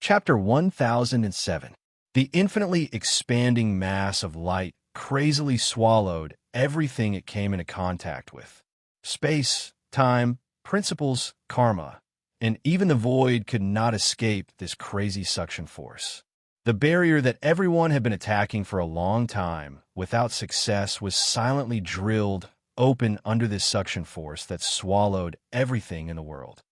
Chapter 1007. The infinitely expanding mass of light crazily swallowed everything it came into contact with. Space, time, principles, karma, and even the void could not escape this crazy suction force. The barrier that everyone had been attacking for a long time, without success, was silently drilled open under this suction force that swallowed everything in the world.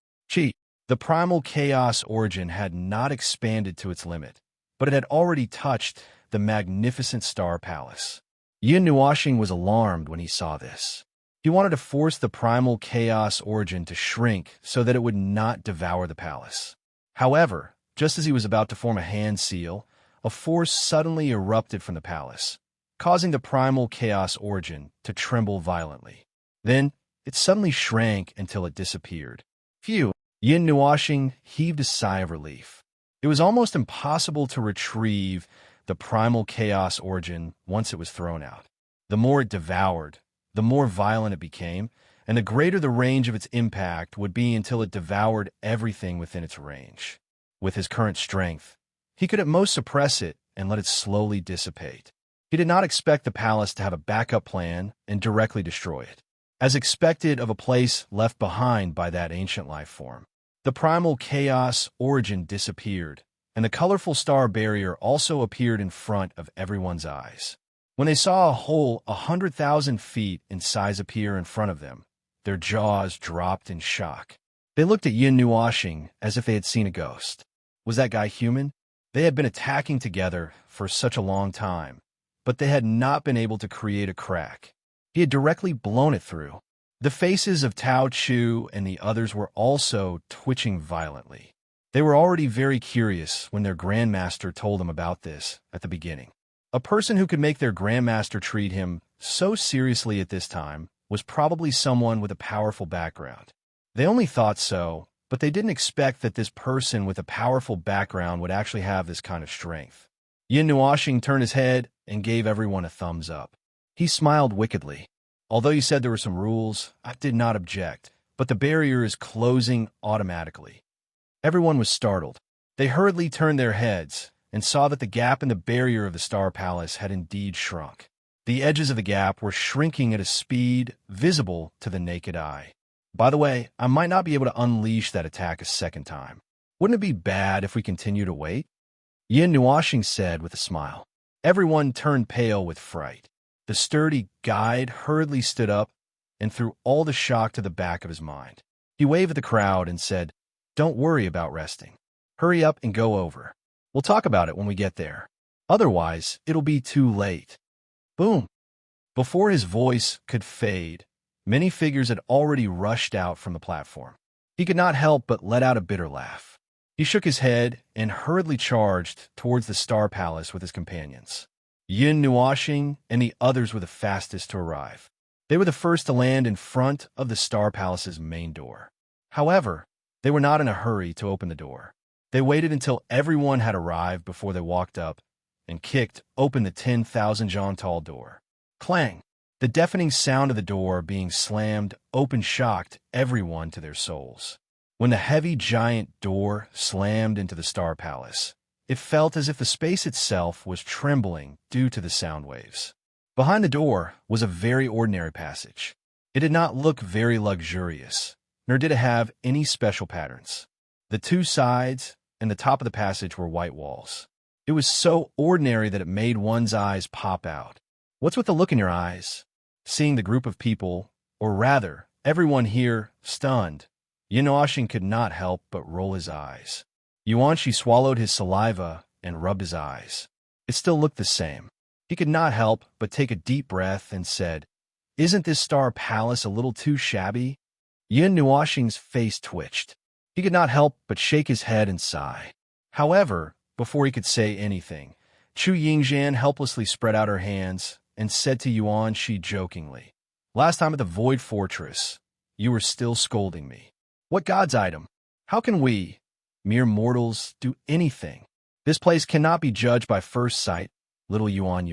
The primal chaos origin had not expanded to its limit, but it had already touched the magnificent star palace. Yin Nuoxing was alarmed when he saw this. He wanted to force the primal chaos origin to shrink so that it would not devour the palace. However, just as he was about to form a hand seal, a force suddenly erupted from the palace, causing the primal chaos origin to tremble violently. Then, it suddenly shrank until it disappeared. Phew! Yin Nuoxing heaved a sigh of relief. It was almost impossible to retrieve the primal chaos origin once it was thrown out. The more it devoured, the more violent it became, and the greater the range of its impact would be until it devoured everything within its range. With his current strength, he could at most suppress it and let it slowly dissipate. He did not expect the palace to have a backup plan and directly destroy it, as expected of a place left behind by that ancient life form. The primal chaos origin disappeared, and the colorful star barrier also appeared in front of everyone's eyes. When they saw a hole 100,000 feet in size appear in front of them, their jaws dropped in shock. They looked at Yin Nuoxing as if they had seen a ghost. Was that guy human? They had been attacking together for such a long time, but they had not been able to create a crack. He had directly blown it through. The faces of Tao Chu and the others were also twitching violently. They were already very curious when their grandmaster told them about this at the beginning. A person who could make their grandmaster treat him so seriously at this time was probably someone with a powerful background. They only thought so, but they didn't expect that this person with a powerful background would actually have this kind of strength. Yin Nuoxing turned his head and gave everyone a thumbs up. He smiled wickedly. Although you said there were some rules, I did not object, but the barrier is closing automatically. Everyone was startled. They hurriedly turned their heads and saw that the gap in the barrier of the Star Palace had indeed shrunk. The edges of the gap were shrinking at a speed visible to the naked eye. By the way, I might not be able to unleash that attack a second time. Wouldn't it be bad if we continue to wait? Yin Nuoxing said with a smile. Everyone turned pale with fright. The sturdy guide hurriedly stood up and threw all the shock to the back of his mind. He waved at the crowd and said, "Don't worry about resting. Hurry up and go over. We'll talk about it when we get there. Otherwise, it'll be too late." Boom! Before his voice could fade, many figures had already rushed out from the platform. He could not help but let out a bitter laugh. He shook his head and hurriedly charged towards the Star Palace with his companions. Yin Nuoxing and the others were the fastest to arrive. They were the first to land in front of the Star Palace's main door. However, they were not in a hurry to open the door. They waited until everyone had arrived before they walked up and kicked open the 10,000 jawn tall door. Clang! The deafening sound of the door being slammed open shocked everyone to their souls. When the heavy giant door slammed into the Star Palace, it felt as if the space itself was trembling due to the sound waves. Behind the door was a very ordinary passage. It did not look very luxurious, nor did it have any special patterns. The two sides and the top of the passage were white walls. It was so ordinary that it made one's eyes pop out. What's with the look in your eyes? Seeing the group of people, or rather, everyone here, stunned, Yin Nuoxing could not help but roll his eyes. Yuanshi swallowed his saliva and rubbed his eyes. It still looked the same. He could not help but take a deep breath and said, "Isn't this Star Palace a little too shabby?" Yin Nuoxing's face twitched. He could not help but shake his head and sigh. However, before he could say anything, Chu Yingzhan helplessly spread out her hands and said to Yuanshi jokingly, "Last time at the Void Fortress, you were still scolding me. What God's item? How can we, mere mortals, do anything? This place cannot be judged by first sight, little Yuan.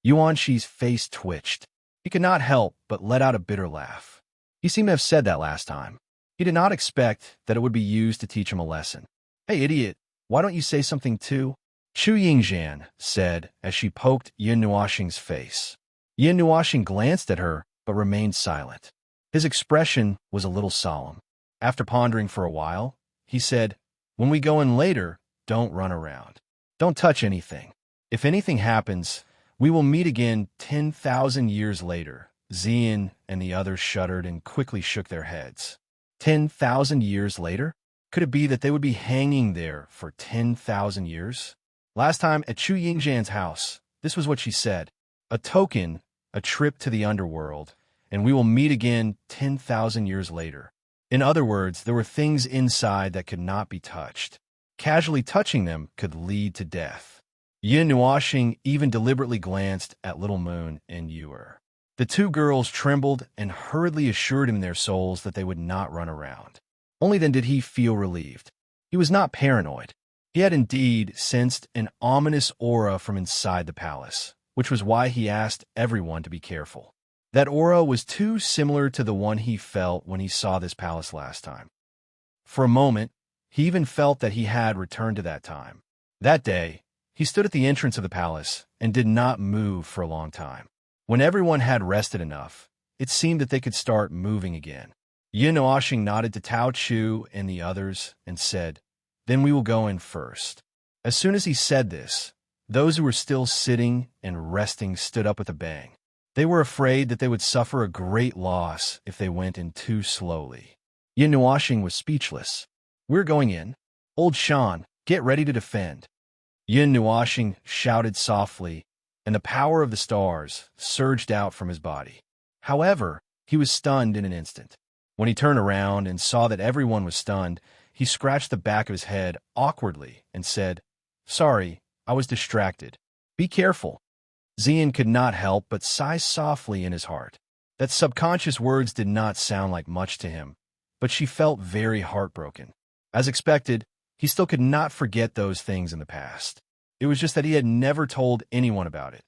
Yuanshi's face twitched. He could not help but let out a bitter laugh. He seemed to have said that last time. He did not expect that it would be used to teach him a lesson. "Hey, idiot, Why don't you say something too? Chu Yingzhan said as she poked Yin Nuoxing's face. Yin Nuoxing glanced at her, but remained silent. His expression was a little solemn. After pondering for a while, he said, "When we go in later, don't run around. Don't touch anything. If anything happens, we will meet again 10,000 years later." Xian and the others shuddered and quickly shook their heads. 10,000 years later? Could it be that they would be hanging there for 10,000 years? Last time at Chu Yingzhan's house, this was what she said. "A token, a trip to the underworld, and we will meet again 10,000 years later." In other words, there were things inside that could not be touched. Casually touching them could lead to death. Yin Nuoxing even deliberately glanced at Little Moon and Yuer. The two girls trembled and hurriedly assured him in their souls that they would not run around. Only then did he feel relieved. He was not paranoid. He had indeed sensed an ominous aura from inside the palace, which was why he asked everyone to be careful. That aura was too similar to the one he felt when he saw this palace last time. For a moment, he even felt that he had returned to that time. That day, he stood at the entrance of the palace and did not move for a long time. When everyone had rested enough, it seemed that they could start moving again. Yin Nuoxing nodded to Tao Chu and the others and said, "Then we will go in first." As soon as he said this, those who were still sitting and resting stood up with a bang. They were afraid that they would suffer a great loss if they went in too slowly. Yin Nuoxing was speechless. "We're going in. Old Shan, get ready to defend." Yin Nuoxing shouted softly, and the power of the stars surged out from his body. However, he was stunned in an instant. When he turned around and saw that everyone was stunned, he scratched the back of his head awkwardly and said, "Sorry, I was distracted. Be careful." Xian could not help but sigh softly in his heart. That subconscious words did not sound like much to him, but she felt very heartbroken. As expected, he still could not forget those things in the past. It was just that he had never told anyone about it.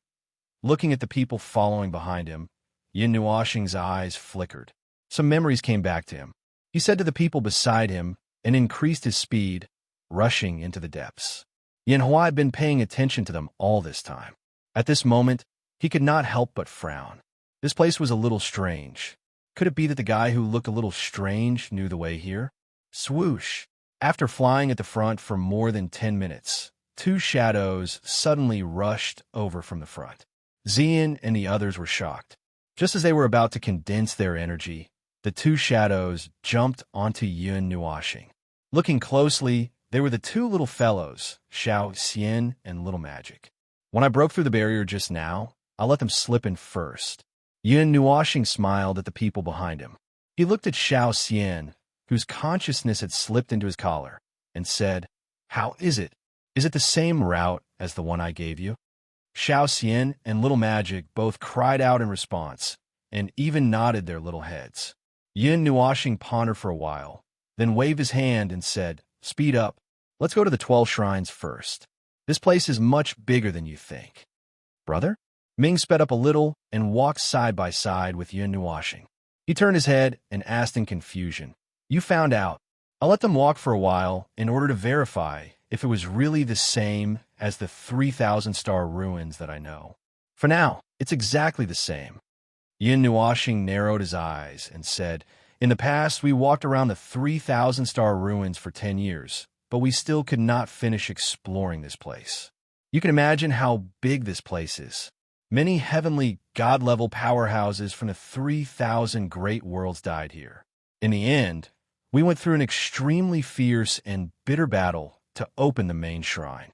Looking at the people following behind him, Yin Nuoxing's eyes flickered. Some memories came back to him. He said to the people beside him and increased his speed, rushing into the depths. Yin Hua had been paying attention to them all this time. At this moment, he could not help but frown. This place was a little strange. Could it be that the guy who looked a little strange knew the way here? Swoosh! After flying at the front for more than 10 minutes, two shadows suddenly rushed over from the front. Xian and the others were shocked. Just as they were about to condense their energy, the two shadows jumped onto Yin Nuoxing. Looking closely, they were the two little fellows, Xiao Xian and Little Magic. "When I broke through the barrier just now, I let them slip in first." Yin Nuoxing smiled at the people behind him. He looked at Xiao Xian, whose consciousness had slipped into his collar, and said, "How is it? Is it the same route as the one I gave you?" Xiao Xian and Little Magic both cried out in response, and even nodded their little heads. Yin Nuoxing pondered for a while, then waved his hand and said, "Speed up. Let's go to the 12 shrines first. This place is much bigger than you think." "Brother?" Ming sped up a little and walked side by side with Yin Nuoxing. He turned his head and asked in confusion, "You found out. I'll let them walk for a while in order to verify if it was really the same as the 3,000-star ruins that I know. For now, it's exactly the same." Yin Nuoxing narrowed his eyes and said, "In the past, we walked around the 3,000-star ruins for 10 years, but we still could not finish exploring this place. You can imagine how big this place is. Many heavenly, god-level powerhouses from the 3,000 great worlds died here. In the end, we went through an extremely fierce and bitter battle to open the main shrine.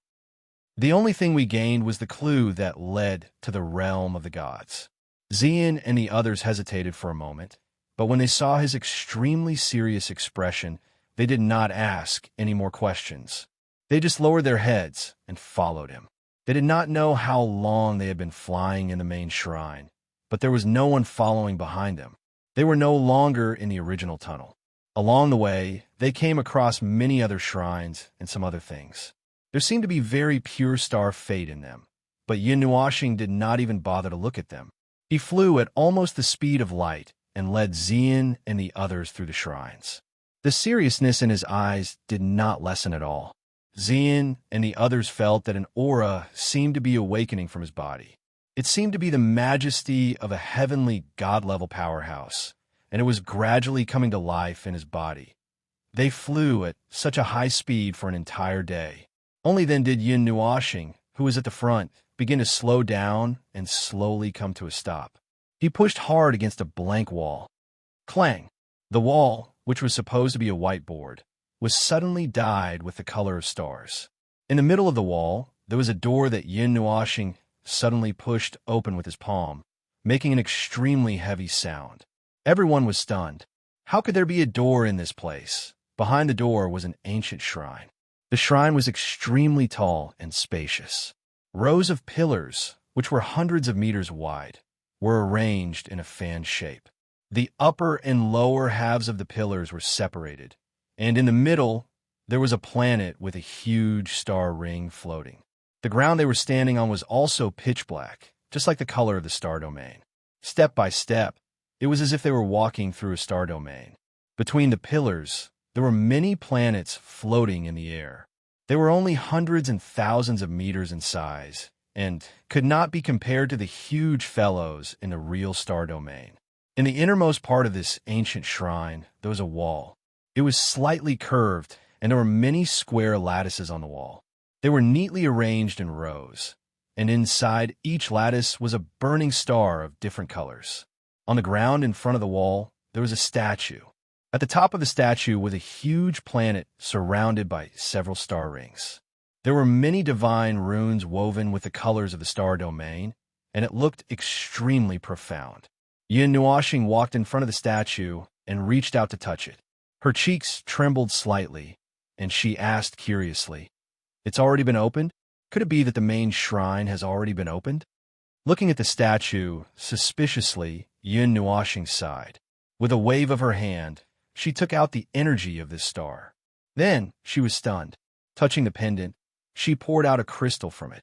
The only thing we gained was the clue that led to the realm of the gods." Xian and the others hesitated for a moment, but when they saw his extremely serious expression, they did not ask any more questions. They just lowered their heads and followed him. They did not know how long they had been flying in the main shrine, but there was no one following behind them. They were no longer in the original tunnel. Along the way, they came across many other shrines and some other things. There seemed to be very pure star fate in them, but Yin Nuoxing did not even bother to look at them. He flew at almost the speed of light and led Xian and the others through the shrines. The seriousness in his eyes did not lessen at all. Xian and the others felt that an aura seemed to be awakening from his body. It seemed to be the majesty of a heavenly god-level powerhouse, and it was gradually coming to life in his body. They flew at such a high speed for an entire day. Only then did Yin Nuoxing, who was at the front, begin to slow down and slowly come to a stop. He pushed hard against a blank wall. Clang! The wall, which was supposed to be a whiteboard, was suddenly dyed with the color of stars. In the middle of the wall, there was a door that Yin Nuoxing suddenly pushed open with his palm, making an extremely heavy sound. Everyone was stunned. How could there be a door in this place? Behind the door was an ancient shrine. The shrine was extremely tall and spacious. Rows of pillars, which were hundreds of meters wide, were arranged in a fan shape. The upper and lower halves of the pillars were separated, and in the middle, there was a planet with a huge star ring floating. The ground they were standing on was also pitch black, just like the color of the star domain. Step by step, it was as if they were walking through a star domain. Between the pillars, there were many planets floating in the air. They were only hundreds and thousands of meters in size, and could not be compared to the huge fellows in the real star domain. In the innermost part of this ancient shrine, there was a wall. It was slightly curved, and there were many square lattices on the wall. They were neatly arranged in rows, and inside each lattice was a burning star of different colors. On the ground in front of the wall, there was a statue. At the top of the statue was a huge planet surrounded by several star rings. There were many divine runes woven with the colors of the star domain, and it looked extremely profound. Yin Nuoxing walked in front of the statue and reached out to touch it. Her cheeks trembled slightly, and she asked curiously, "It's already been opened? Could it be that the main shrine has already been opened?" Looking at the statue, suspiciously, Yin Nuoxing sighed. With a wave of her hand, she took out the energy of this star. Then she was stunned. Touching the pendant, she poured out a crystal from it.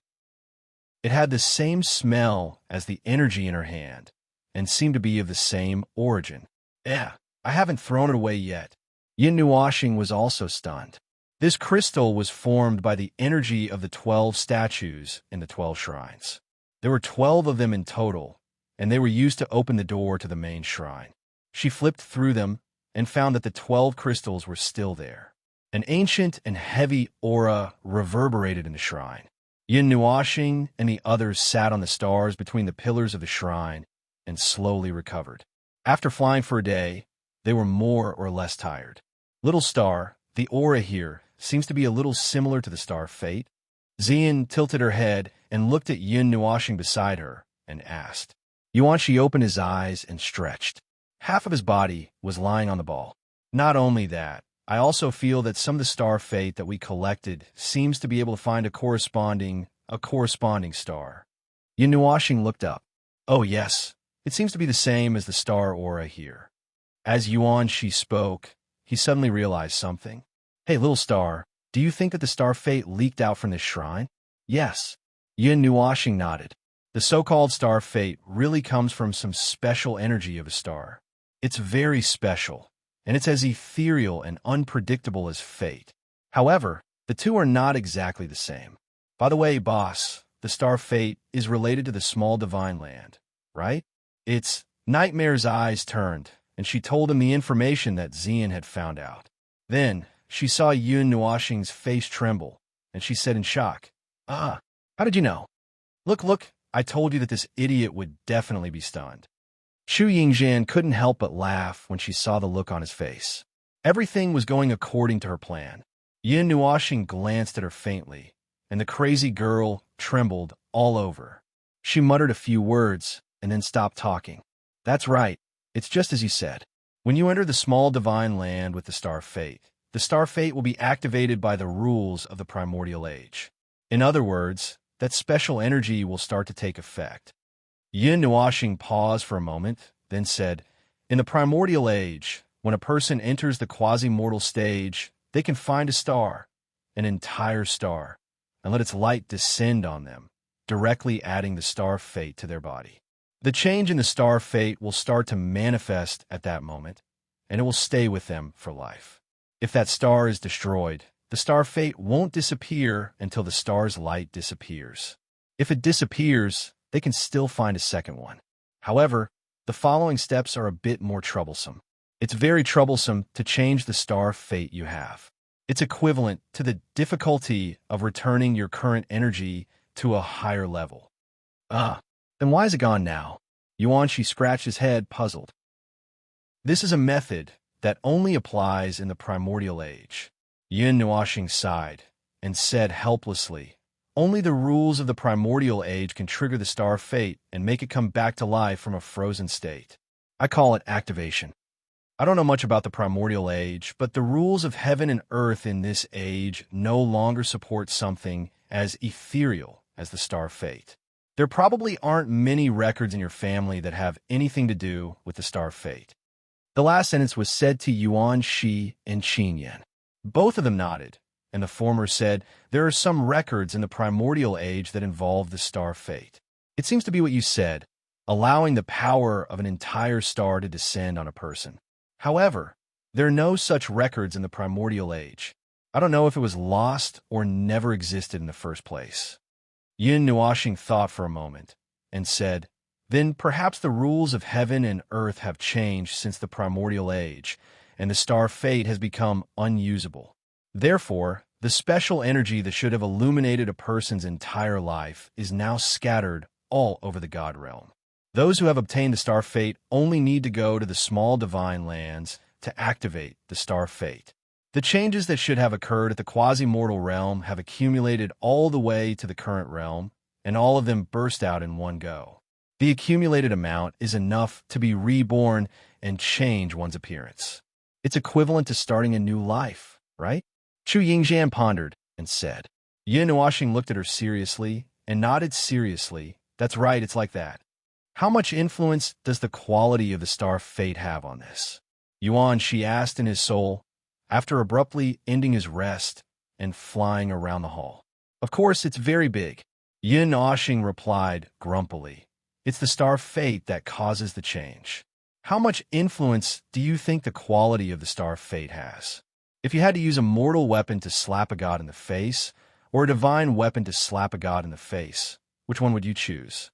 It had the same smell as the energy in her hand, and seemed to be of the same origin. I haven't thrown it away yet. Yin Nuoxing was also stunned. This crystal was formed by the energy of the 12 statues in the 12 shrines. There were 12 of them in total, and they were used to open the door to the main shrine. She flipped through them and found that the 12 crystals were still there. An ancient and heavy aura reverberated in the shrine. Yin Nuoxing and the others sat on the stars between the pillars of the shrine and slowly recovered. After flying for a day, they were more or less tired. Little star, the aura here seems to be a little similar to the star Fate. Xian tilted her head and looked at Yin Nuoxing beside her and asked. Yuanshi opened his eyes and stretched. Half of his body was lying on the ball. Not only that, I also feel that some of the star Fate that we collected seems to be able to find a corresponding star. Yin Nuoxing looked up. Oh yes, it seems to be the same as the star aura here. As Yuanshi spoke, he suddenly realized something. Hey, little star, do you think that the star Fate leaked out from this shrine? Yes. Yin Nuoxing nodded. The so-called star Fate really comes from some special energy of a star. It's very special, and it's as ethereal and unpredictable as fate. However, the two are not exactly the same. By the way, boss, the star Fate is related to the small divine land, right? It's Nightmare's eyes turned, and she told him the information that Xian had found out. Then, she saw Yin Nuoxing's face tremble, and she said in shock, how did you know? Look, I told you that this idiot would definitely be stunned. Xu Yingzhan couldn't help but laugh when she saw the look on his face. Everything was going according to her plan. Yin Nuoxing glanced at her faintly, and the crazy girl trembled all over. She muttered a few words and then stopped talking. That's right, it's just as you said. When you enter the small divine land with the star Fate will be activated by the rules of the primordial age. In other words, that special energy will start to take effect. Yin Nuoxing paused for a moment, then said, in the primordial age, when a person enters the quasi-mortal stage, they can find a star, an entire star, and let its light descend on them, directly adding the star Fate to their body. The change in the star Fate will start to manifest at that moment, and it will stay with them for life. If that star is destroyed, the star fate won't disappear until the star's light disappears. If it disappears, they can still find a second one. However, the following steps are a bit more troublesome. It's very troublesome to change the star fate you have. It's equivalent to the difficulty of returning your current energy to a higher level. Then why is it gone now? Yuanshi scratched his head, puzzled. This is a method that only applies in the primordial age. Yin Nuashing sighed and said helplessly, only the rules of the primordial age can trigger the star fate and make it come back to life from a frozen state. I call it activation. I don't know much about the primordial age, but the rules of heaven and earth in this age no longer support something as ethereal as the star fate. There probably aren't many records in your family that have anything to do with the star fate. The last sentence was said to Yuan Shi and Qin Yan. Both of them nodded, and the former said, there are some records in the primordial age that involve the star fate. It seems to be what you said, allowing the power of an entire star to descend on a person. However, there are no such records in the primordial age. I don't know if it was lost or never existed in the first place. Yin Nuashing thought for a moment and said, then perhaps the rules of heaven and earth have changed since the primordial age, and the star fate has become unusable. Therefore, the special energy that should have illuminated a person's entire life is now scattered all over the God realm. Those who have obtained the star fate only need to go to the small divine lands to activate the star fate. The changes that should have occurred at the quasi-mortal realm have accumulated all the way to the current realm, and all of them burst out in one go. The accumulated amount is enough to be reborn and change one's appearance. It's equivalent to starting a new life, right? Chu Yingxian pondered and said. Yin Nuashing looked at her seriously and nodded seriously. That's right, it's like that. How much influence does the quality of the star fate have on this? Yuan Shi asked in his soul, after abruptly ending his rest and flying around the hall. Of course, it's very big. Yin Nuashing replied grumpily. It's the star fate that causes the change. How much influence do you think the quality of the star fate has? If you had to use a mortal weapon to slap a god in the face, or a divine weapon to slap a god in the face, which one would you choose?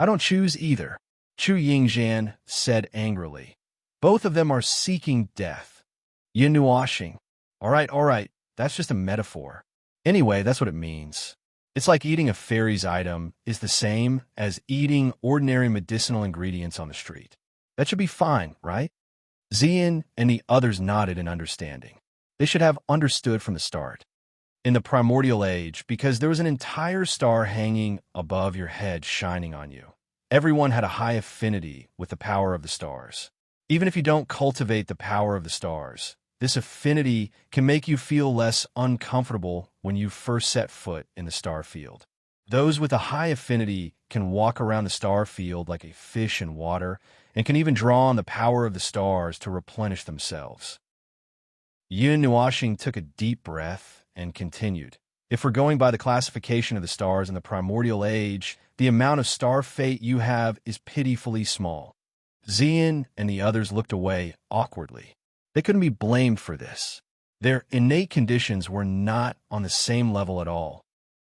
I don't choose either, Chu Yingxian said angrily. Both of them are seeking death. Yin Nuashing. All right, that's just a metaphor. Anyway, that's what it means. It's like eating a fairy's item is the same as eating ordinary medicinal ingredients on the street. That should be fine, right? Xian and the others nodded in understanding. They should have understood from the start. In the primordial age, because there was an entire star hanging above your head shining on you. Everyone had a high affinity with the power of the stars. Even if you don't cultivate the power of the stars, this affinity can make you feel less uncomfortable when you first set foot in the star field. Those with a high affinity can walk around the star field like a fish in water and can even draw on the power of the stars to replenish themselves. Yin Nuashing took a deep breath and continued. If we're going by the classification of the stars in the primordial age, the amount of star fate you have is pitifully small. Xian and the others looked away awkwardly. They couldn't be blamed for this. Their innate conditions were not on the same level at all.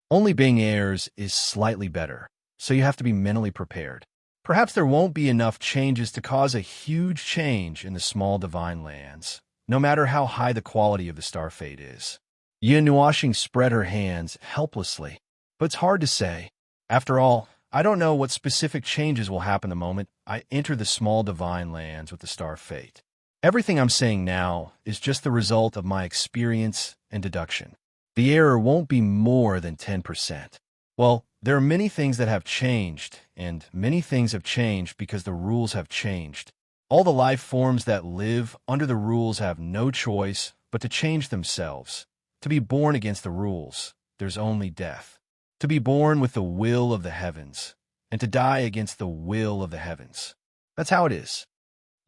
Only being heirs is slightly better, so you have to be mentally prepared. Perhaps there won't be enough changes to cause a huge change in the small divine lands, no matter how high the quality of the star fate is. Yin Nuashing spread her hands helplessly, but it's hard to say. After all, I don't know what specific changes will happen the moment I enter the small divine lands with the star fate. Everything I'm saying now is just the result of my experience and deduction. The error won't be more than 10%. Well, there are many things that have changed, and many things have changed because the rules have changed. All the life forms that live under the rules have no choice but to change themselves. To be born against the rules, there's only death. To be born with the will of the heavens, and to die against the will of the heavens. That's how it is.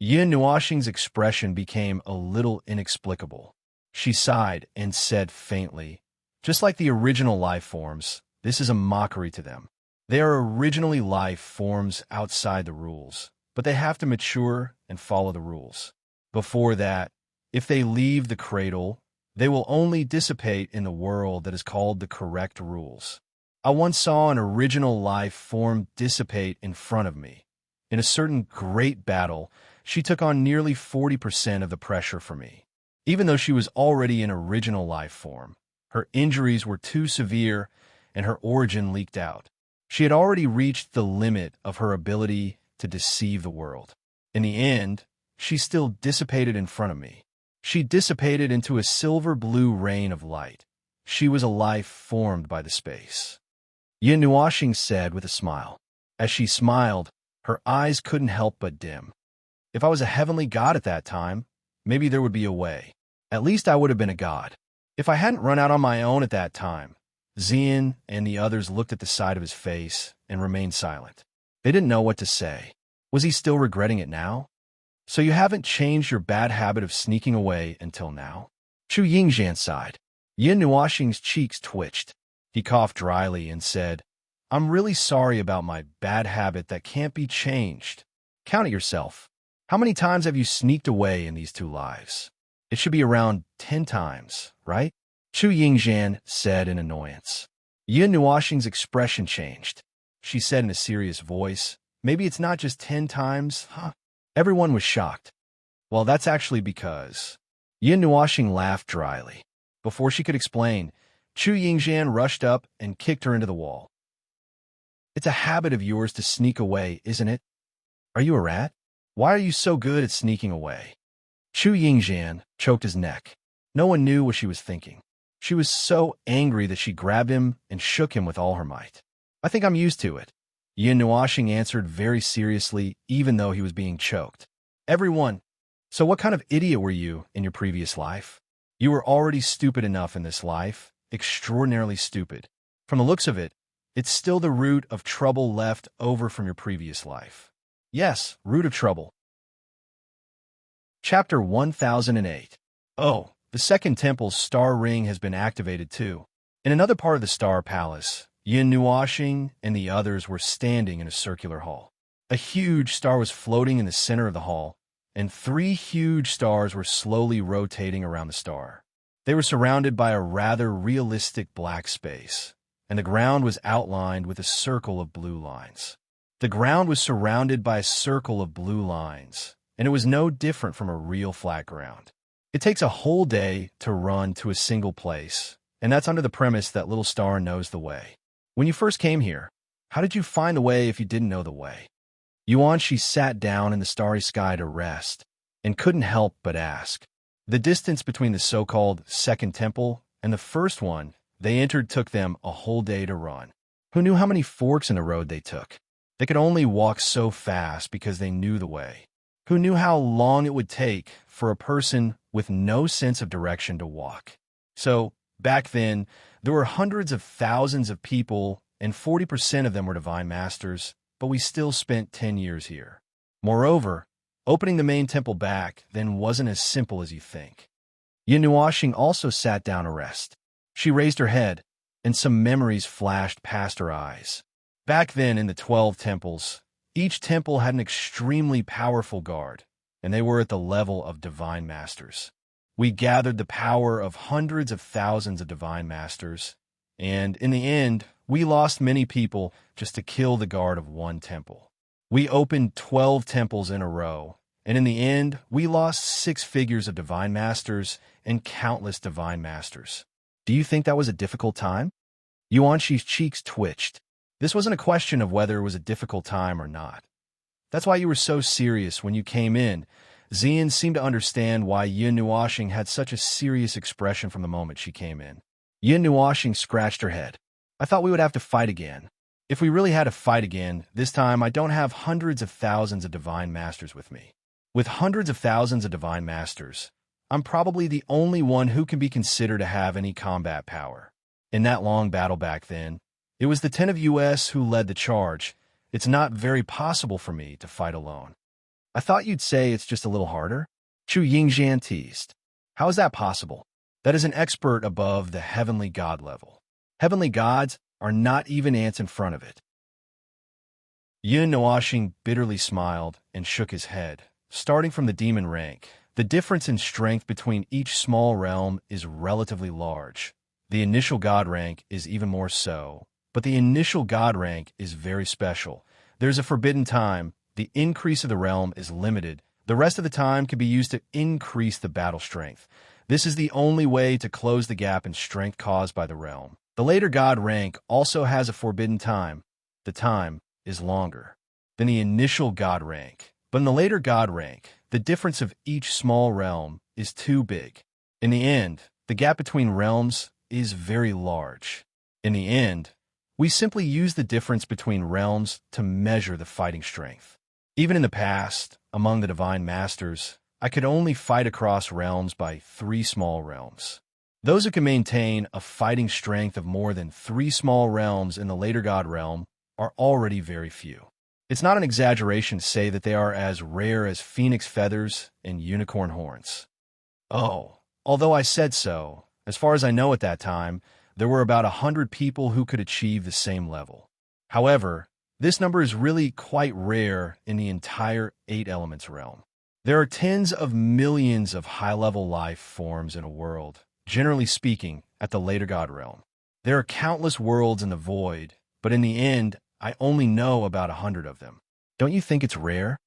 Yin Nuashing's expression became a little inexplicable. She sighed and said faintly, just like the original life forms, this is a mockery to them. They are originally life forms outside the rules, but they have to mature and follow the rules. Before that, if they leave the cradle, They will only dissipate in the world that is called the correct rules. I once saw an original life form dissipate in front of me. In a certain great battle, she took on nearly 40% of the pressure for me. Even though she was already an original life form, her injuries were too severe and her origin leaked out. She had already reached the limit of her ability to deceive the world. In the end, she still dissipated in front of me. She dissipated into a silver-blue rain of light. She was a life formed by the space. Yin Nuoxing said with a smile. As she smiled, her eyes couldn't help but dim. If I was a heavenly god at that time, maybe there would be a way. At least I would have been a god. If I hadn't run out on my own at that time. Xian and the others looked at the side of his face and remained silent. They didn't know what to say. Was he still regretting it now? So you haven't changed your bad habit of sneaking away until now? Chu Yingxian sighed. Yin Nuoxing's cheeks twitched. He coughed dryly and said, I'm really sorry about my bad habit that can't be changed. Count it yourself. How many times have you sneaked away in these 2 lives? It should be around 10 times, right? Chu Yingxian said in annoyance. Yin Nuoxing's expression changed. She said in a serious voice, maybe it's not just 10 times, huh? Everyone was shocked. Well, that's actually because... Yin Nuoxing laughed dryly. Before she could explain, Chu Yingxian rushed up and kicked her into the wall. It's a habit of yours to sneak away, isn't it? Are you a rat? Why are you so good at sneaking away? Chu Yingxian choked his neck. No one knew what she was thinking. She was so angry that she grabbed him and shook him with all her might. I think I'm used to it. Yin Nuoxing answered very seriously, even though he was being choked. Everyone. So what kind of idiot were you in your previous life? You were already stupid enough in this life, extraordinarily stupid. From the looks of it, it's still the root of trouble left over from your previous life. Yes, root of trouble. Chapter 1008. Oh, the second temple's star ring has been activated too. In another part of the Star Palace, Yin Nuoxing and the others were standing in a circular hall. A huge star was floating in the center of the hall, and 3 huge stars were slowly rotating around the star. They were surrounded by a rather realistic black space, and the ground was outlined with a circle of blue lines. The ground was surrounded by a circle of blue lines, and it was no different from a real flat ground. It takes a whole day to run to a single place, and that's under the premise that little star knows the way. When you first came here, how did you find the way if you didn't know the way? Yuanxi sat down in the starry sky to rest, and couldn't help but ask. The distance between the so-called second temple and the first one they entered took them a whole day to run. Who knew how many forks in the road they took? They could only walk so fast because they knew the way. Who knew how long it would take for a person with no sense of direction to walk? So, back then, there were hundreds of thousands of people, and 40% of them were divine masters, but we still spent 10 years here. Moreover, opening the main temple back then wasn't as simple as you think. Yin Nuoxing also sat down to rest. She raised her head, and some memories flashed past her eyes. Back then in the 12 temples, each temple had an extremely powerful guard, and they were at the level of divine masters. We gathered the power of hundreds of thousands of divine masters, and in the end, we lost many people just to kill the guard of one temple. We opened 12 temples in a row, and in the end, we lost 6 figures of divine masters and countless divine masters. Do you think that was a difficult time? Yuanxi's cheeks twitched. This wasn't a question of whether it was a difficult time or not. That's why you were so serious when you came in. Xian seemed to understand why Yin Nuoxing had such a serious expression from the moment she came in. Yin Nuoxing scratched her head. I thought we would have to fight again. If we really had to fight again, this time I don't have hundreds of thousands of divine masters with me. With hundreds of thousands of divine masters, I'm probably the only one who can be considered to have any combat power. In that long battle back then, it was the 10 of US who led the charge. It's not very possible for me to fight alone. I thought you'd say it's just a little harder. Chu Yingxian teased. How is that possible? That is an expert above the heavenly god level. Heavenly gods are not even ants in front of it. Yin Nuoxing bitterly smiled and shook his head. Starting from the demon rank, the difference in strength between each small realm is relatively large. The initial god rank is even more so, but the initial god rank is very special. There's a forbidden time. The increase of the realm is limited. The rest of the time can be used to increase the battle strength. This is the only way to close the gap in strength caused by the realm. The later god rank also has a forbidden time. The time is longer than the initial god rank. But in the later god rank, the difference of each small realm is too big. In the end, the gap between realms is very large. In the end, we simply use the difference between realms to measure the fighting strength. Even in the past, among the divine masters, I could only fight across realms by 3 small realms. Those who can maintain a fighting strength of more than 3 small realms in the later god realm are already very few. It's not an exaggeration to say that they are as rare as phoenix feathers and unicorn horns. Oh, although I said so, as far as I know at that time, there were about 100 people who could achieve the same level. However, this number is really quite rare in the entire 8 elements realm. There are tens of millions of high-level life forms in a world, generally speaking, at the later god realm. There are countless worlds in the void, but in the end, I only know about 100 of them. Don't you think it's rare?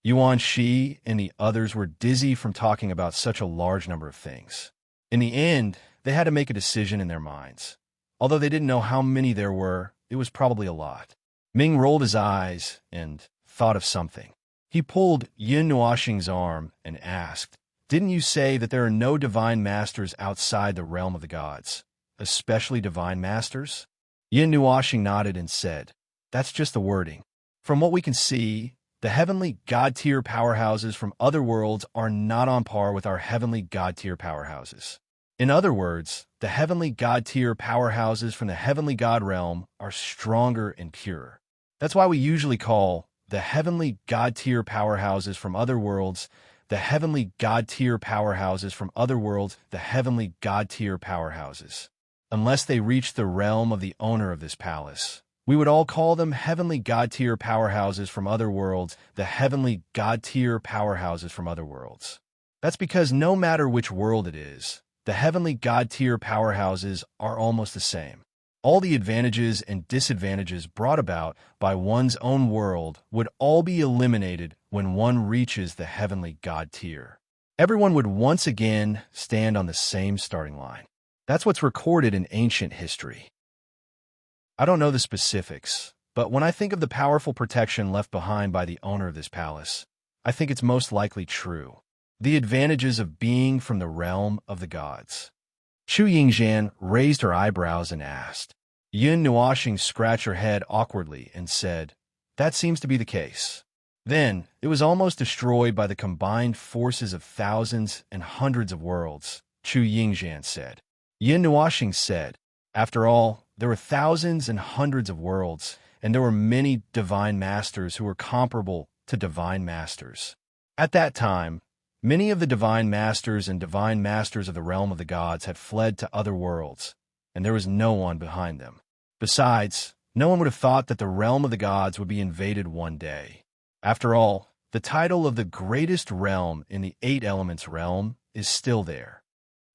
Yuan Shi and the others were dizzy from talking about such a large number of things. In the end, they had to make a decision in their minds. Although they didn't know how many there were, it was probably a lot. Ming rolled his eyes and thought of something. He pulled Yin Nuoxing's arm and asked, "Didn't you say that there are no divine masters outside the realm of the gods, especially divine masters?" Yin Nuoxing nodded and said, "That's just the wording. From what we can see, the heavenly god-tier powerhouses from other worlds are not on par with our heavenly god-tier powerhouses. In other words, the heavenly god-tier powerhouses from the heavenly god realm are stronger and purer. That's why we usually call the heavenly god-tier powerhouses from other worlds the heavenly god-tier powerhouses from other worlds the heavenly god-tier powerhouses. Unless they reach the realm of the owner of this palace, we would all call them heavenly god-tier powerhouses from other worlds the heavenly god-tier powerhouses from other worlds. That's because no matter which world it is, the heavenly god-tier powerhouses are almost the same. All the advantages and disadvantages brought about by one's own world would all be eliminated when one reaches the heavenly god tier. Everyone would once again stand on the same starting line. That's what's recorded in ancient history. I don't know the specifics, but when I think of the powerful protection left behind by the owner of this palace, I think it's most likely true. The advantages of being from the realm of the gods. Chu Yingxian raised her eyebrows and asked. Yin Nuoxing scratched her head awkwardly and said, "That seems to be the case." Then, it was almost destroyed by the combined forces of thousands and hundreds of worlds, Chu Yingxian said. Yin Nuoxing said, "After all, there were thousands and hundreds of worlds, and there were many divine masters who were comparable to divine masters. At that time, many of the divine masters and divine masters of the realm of the gods had fled to other worlds, and there was no one behind them. Besides, no one would have thought that the realm of the gods would be invaded one day. After all, the title of the greatest realm in the 8 elements realm is still there."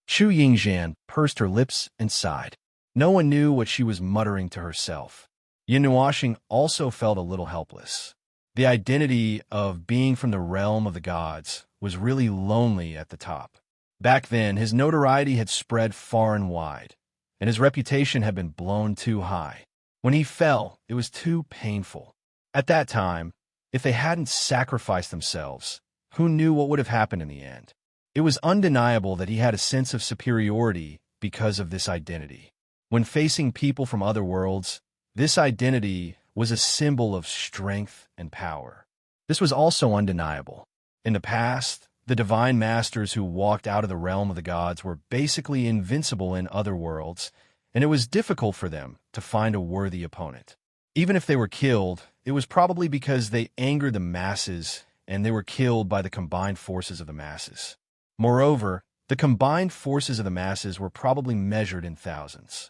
Chu Yingxian pursed her lips and sighed. No one knew what she was muttering to herself. Yin Nuoxing also felt a little helpless. The identity of being from the realm of the gods was really lonely at the top. Back then, his notoriety had spread far and wide, and his reputation had been blown too high. When he fell, it was too painful. At that time, if they hadn't sacrificed themselves, who knew what would have happened in the end? It was undeniable that he had a sense of superiority because of this identity. When facing people from other worlds, this identity was a symbol of strength and power. This was also undeniable. In the past, the divine masters who walked out of the realm of the gods were basically invincible in other worlds, and it was difficult for them to find a worthy opponent. Even if they were killed, it was probably because they angered the masses and they were killed by the combined forces of the masses. Moreover, the combined forces of the masses were probably measured in thousands.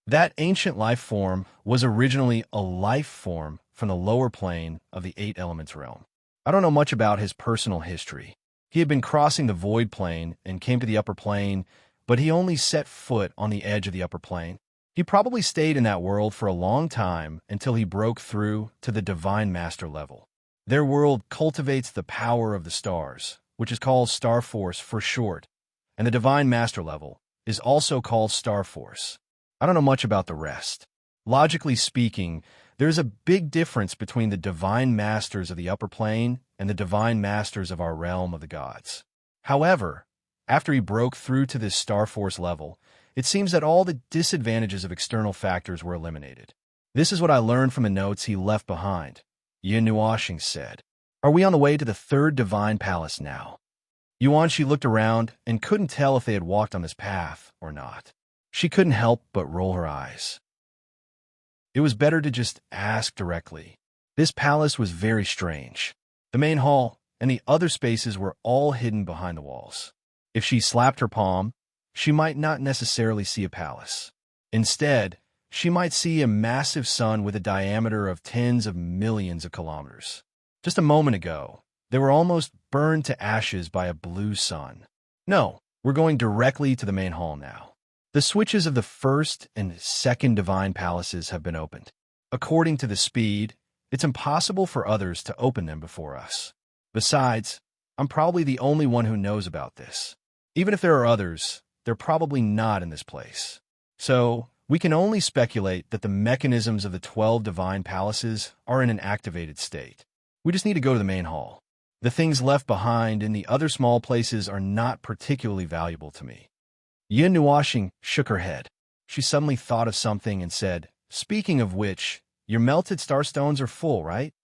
That ancient life form was originally a life form from the lower plane of the 8 elements realm. I don't know much about his personal history. He had been crossing the void plane and came to the upper plane, but he only set foot on the edge of the upper plane. He probably stayed in that world for a long time until he broke through to the Divine Master level. Their world cultivates the power of the stars, which is called Star Force for short, and the Divine Master level is also called Star Force. I don't know much about the rest. Logically speaking, there's a big difference between the Divine Masters of the upper plane and the Divine Masters of our realm of the gods. However, after he broke through to this Star Force level, it seems that all the disadvantages of external factors were eliminated. This is what I learned from the notes he left behind. Yin Nuoxing said, "Are we on the way to the third divine palace now?" Yuanxi looked around and couldn't tell if they had walked on this path or not. She couldn't help but roll her eyes. It was better to just ask directly. This palace was very strange. The main hall and the other spaces were all hidden behind the walls. If she slapped her palm, she might not necessarily see a palace. Instead, she might see a massive sun with a diameter of tens of millions of kilometers. Just a moment ago, they were almost burned to ashes by a blue sun. No, we're going directly to the main hall now. The switches of the first and second divine palaces have been opened. According to the speed, it's impossible for others to open them before us. Besides, I'm probably the only one who knows about this. Even if there are others, they're probably not in this place. So, we can only speculate that the mechanisms of the 12 divine palaces are in an activated state. We just need to go to the main hall. The things left behind in the other small places are not particularly valuable to me. Yin Nuoxing shook her head. She suddenly thought of something and said, "Speaking of which, your melted starstones are full, right?"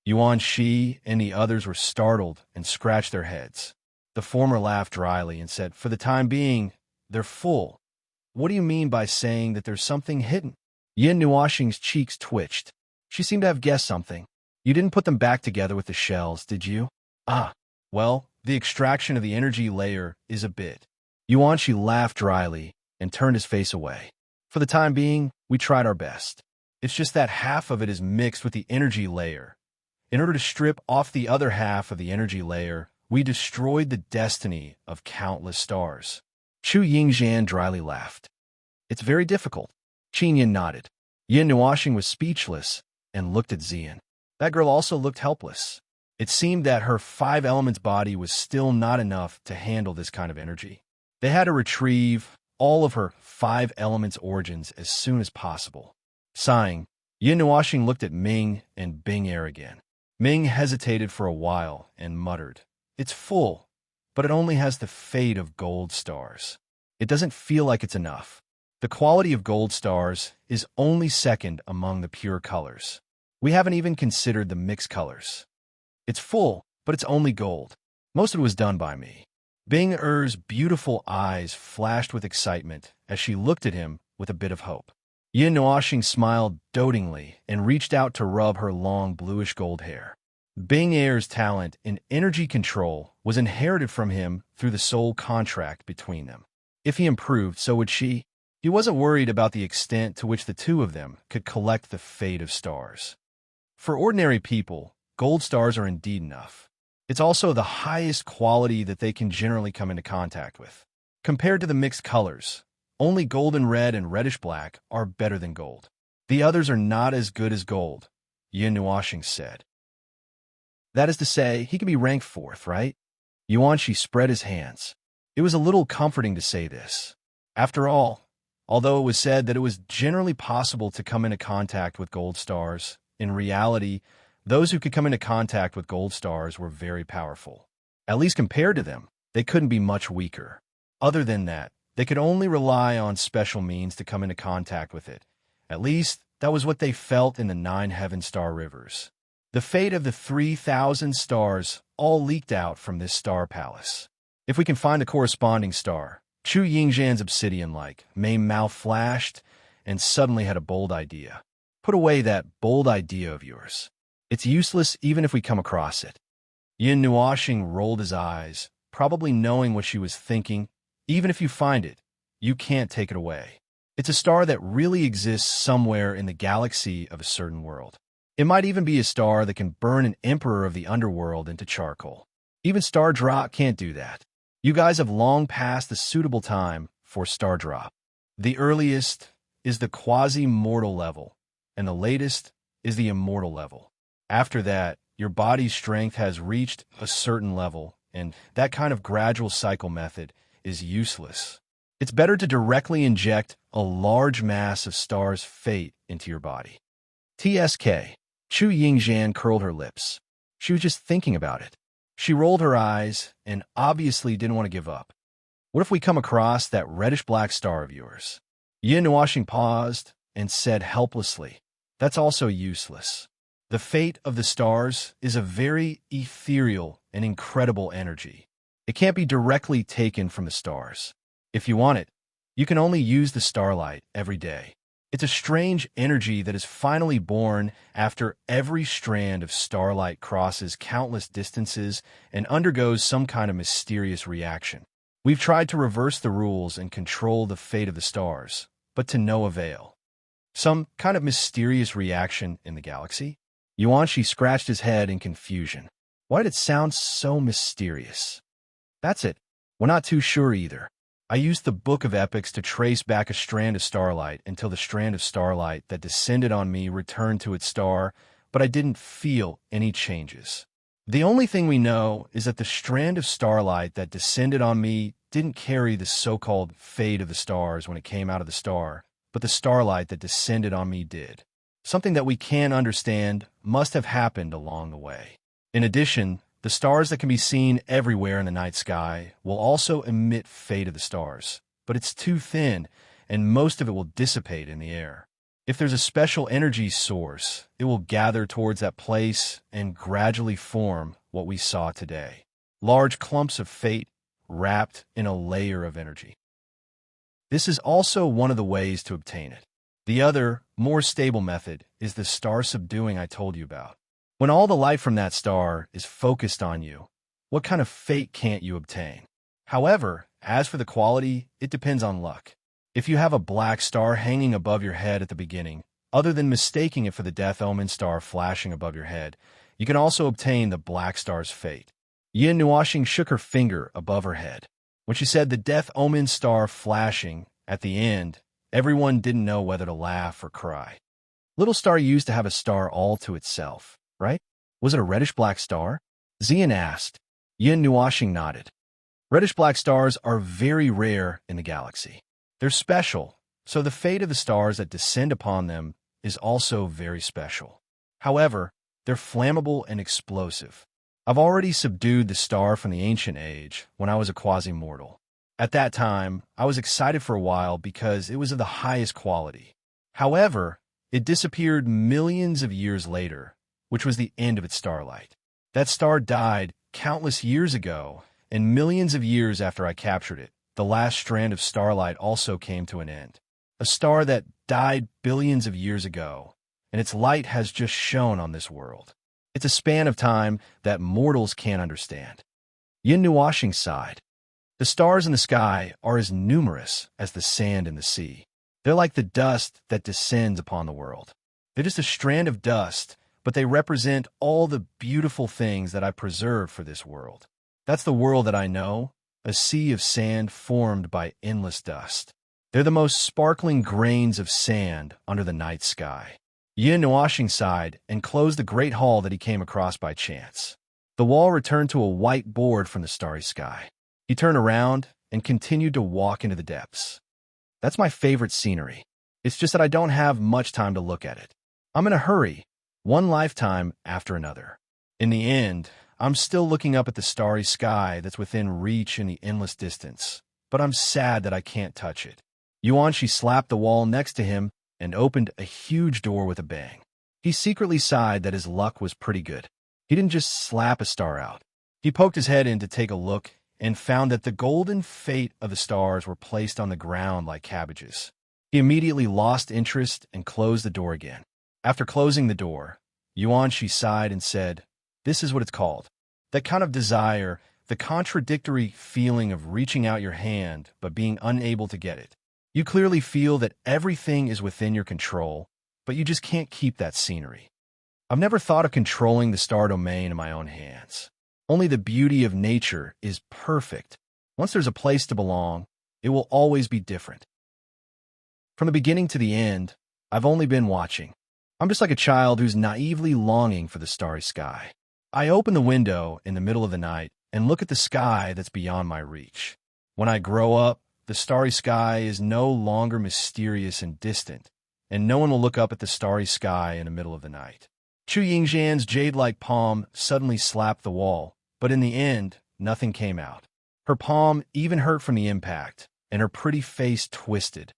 Yuan Shi and the others were startled and scratched their heads. The former laughed dryly and said, "For the time being, they're full. What do you mean by saying that there's something hidden?" Yin Nuoxing's cheeks twitched. She seemed to have guessed something. "You didn't put them back together with the shells, did you?" "Ah, well, the extraction of the energy layer is a bit." Yuanxi laughed dryly and turned his face away. "For the time being, we tried our best. It's just that half of it is mixed with the energy layer. In order to strip off the other half of the energy layer, we destroyed the destiny of countless stars." Chu Yingzhan dryly laughed. "It's very difficult." Qin Yin nodded. Yin Nuoxing was speechless and looked at Xian. That girl also looked helpless. It seemed that her 5 elements body was still not enough to handle this kind of energy. They had to retrieve all of her 5 elements origins as soon as possible. Sighing, Yin Nuoxing looked at Ming and Bing Air again. Ming hesitated for a while and muttered, "It's full, but it only has the fate of gold stars. It doesn't feel like it's enough. The quality of gold stars is only second among the pure colors. We haven't even considered the mixed colors. It's full, but it's only gold. Most of it was done by me." Bing Er's beautiful eyes flashed with excitement as she looked at him with a bit of hope. Yin Nuoxing smiled dotingly and reached out to rub her long bluish-gold hair. Bing Er's talent in energy control was inherited from him through the soul contract between them. If he improved, so would she. He wasn't worried about the extent to which the two of them could collect the fate of stars. For ordinary people, gold stars are indeed enough. It's also the highest quality that they can generally come into contact with. Compared to the mixed colors, only golden red and reddish black are better than gold. The others are not as good as gold, Yin Nuoxing said. That is to say, he can be ranked 4th, right? Yuanxi spread his hands. It was a little comforting to say this. After all, although it was said that it was generally possible to come into contact with gold stars, in reality, those who could come into contact with gold stars were very powerful. At least compared to them, they couldn't be much weaker. Other than that, they could only rely on special means to come into contact with it. At least, that was what they felt in the 9 heaven star rivers. The fate of the 3,000 stars all leaked out from this star palace. If we can find the corresponding star, Chu Yingzhan's obsidian-like main mouth flashed and suddenly had a bold idea. "Put away that bold idea of yours. It's useless even if we come across it." Yin Nuoxing rolled his eyes, probably knowing what she was thinking. Even if you find it, you can't take it away. It's a star that really exists somewhere in the galaxy of a certain world. It might even be a star that can burn an emperor of the underworld into charcoal. Even star drop can't do that. You guys have long passed the suitable time for star drop. The earliest is the quasi-mortal level, and the latest is the immortal level. After that, your body's strength has reached a certain level, and that kind of gradual cycle method is useless. It's better to directly inject a large mass of star's fate into your body. TSK. Chu Yingzhan curled her lips. She was just thinking about it. She rolled her eyes and obviously didn't want to give up. What if we come across that reddish-black star of yours? Yin Nuoxing paused and said helplessly, that's also useless. The fate of the stars is a very ethereal and incredible energy. It can't be directly taken from the stars. If you want it, you can only use the starlight every day. It's a strange energy that is finally born after every strand of starlight crosses countless distances and undergoes some kind of mysterious reaction. We've tried to reverse the rules and control the fate of the stars, but to no avail. Some kind of mysterious reaction in the galaxy? Yuanshi scratched his head in confusion. Why did it sound so mysterious? That's it. We're not too sure either. I used the Book of Epics to trace back a strand of starlight until the strand of starlight that descended on me returned to its star, but I didn't feel any changes. The only thing we know is that the strand of starlight that descended on me didn't carry the so-called fate of the stars when it came out of the star, but the starlight that descended on me did. Something that we can't understand must have happened along the way. In addition, the stars that can be seen everywhere in the night sky will also emit fate of the stars, but it's too thin, and most of it will dissipate in the air. If there's a special energy source, it will gather towards that place and gradually form what we saw today. Large clumps of fate wrapped in a layer of energy. This is also one of the ways to obtain it. The other, more stable method is the star subduing I told you about. When all the light from that star is focused on you, what kind of fate can't you obtain? However, as for the quality, it depends on luck. If you have a black star hanging above your head at the beginning, other than mistaking it for the death omen star flashing above your head, you can also obtain the black star's fate. Yin Nuoxing shook her finger above her head. When she said the death omen star flashing at the end, everyone didn't know whether to laugh or cry. Little Star used to have a star all to itself, right? Was it a reddish-black star? Xian asked. Yin Nuoxing nodded. Reddish-black stars are very rare in the galaxy. They're special, so the fate of the stars that descend upon them is also very special. However, they're flammable and explosive. I've already subdued the star from the ancient age when I was a quasi-mortal. At that time, I was excited for a while because it was of the highest quality. However, it disappeared millions of years later, which was the end of its starlight. That star died countless years ago, and millions of years after I captured it, the last strand of starlight also came to an end. A star that died billions of years ago, and its light has just shone on this world. It's a span of time that mortals can't understand. Yin Nuoxing sighed. The stars in the sky are as numerous as the sand in the sea. They're like the dust that descends upon the world. They're just a strand of dust, but they represent all the beautiful things that I preserve for this world. That's the world that I know, a sea of sand formed by endless dust. They're the most sparkling grains of sand under the night sky. Yin Nuoxing sighed and closed the great hall that he came across by chance. The wall returned to a white board from the starry sky. He turned around and continued to walk into the depths. That's my favorite scenery. It's just that I don't have much time to look at it. I'm in a hurry, one lifetime after another. In the end, I'm still looking up at the starry sky that's within reach in the endless distance, but I'm sad that I can't touch it. Yuanshi slapped the wall next to him and opened a huge door with a bang. He secretly sighed that his luck was pretty good. He didn't just slap a star out. He poked his head in to take a look and found that the golden fate of the stars were placed on the ground like cabbages. He immediately lost interest and closed the door again. After closing the door, Yuanshi sighed and said, "This is what it's called. That kind of desire, the contradictory feeling of reaching out your hand but being unable to get it. You clearly feel that everything is within your control, but you just can't keep that scenery. I've never thought of controlling the star domain in my own hands. Only the beauty of nature is perfect. Once there's a place to belong, it will always be different. From the beginning to the end, I've only been watching. I'm just like a child who's naively longing for the starry sky. I open the window in the middle of the night and look at the sky that's beyond my reach. When I grow up, the starry sky is no longer mysterious and distant, and no one will look up at the starry sky in the middle of the night. Chu Yingxian's jade-like palm suddenly slapped the wall, but in the end, nothing came out. Her palm even hurt from the impact, and her pretty face twisted.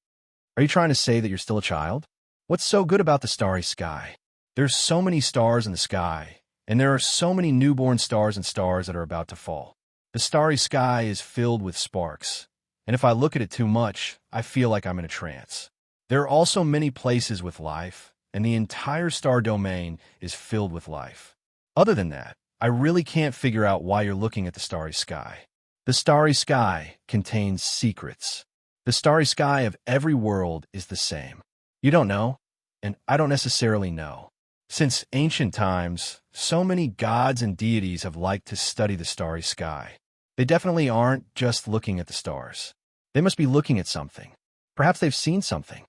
Are you trying to say that you're still a child? What's so good about the starry sky? There's so many stars in the sky, and there are so many newborn stars and stars that are about to fall. The starry sky is filled with sparks, and if I look at it too much, I feel like I'm in a trance. There are also many places with life, and the entire star domain is filled with life. Other than that, I really can't figure out why you're looking at the starry sky. The starry sky contains secrets. The starry sky of every world is the same. You don't know, and I don't necessarily know. Since ancient times, so many gods and deities have liked to study the starry sky. They definitely aren't just looking at the stars. They must be looking at something. Perhaps they've seen something.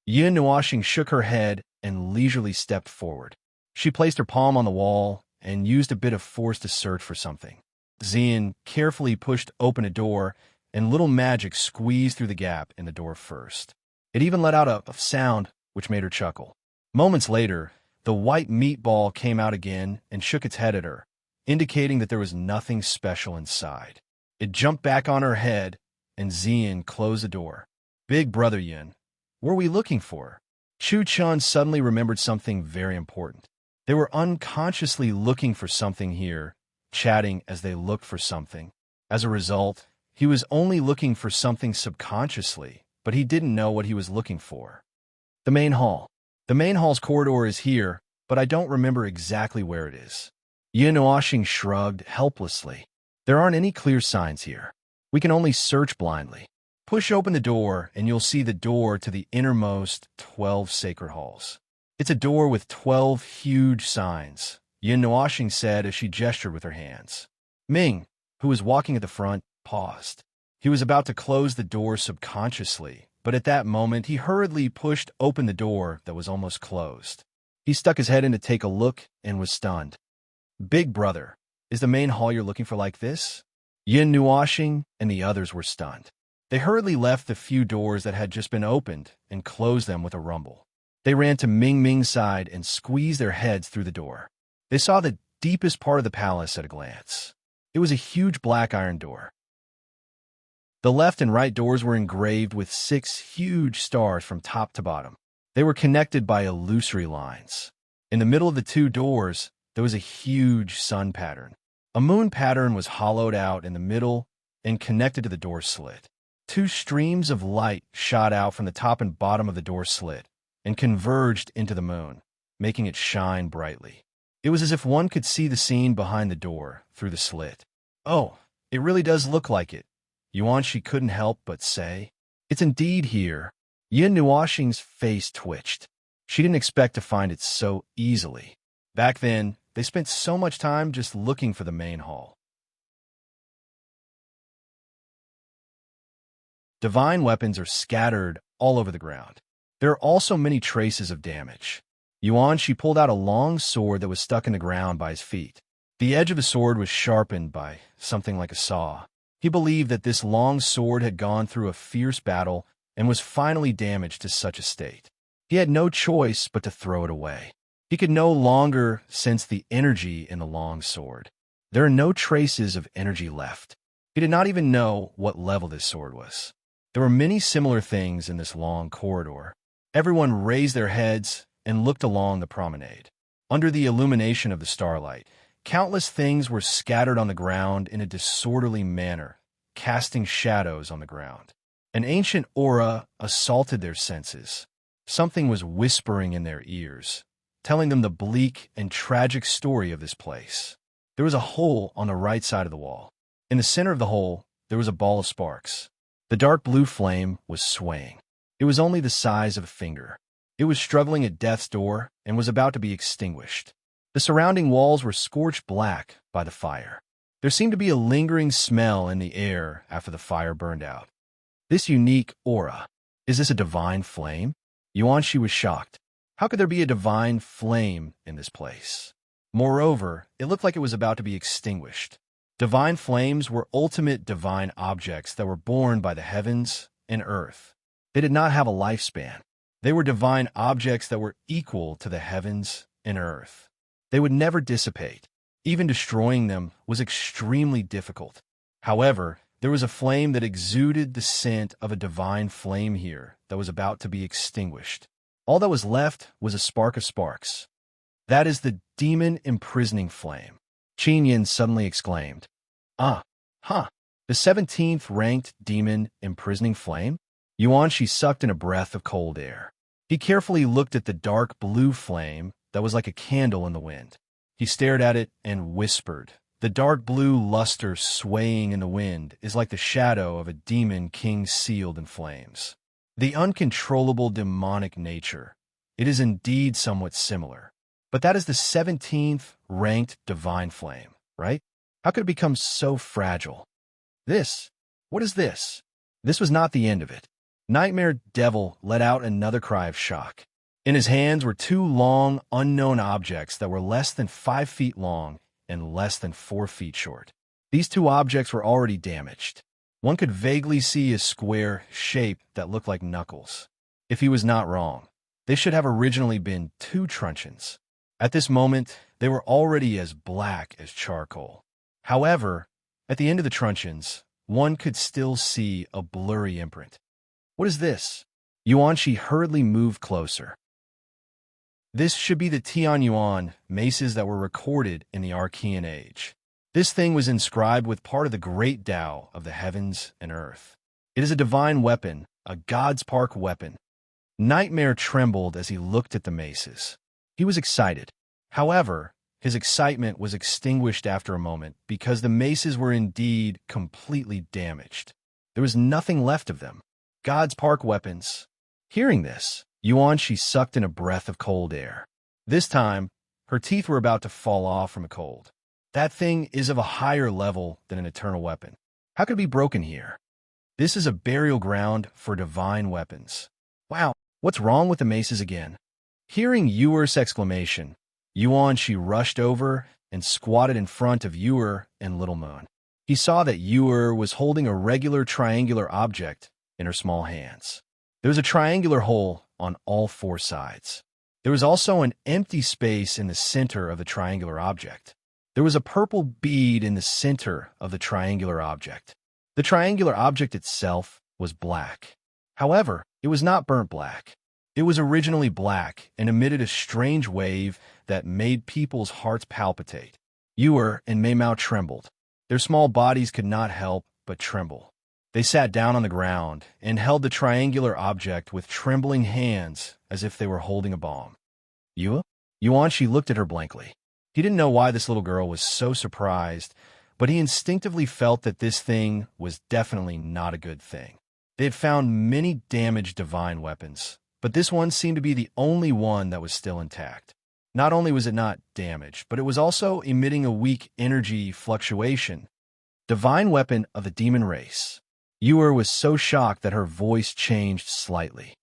Yin Nuoxing shook her head and leisurely stepped forward. She placed her palm on the wall and used a bit of force to search for something. Xian carefully pushed open a door, and little magic squeezed through the gap in the door first. It even let out a sound which made her chuckle. Moments later, the white meatball came out again and shook its head at her, indicating that there was nothing special inside. It jumped back on her head, and Xian closed the door. Big brother Yin, what are we looking for? Chu Chun suddenly remembered something very important. They were unconsciously looking for something here, chatting as they looked for something. As a result, he was only looking for something subconsciously, but he didn't know what he was looking for. The main hall. The main hall's corridor is here, but I don't remember exactly where it is. Yin Nuoxing shrugged helplessly. There aren't any clear signs here. We can only search blindly. Push open the door, and you'll see the door to the innermost 12 sacred halls. It's a door with 12 huge signs, Yin Nuoxing said as she gestured with her hands. Ming, who was walking at the front, paused. He was about to close the door subconsciously, but at that moment he hurriedly pushed open the door that was almost closed. He stuck his head in to take a look and was stunned. Big brother, is the main hall you're looking for like this? Yin Nuoxing and the others were stunned. They hurriedly left the few doors that had just been opened and closed them with a rumble. They ran to Ming Ming's side and squeezed their heads through the door. They saw the deepest part of the palace at a glance. It was a huge black iron door. The left and right doors were engraved with 6 huge stars from top to bottom. They were connected by illusory lines. In the middle of the 2 doors, there was a huge sun pattern. A moon pattern was hollowed out in the middle and connected to the door slit. 2 streams of light shot out from the top and bottom of the door slit and converged into the moon, making it shine brightly. It was as if one could see the scene behind the door through the slit. Oh, it really does look like it, Yuanshi couldn't help but say. It's indeed here. Yin Nuoxing's face twitched. She didn't expect to find it so easily. Back then, they spent so much time just looking for the main hall. Divine weapons are scattered all over the ground. There are also many traces of damage. Yuanshi pulled out a long sword that was stuck in the ground by his feet. The edge of the sword was sharpened by something like a saw. He believed that this long sword had gone through a fierce battle and was finally damaged to such a state. He had no choice but to throw it away. He could no longer sense the energy in the long sword. There are no traces of energy left. He did not even know what level this sword was. There were many similar things in this long corridor. Everyone raised their heads and looked along the promenade. Under the illumination of the starlight, countless things were scattered on the ground in a disorderly manner, casting shadows on the ground. An ancient aura assaulted their senses. Something was whispering in their ears, telling them the bleak and tragic story of this place. There was a hole on the right side of the wall. In the center of the hole, there was a ball of sparks. The dark blue flame was swaying. It was only the size of a finger. It was struggling at death's door and was about to be extinguished. The surrounding walls were scorched black by the fire. There seemed to be a lingering smell in the air after the fire burned out. This unique aura. Is this a divine flame? Yuanshi was shocked. How could there be a divine flame in this place? Moreover, it looked like it was about to be extinguished. Divine flames were ultimate divine objects that were born by the heavens and earth. They did not have a lifespan. They were divine objects that were equal to the heavens and earth. They would never dissipate. Even destroying them was extremely difficult. However, there was a flame that exuded the scent of a divine flame here that was about to be extinguished. All that was left was a spark of sparks. That is the demon imprisoning flame. Qin Yin suddenly exclaimed. The 17th ranked demon imprisoning flame? Yuanshi sucked in a breath of cold air. He carefully looked at the dark blue flame that was like a candle in the wind. He stared at it and whispered, "The dark blue luster swaying in the wind is like the shadow of a demon king sealed in flames. The uncontrollable demonic nature. It is indeed somewhat similar. But that is the 17th ranked divine flame, right? How could it become so fragile? What is this?" This was not the end of it. Nightmare Devil let out another cry of shock. In his hands were two long, unknown objects that were less than 5 feet long and less than 4 feet short. These two objects were already damaged. One could vaguely see a square shape that looked like knuckles. If he was not wrong, they should have originally been 2 truncheons. At this moment, they were already as black as charcoal. However, at the end of the truncheons, one could still see a blurry imprint. What is this? Yuanshi hurriedly moved closer. This should be the Tianyuan maces that were recorded in the Archean Age. This thing was inscribed with part of the great Tao of the heavens and earth. It is a divine weapon, a God's Park weapon. Nightmare trembled as he looked at the maces. He was excited. However, his excitement was extinguished after a moment because the maces were indeed completely damaged. There was nothing left of them. God's Park weapons. Hearing this, Yuanshi sucked in a breath of cold air. This time, her teeth were about to fall off from a cold. That thing is of a higher level than an eternal weapon. How could it be broken here? This is a burial ground for divine weapons. Wow, what's wrong with the maces again? Hearing Yuer's exclamation, Yuanshi rushed over and squatted in front of Yuer and Little Moon. He saw that Yuer was holding a regular triangular object in her small hands. There was a triangular hole on all 4 sides. There was also an empty space in the center of the triangular object. There was a purple bead in the center of the triangular object. The triangular object itself was black. However, it was not burnt black. It was originally black and emitted a strange wave that made people's hearts palpitate. Yuer and Meimao trembled. Their small bodies could not help but tremble. They sat down on the ground and held the triangular object with trembling hands as if they were holding a bomb. Yuanshi looked at her blankly. He didn't know why this little girl was so surprised, but he instinctively felt that this thing was definitely not a good thing. They had found many damaged divine weapons, but this one seemed to be the only one that was still intact. Not only was it not damaged, but it was also emitting a weak energy fluctuation. Divine weapon of the demon race. Yuer was so shocked that her voice changed slightly.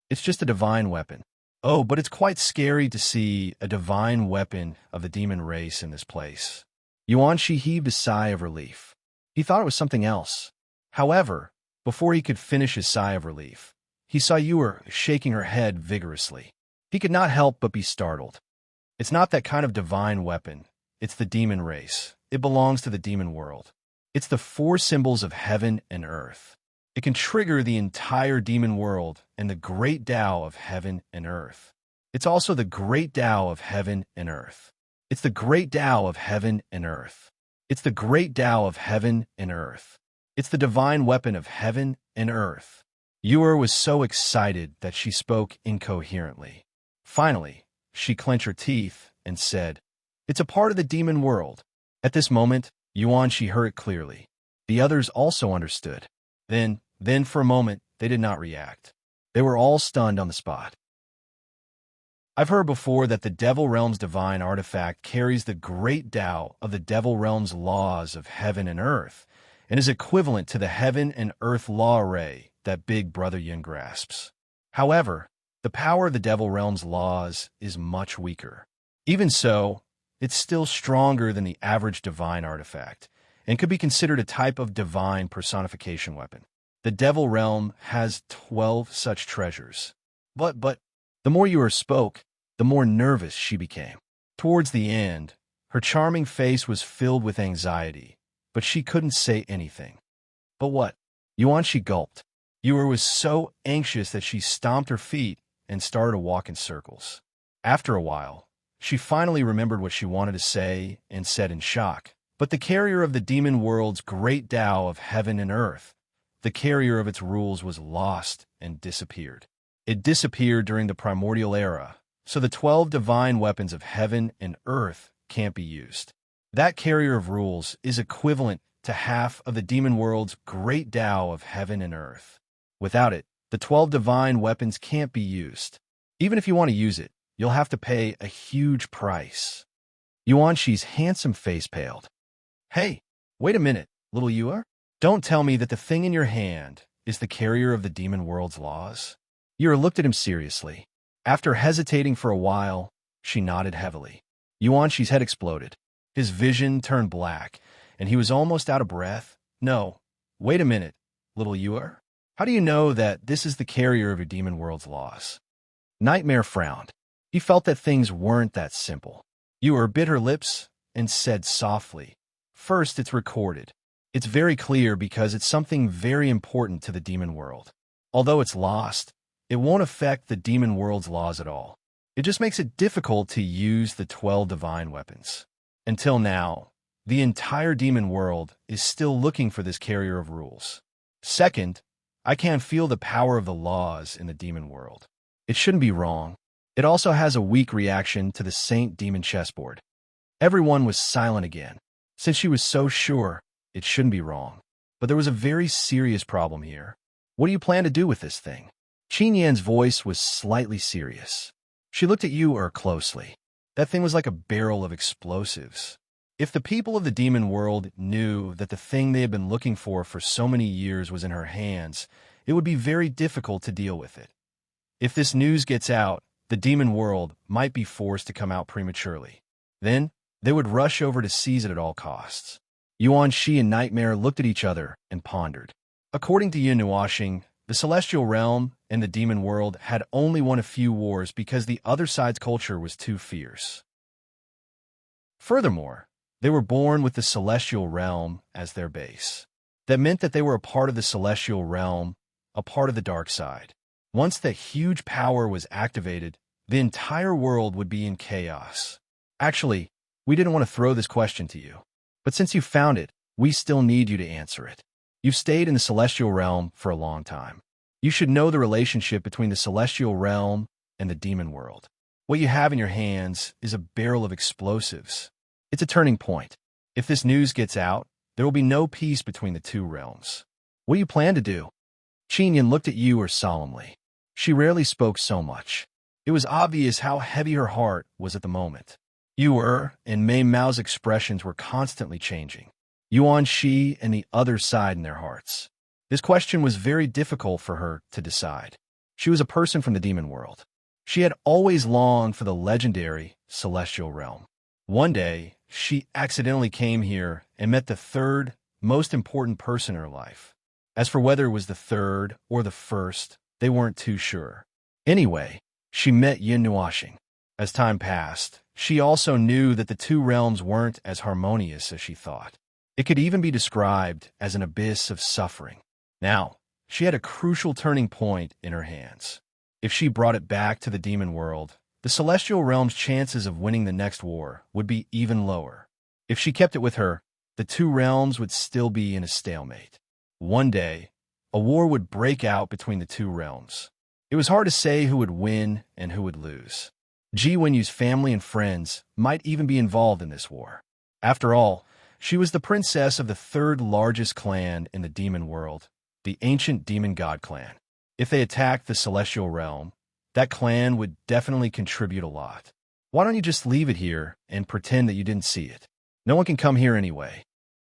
It's just a divine weapon. Oh, but it's quite scary to see a divine weapon of the demon race in this place. Yuanshi heaved a sigh of relief. He thought it was something else. However, before he could finish his sigh of relief, he saw Yuer shaking her head vigorously. He could not help but be startled. It's not that kind of divine weapon. It's the demon race. It belongs to the demon world. It's the 4 symbols of heaven and earth. It can trigger the entire demon world and the great Tao of heaven and earth. It's also the great Tao of heaven and earth. It's the great Tao of heaven and earth. It's the great Tao of heaven and earth. It's the divine weapon of heaven and earth. Yuer was so excited that she spoke incoherently. Finally, she clenched her teeth and said, "It's a part of the demon world." At this moment, Yuanshi heard it clearly. The others also understood. Then for a moment, they did not react. They were all stunned on the spot. I've heard before that the Devil Realm's divine artifact carries the great Tao of the Devil Realm's laws of heaven and earth, and is equivalent to the heaven and earth law array that Big Brother Yin grasps. However, the power of the Devil Realm's laws is much weaker. Even so, it's still stronger than the average divine artifact, and could be considered a type of divine personification weapon. The Devil Realm has 12 such treasures. But the more Yuer spoke, the more nervous she became. Towards the end, her charming face was filled with anxiety, but she couldn't say anything. But what? She gulped. Yuer was so anxious that she stomped her feet and started to walk in circles. After a while, she finally remembered what she wanted to say and said in shock. But the carrier of the demon world's great Tao of heaven and earth, the carrier of its rules, was lost and disappeared. It disappeared during the primordial era, so the 12 divine weapons of heaven and earth can't be used. That carrier of rules is equivalent to half of the demon world's great Tao of heaven and earth. Without it, the 12 divine weapons can't be used. Even if you want to use it, you'll have to pay a huge price. Yuanshi's handsome face paled. Hey, wait a minute, little Yuer. Don't tell me that the thing in your hand is the carrier of the demon world's laws. Yuer looked at him seriously. After hesitating for a while, she nodded heavily. Yuanshi's head exploded. His vision turned black, and he was almost out of breath. No, wait a minute, little Yuer. How do you know that this is the carrier of your demon world's laws? Nightmare frowned. He felt that things weren't that simple. Yuer bit her lips and said softly, "First, it's recorded. It's very clear because it's something very important to the demon world. Although it's lost, it won't affect the demon world's laws at all. It just makes it difficult to use the 12 divine weapons. Until now, the entire demon world is still looking for this carrier of rules. Second, I can't feel the power of the laws in the demon world. It shouldn't be wrong. It also has a weak reaction to the Saint Demon chessboard." Everyone was silent again, since she was so sure it shouldn't be wrong. But there was a very serious problem here. What do you plan to do with this thing? Qin Yan's voice was slightly serious. She looked at Yuer closely. That thing was like a barrel of explosives. If the people of the demon world knew that the thing they had been looking for so many years was in her hands, it would be very difficult to deal with it. If this news gets out, the demon world might be forced to come out prematurely. Then, they would rush over to seize it at all costs. Yuanshi and Nightmare looked at each other and pondered. According to Yin Nuashing, the celestial realm and the demon world had only won a few wars because the other side's culture was too fierce. Furthermore, they were born with the celestial realm as their base. That meant that they were a part of the celestial realm, a part of the dark side. Once that huge power was activated, the entire world would be in chaos. Actually, we didn't want to throw this question to you. But since you found it, we still need you to answer it. You've stayed in the celestial realm for a long time. You should know the relationship between the celestial realm and the demon world. What you have in your hands is a barrel of explosives. It's a turning point. If this news gets out, there will be no peace between the two realms. What do you plan to do? Qin Yan looked at Yuer solemnly. She rarely spoke so much. It was obvious how heavy her heart was at the moment. Yuer and Mei Mao's expressions were constantly changing. Yuanshi and the other side in their hearts. This question was very difficult for her to decide. She was a person from the demon world. She had always longed for the legendary celestial realm. One day, she accidentally came here and met the third most important person in her life. As for whether it was the third or the first, they weren't too sure. Anyway, she met Yin Nuashing. As time passed, she also knew that the two realms weren't as harmonious as she thought. It could even be described as an abyss of suffering. Now, she had a crucial turning point in her hands. If she brought it back to the demon world, the celestial realm's chances of winning the next war would be even lower. If she kept it with her, the two realms would still be in a stalemate. One day, a war would break out between the two realms. It was hard to say who would win and who would lose. Ji Wenyu's family and friends might even be involved in this war. After all, she was the princess of the third largest clan in the demon world, the ancient demon god clan. If they attacked the celestial realm, that clan would definitely contribute a lot. Why don't you just leave it here and pretend that you didn't see it? No one can come here anyway.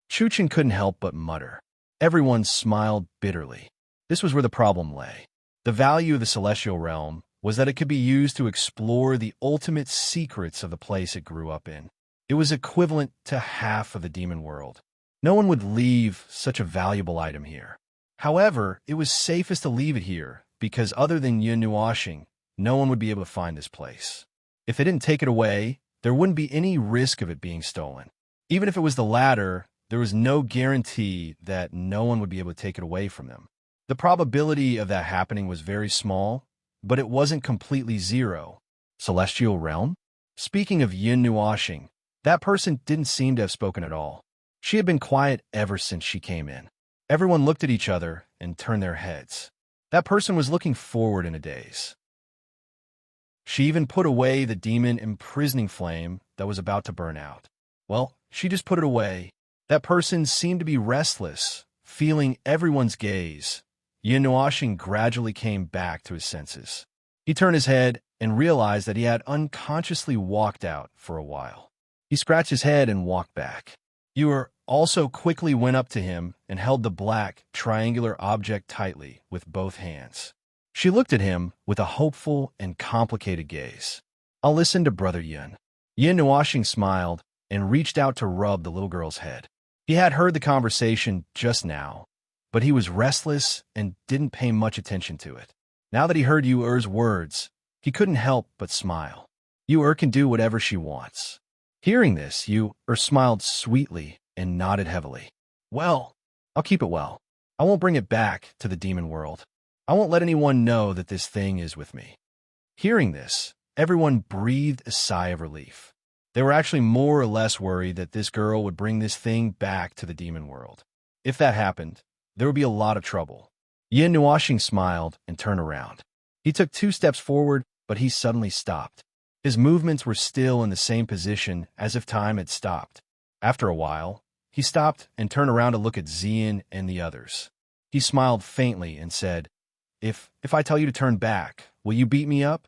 Chuchin couldn't help but mutter. Everyone smiled bitterly. This was where the problem lay. The value of the celestial realm was that it could be used to explore the ultimate secrets of the place it grew up in. It was equivalent to half of the demon world. No one would leave such a valuable item here. However, it was safest to leave it here because other than Yun Nuashing, no one would be able to find this place. If they didn't take it away, there wouldn't be any risk of it being stolen. Even if it was the latter, there was no guarantee that no one would be able to take it away from them. The probability of that happening was very small, but it wasn't completely zero. Celestial realm? Speaking of Yun Nuashing, that person didn't seem to have spoken at all. She had been quiet ever since she came in. Everyone looked at each other and turned their heads. That person was looking forward in a daze. She even put away the demon imprisoning flame that was about to burn out. Well, she just put it away. That person seemed to be restless, feeling everyone's gaze. Yun Nuashing gradually came back to his senses. He turned his head and realized that he had unconsciously walked out for a while. He scratched his head and walked back. Yor also quickly went up to him and held the black, triangular object tightly with both hands. She looked at him with a hopeful and complicated gaze. "I'll listen to Brother Yun." Yun Nuashing smiled and reached out to rub the little girl's head. He had heard the conversation just now, but he was restless and didn't pay much attention to it. Now that he heard Yu-Er's words, he couldn't help but smile. Yu-Er can do whatever she wants. Hearing this, Yu-Er smiled sweetly and nodded heavily. "Well, I'll keep it well. I won't bring it back to the demon world. I won't let anyone know that this thing is with me." Hearing this, everyone breathed a sigh of relief. They were actually more or less worried that this girl would bring this thing back to the demon world. If that happened, there would be a lot of trouble. Yun Nuashing smiled and turned around. He took 2 steps forward, but he suddenly stopped. His movements were still in the same position as if time had stopped. After a while, he stopped and turned around to look at Xian and the others. He smiled faintly and said, If I tell you to turn back, will you beat me up?"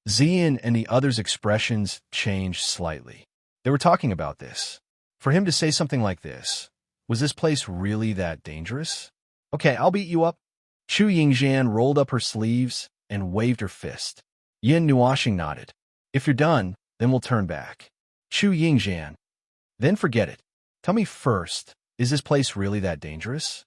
Xian and the others' expressions changed slightly. They were talking about this. For him to say something like this, was this place really that dangerous? "Okay, I'll beat you up." Chu Yingxian rolled up her sleeves and waved her fist. Yun Nuashing nodded. "If you're done, then we'll turn back." Chu Yingxian. "Then forget it. Tell me first, is this place really that dangerous?"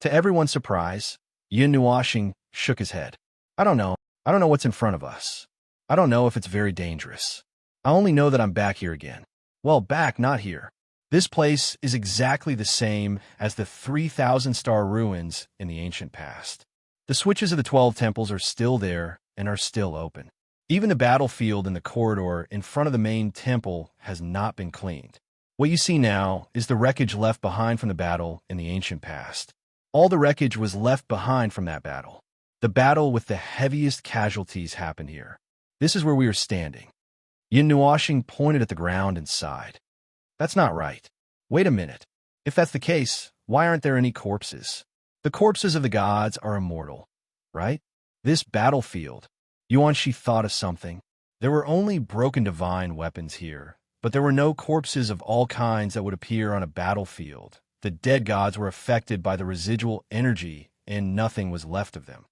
To everyone's surprise, Yun Nuashing shook his head. I don't know what's in front of us. I don't know if it's very dangerous. I only know that I'm back here again. Well, back, not here. This place is exactly the same as the 3,000-star ruins in the ancient past. The switches of the 12 temples are still there and are still open. Even the battlefield in the corridor in front of the main temple has not been cleaned. What you see now is the wreckage left behind from the battle in the ancient past. All the wreckage was left behind from that battle. The battle with the heaviest casualties happened here. This is where we are standing. Yun Nuashing pointed at the ground and sighed. That's not right. Wait a minute. If that's the case, why aren't there any corpses? The corpses of the gods are immortal, right? This battlefield. Yuanshi thought of something. There were only broken divine weapons here, but there were no corpses of all kinds that would appear on a battlefield. The dead gods were affected by the residual energy, and nothing was left of them.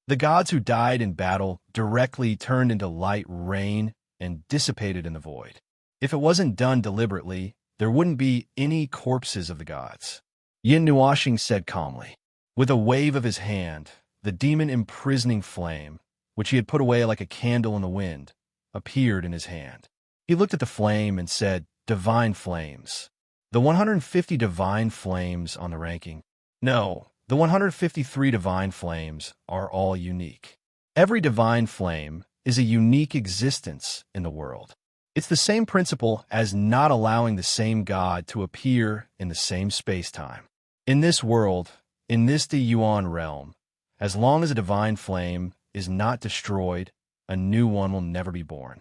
The gods who died in battle directly turned into light rain and dissipated in the void. If it wasn't done deliberately, there wouldn't be any corpses of the gods. Yun Nuashing said calmly. With a wave of his hand, the demon imprisoning flame, which he had put away like a candle in the wind, appeared in his hand. He looked at the flame and said, "Divine flames." The 150 divine flames on the ranking. No, the 153 divine flames are all unique. Every divine flame is a unique existence in the world. It's the same principle as not allowing the same God to appear in the same space-time. In this world, in this the Yuan realm, as long as a divine flame is not destroyed, a new one will never be born.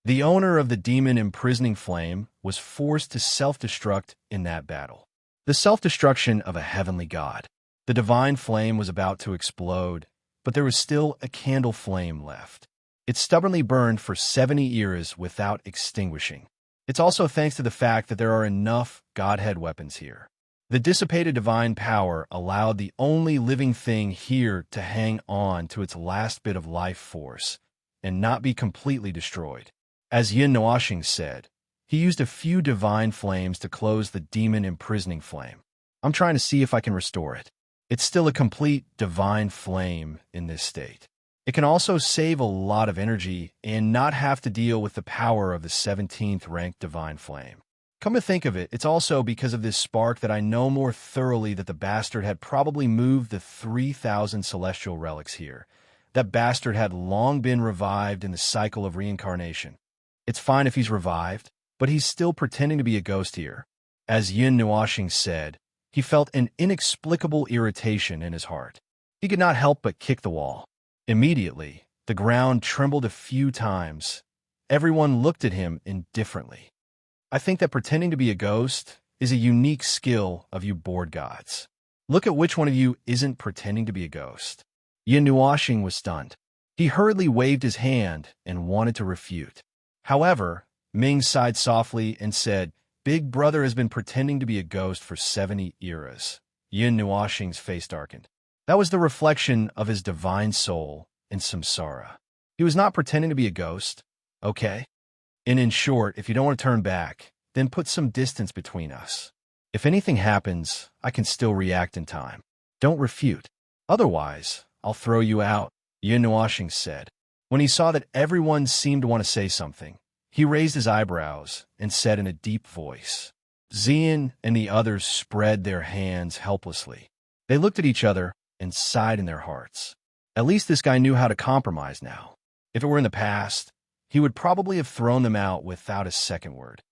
The owner of the demon imprisoning flame was forced to self-destruct in that battle. The self-destruction of a heavenly god. The divine flame was about to explode, but there was still a candle flame left. It stubbornly burned for 70 eras without extinguishing. It's also thanks to the fact that there are enough Godhead weapons here. The dissipated divine power allowed the only living thing here to hang on to its last bit of life force and not be completely destroyed. As Yin Nuoxing said, he used a few divine flames to close the demon imprisoning flame. I'm trying to see if I can restore it. It's still a complete divine flame in this state. It can also save a lot of energy and not have to deal with the power of the 17th ranked divine flame. Come to think of it, it's also because of this spark that I know more thoroughly that the bastard had probably moved the 3,000 celestial relics here. That bastard had long been revived in the cycle of reincarnation. It's fine if he's revived, but he's still pretending to be a ghost here. As Yin Nuoxing said, he felt an inexplicable irritation in his heart. He could not help but kick the wall. Immediately, the ground trembled a few times. Everyone looked at him indifferently. I think that pretending to be a ghost is a unique skill of you bored gods. Look at which one of you isn't pretending to be a ghost. Yin Nuoxing was stunned. He hurriedly waved his hand and wanted to refute. However, Ming sighed softly and said, "Big Brother has been pretending to be a ghost for 70 eras." Yin Nuoxing's face darkened. That was the reflection of his divine soul in samsara. He was not pretending to be a ghost, okay? And in short, if you don't want to turn back, then put some distance between us. If anything happens, I can still react in time. Don't refute. Otherwise, I'll throw you out, Yin Nuoxing said. When he saw that everyone seemed to want to say something, he raised his eyebrows and said in a deep voice. Xian and the others spread their hands helplessly. They looked at each other and sighed in their hearts. At least this guy knew how to compromise now. If it were in the past, he would probably have thrown them out without a second word.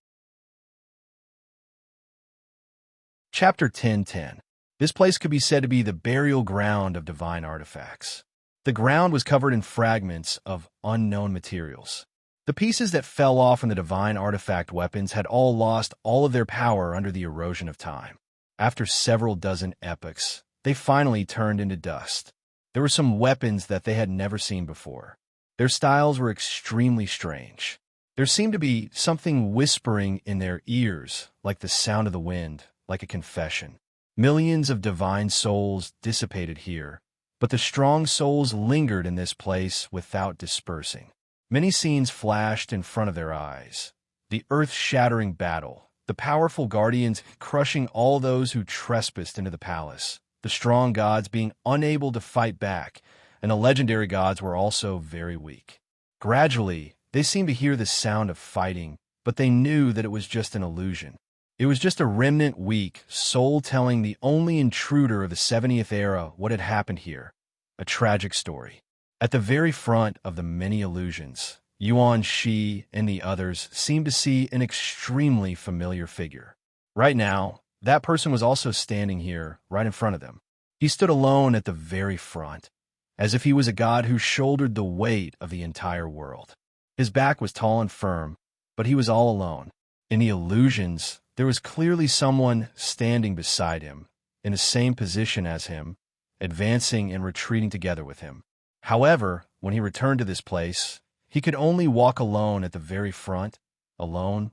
Chapter 10:10. This place could be said to be the burial ground of divine artifacts. The ground was covered in fragments of unknown materials. The pieces that fell off in the divine artifact weapons had all lost all of their power under the erosion of time. After several dozen epochs, they finally turned into dust. There were some weapons that they had never seen before. Their styles were extremely strange. There seemed to be something whispering in their ears, like the sound of the wind, like a confession. Millions of divine souls dissipated here, but the strong souls lingered in this place without dispersing. Many scenes flashed in front of their eyes. The earth-shattering battle, the powerful guardians crushing all those who trespassed into the palace, the strong gods being unable to fight back, and the legendary gods were also very weak. Gradually, they seemed to hear the sound of fighting, but they knew that it was just an illusion. It was just a remnant weak soul telling the only intruder of the 70th era what had happened here, a tragic story. At the very front of the many illusions, Yuan Shi and the others seemed to see an extremely familiar figure. Right now, that person was also standing here, right in front of them. He stood alone at the very front, as if he was a god who shouldered the weight of the entire world. His back was tall and firm, but he was all alone. In the illusions, there was clearly someone standing beside him, in the same position as him, advancing and retreating together with him. However, when he returned to this place, he could only walk alone at the very front, alone.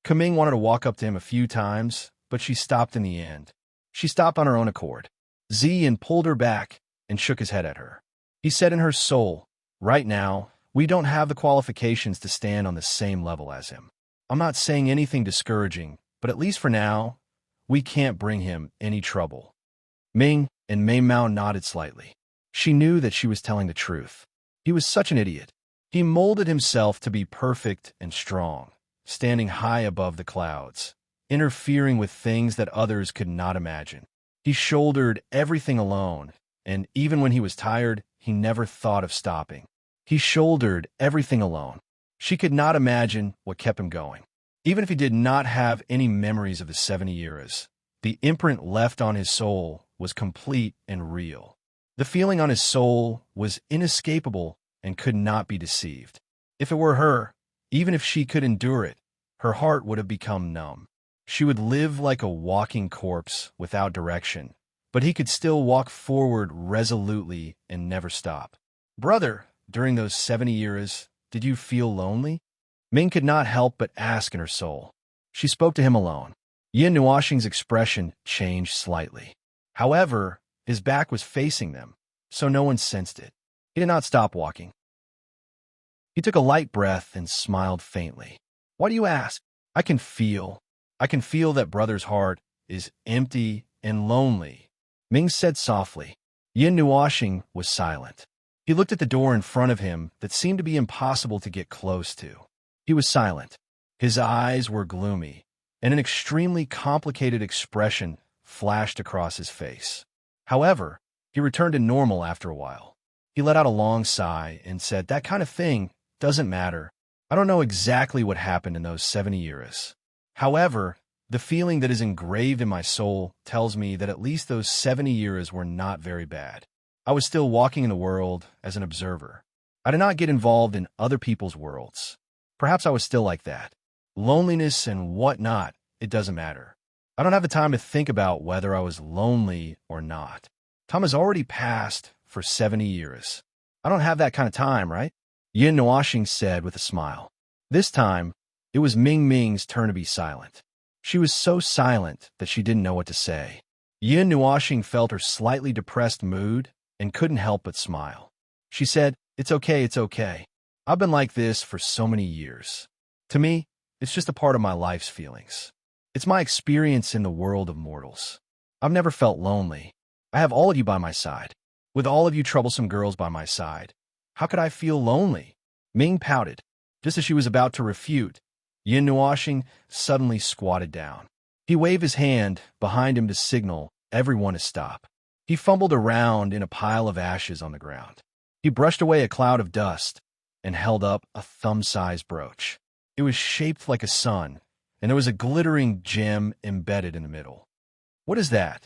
Kaming wanted to walk up to him a few times, but she stopped in the end. She stopped on her own accord. Xian pulled her back and shook his head at her. He said in her soul, "Right now, we don't have the qualifications to stand on the same level as him. I'm not saying anything discouraging, but at least for now, we can't bring him any trouble." Ming and Mei Mao nodded slightly. She knew that she was telling the truth. He was such an idiot. He molded himself to be perfect and strong, standing high above the clouds, interfering with things that others could not imagine. He shouldered everything alone, and even when he was tired, he never thought of stopping. He shouldered everything alone. She could not imagine what kept him going. Even if he did not have any memories of the 70 eras, the imprint left on his soul was complete and real. The feeling on his soul was inescapable and could not be deceived. If it were her, even if she could endure it, her heart would have become numb. She would live like a walking corpse without direction, but he could still walk forward resolutely and never stop. Brother, during those 70 years, did you feel lonely? Ming could not help but ask in her soul. She spoke to him alone. Yin Nuoxing's expression changed slightly. However, his back was facing them, so no one sensed it. He did not stop walking. He took a light breath and smiled faintly. Why do you ask? I can feel that brother's heart is empty and lonely, Ming said softly. Yin Nuoxing was silent. He looked at the door in front of him that seemed to be impossible to get close to. He was silent. His eyes were gloomy, and an extremely complicated expression flashed across his face. However, he returned to normal after a while. He let out a long sigh and said, that kind of thing doesn't matter. I don't know exactly what happened in those 70 years. However, the feeling that is engraved in my soul tells me that at least those 70 years were not very bad. I was still walking in the world as an observer. I did not get involved in other people's worlds. Perhaps I was still like that. Loneliness and whatnot, it doesn't matter. I don't have the time to think about whether I was lonely or not. Time has already passed for 70 years. I don't have that kind of time, right? Yin Nuoxing said with a smile. This time, it was Ming Ming's turn to be silent. She was so silent that she didn't know what to say. Yin Nuoxing felt her slightly depressed mood and couldn't help but smile. She said, it's okay, it's okay. I've been like this for so many years. To me, it's just a part of my life's feelings. It's my experience in the world of mortals. I've never felt lonely. I have all of you by my side. With all of you troublesome girls by my side, how could I feel lonely? Ming pouted. Just as she was about to refute, Yin Nuoxing suddenly squatted down. He waved his hand behind him to signal everyone to stop. He fumbled around in a pile of ashes on the ground. He brushed away a cloud of dust and held up a thumb-sized brooch. It was shaped like a sun, and there was a glittering gem embedded in the middle. What is that?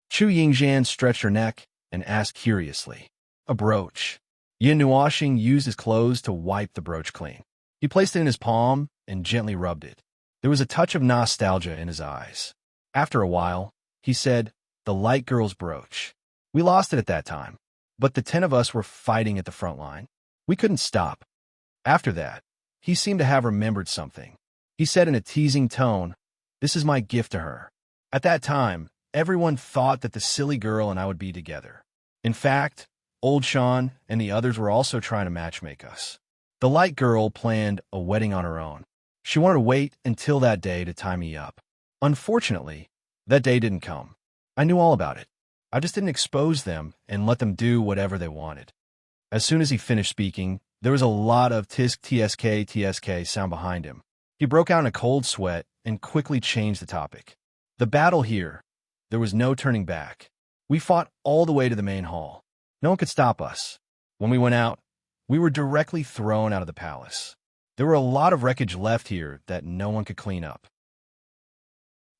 Chu Yingzhan stretched her neck and asked curiously. A brooch. Yin Nuoxing used his clothes to wipe the brooch clean. He placed it in his palm and gently rubbed it. There was a touch of nostalgia in his eyes. After a while, he said, the light girl's brooch. We lost it at that time, but the 10 of us were fighting at the front line. We couldn't stop. After that, he seemed to have remembered something. He said in a teasing tone, this is my gift to her. At that time, everyone thought that the silly girl and I would be together. In fact, Old Sean and the others were also trying to matchmake us. The light girl planned a wedding on her own. She wanted to wait until that day to tie me up. Unfortunately, that day didn't come. I knew all about it. I just didn't expose them and let them do whatever they wanted. As soon as he finished speaking, there was a lot of tisk tsk sound behind him. He broke out in a cold sweat and quickly changed the topic. The battle here, there was no turning back. We fought all the way to the main hall. No one could stop us. When we went out, we were directly thrown out of the palace. There were a lot of wreckage left here that no one could clean up.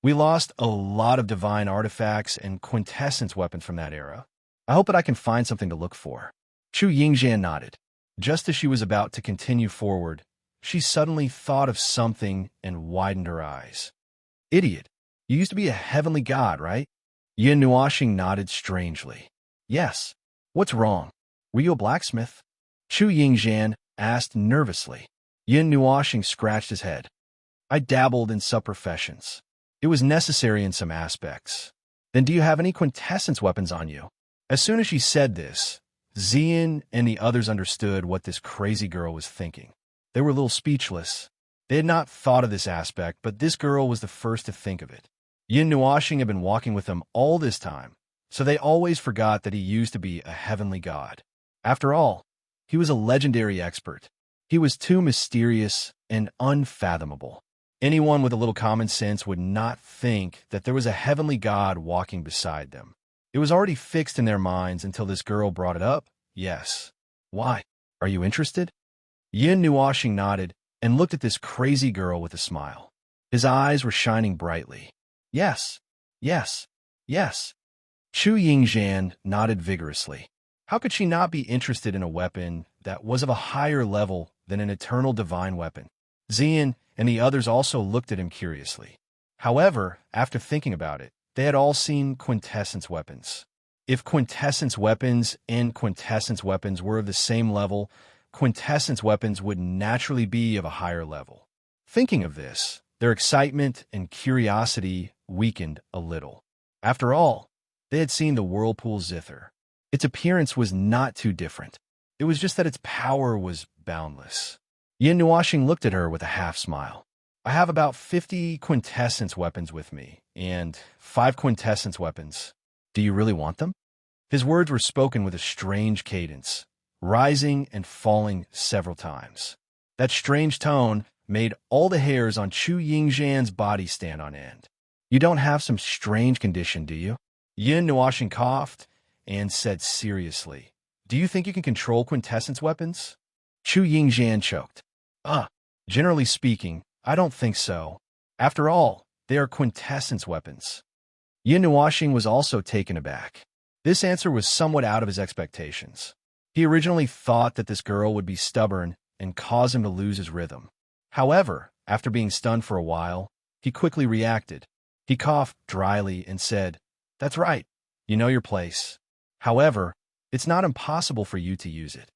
We lost a lot of divine artifacts and quintessence weapons from that era. I hope that I can find something to look for. Chu Yingzhan nodded. Just as she was about to continue forward, she suddenly thought of something and widened her eyes. Idiot, you used to be a heavenly god, right? Yin Nuoxing nodded strangely. Yes. What's wrong? Were you a blacksmith? Chu Yingzhan asked nervously. Yin Nuoxing scratched his head. I dabbled in some professions. It was necessary in some aspects. Then do you have any quintessence weapons on you? As soon as she said this, Xian and the others understood what this crazy girl was thinking. They were a little speechless. They had not thought of this aspect, but this girl was the first to think of it. Yin Nuoxing had been walking with them all this time, so they always forgot that he used to be a heavenly god. After all, he was a legendary expert. He was too mysterious and unfathomable. Anyone with a little common sense would not think that there was a heavenly god walking beside them. It was already fixed in their minds until this girl brought it up. Yes. Why? Are you interested? Yin Nuoxing nodded and looked at this crazy girl with a smile. His eyes were shining brightly. Yes. Yes. Yes. Chu Yingzhan nodded vigorously. How could she not be interested in a weapon that was of a higher level than an eternal divine weapon? Xian and the others also looked at him curiously. However, after thinking about it, they had all seen quintessence weapons. If quintessence weapons and quintessence weapons were of the same level, quintessence weapons would naturally be of a higher level. Thinking of this, their excitement and curiosity weakened a little. After all, they had seen the whirlpool zither. Its appearance was not too different. It was just that its power was boundless. Yin Nuashing looked at her with a half-smile. I have about 50 quintessence weapons with me, and 5 quintessence weapons. Do you really want them? His words were spoken with a strange cadence, rising and falling several times. That strange tone made all the hairs on Chu Yingzhan's body stand on end. You don't have some strange condition, do you? Yin Nuashing coughed and said seriously, do you think you can control quintessence weapons? Chu Yingzhan choked. Generally speaking, I don't think so. After all, they are quintessence weapons. Yin Nuashing was also taken aback. This answer was somewhat out of his expectations. He originally thought that this girl would be stubborn and cause him to lose his rhythm. However, after being stunned for a while, he quickly reacted. He coughed dryly and said, That's right, you know your place. However, it's not impossible for you to use it.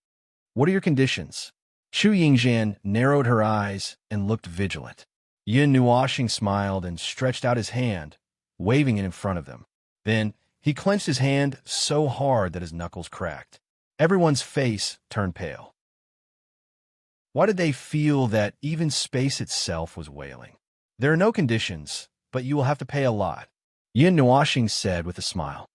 What are your conditions? Chu Yingzhan narrowed her eyes and looked vigilant. Yin Nuashing smiled and stretched out his hand, waving it in front of them. Then, he clenched his hand so hard that his knuckles cracked. Everyone's face turned pale. Why did they feel that even space itself was wailing? There are no conditions, but you will have to pay a lot, Yin Nuashing said with a smile.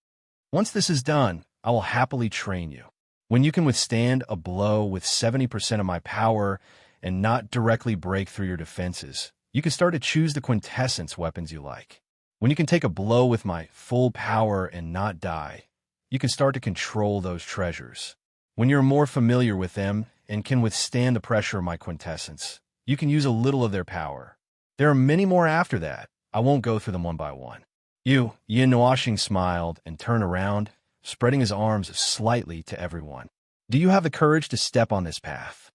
Once this is done, I will happily train you. When you can withstand a blow with 70% of my power and not directly break through your defenses, you can start to choose the quintessence weapons you like. When you can take a blow with my full power and not die, you can start to control those treasures. When you're more familiar with them and can withstand the pressure of my quintessence, you can use a little of their power. There are many more after that. I won't go through them one by one. Yin Nuashing smiled and turned around, spreading his arms slightly to everyone. Do you have the courage to step on this path?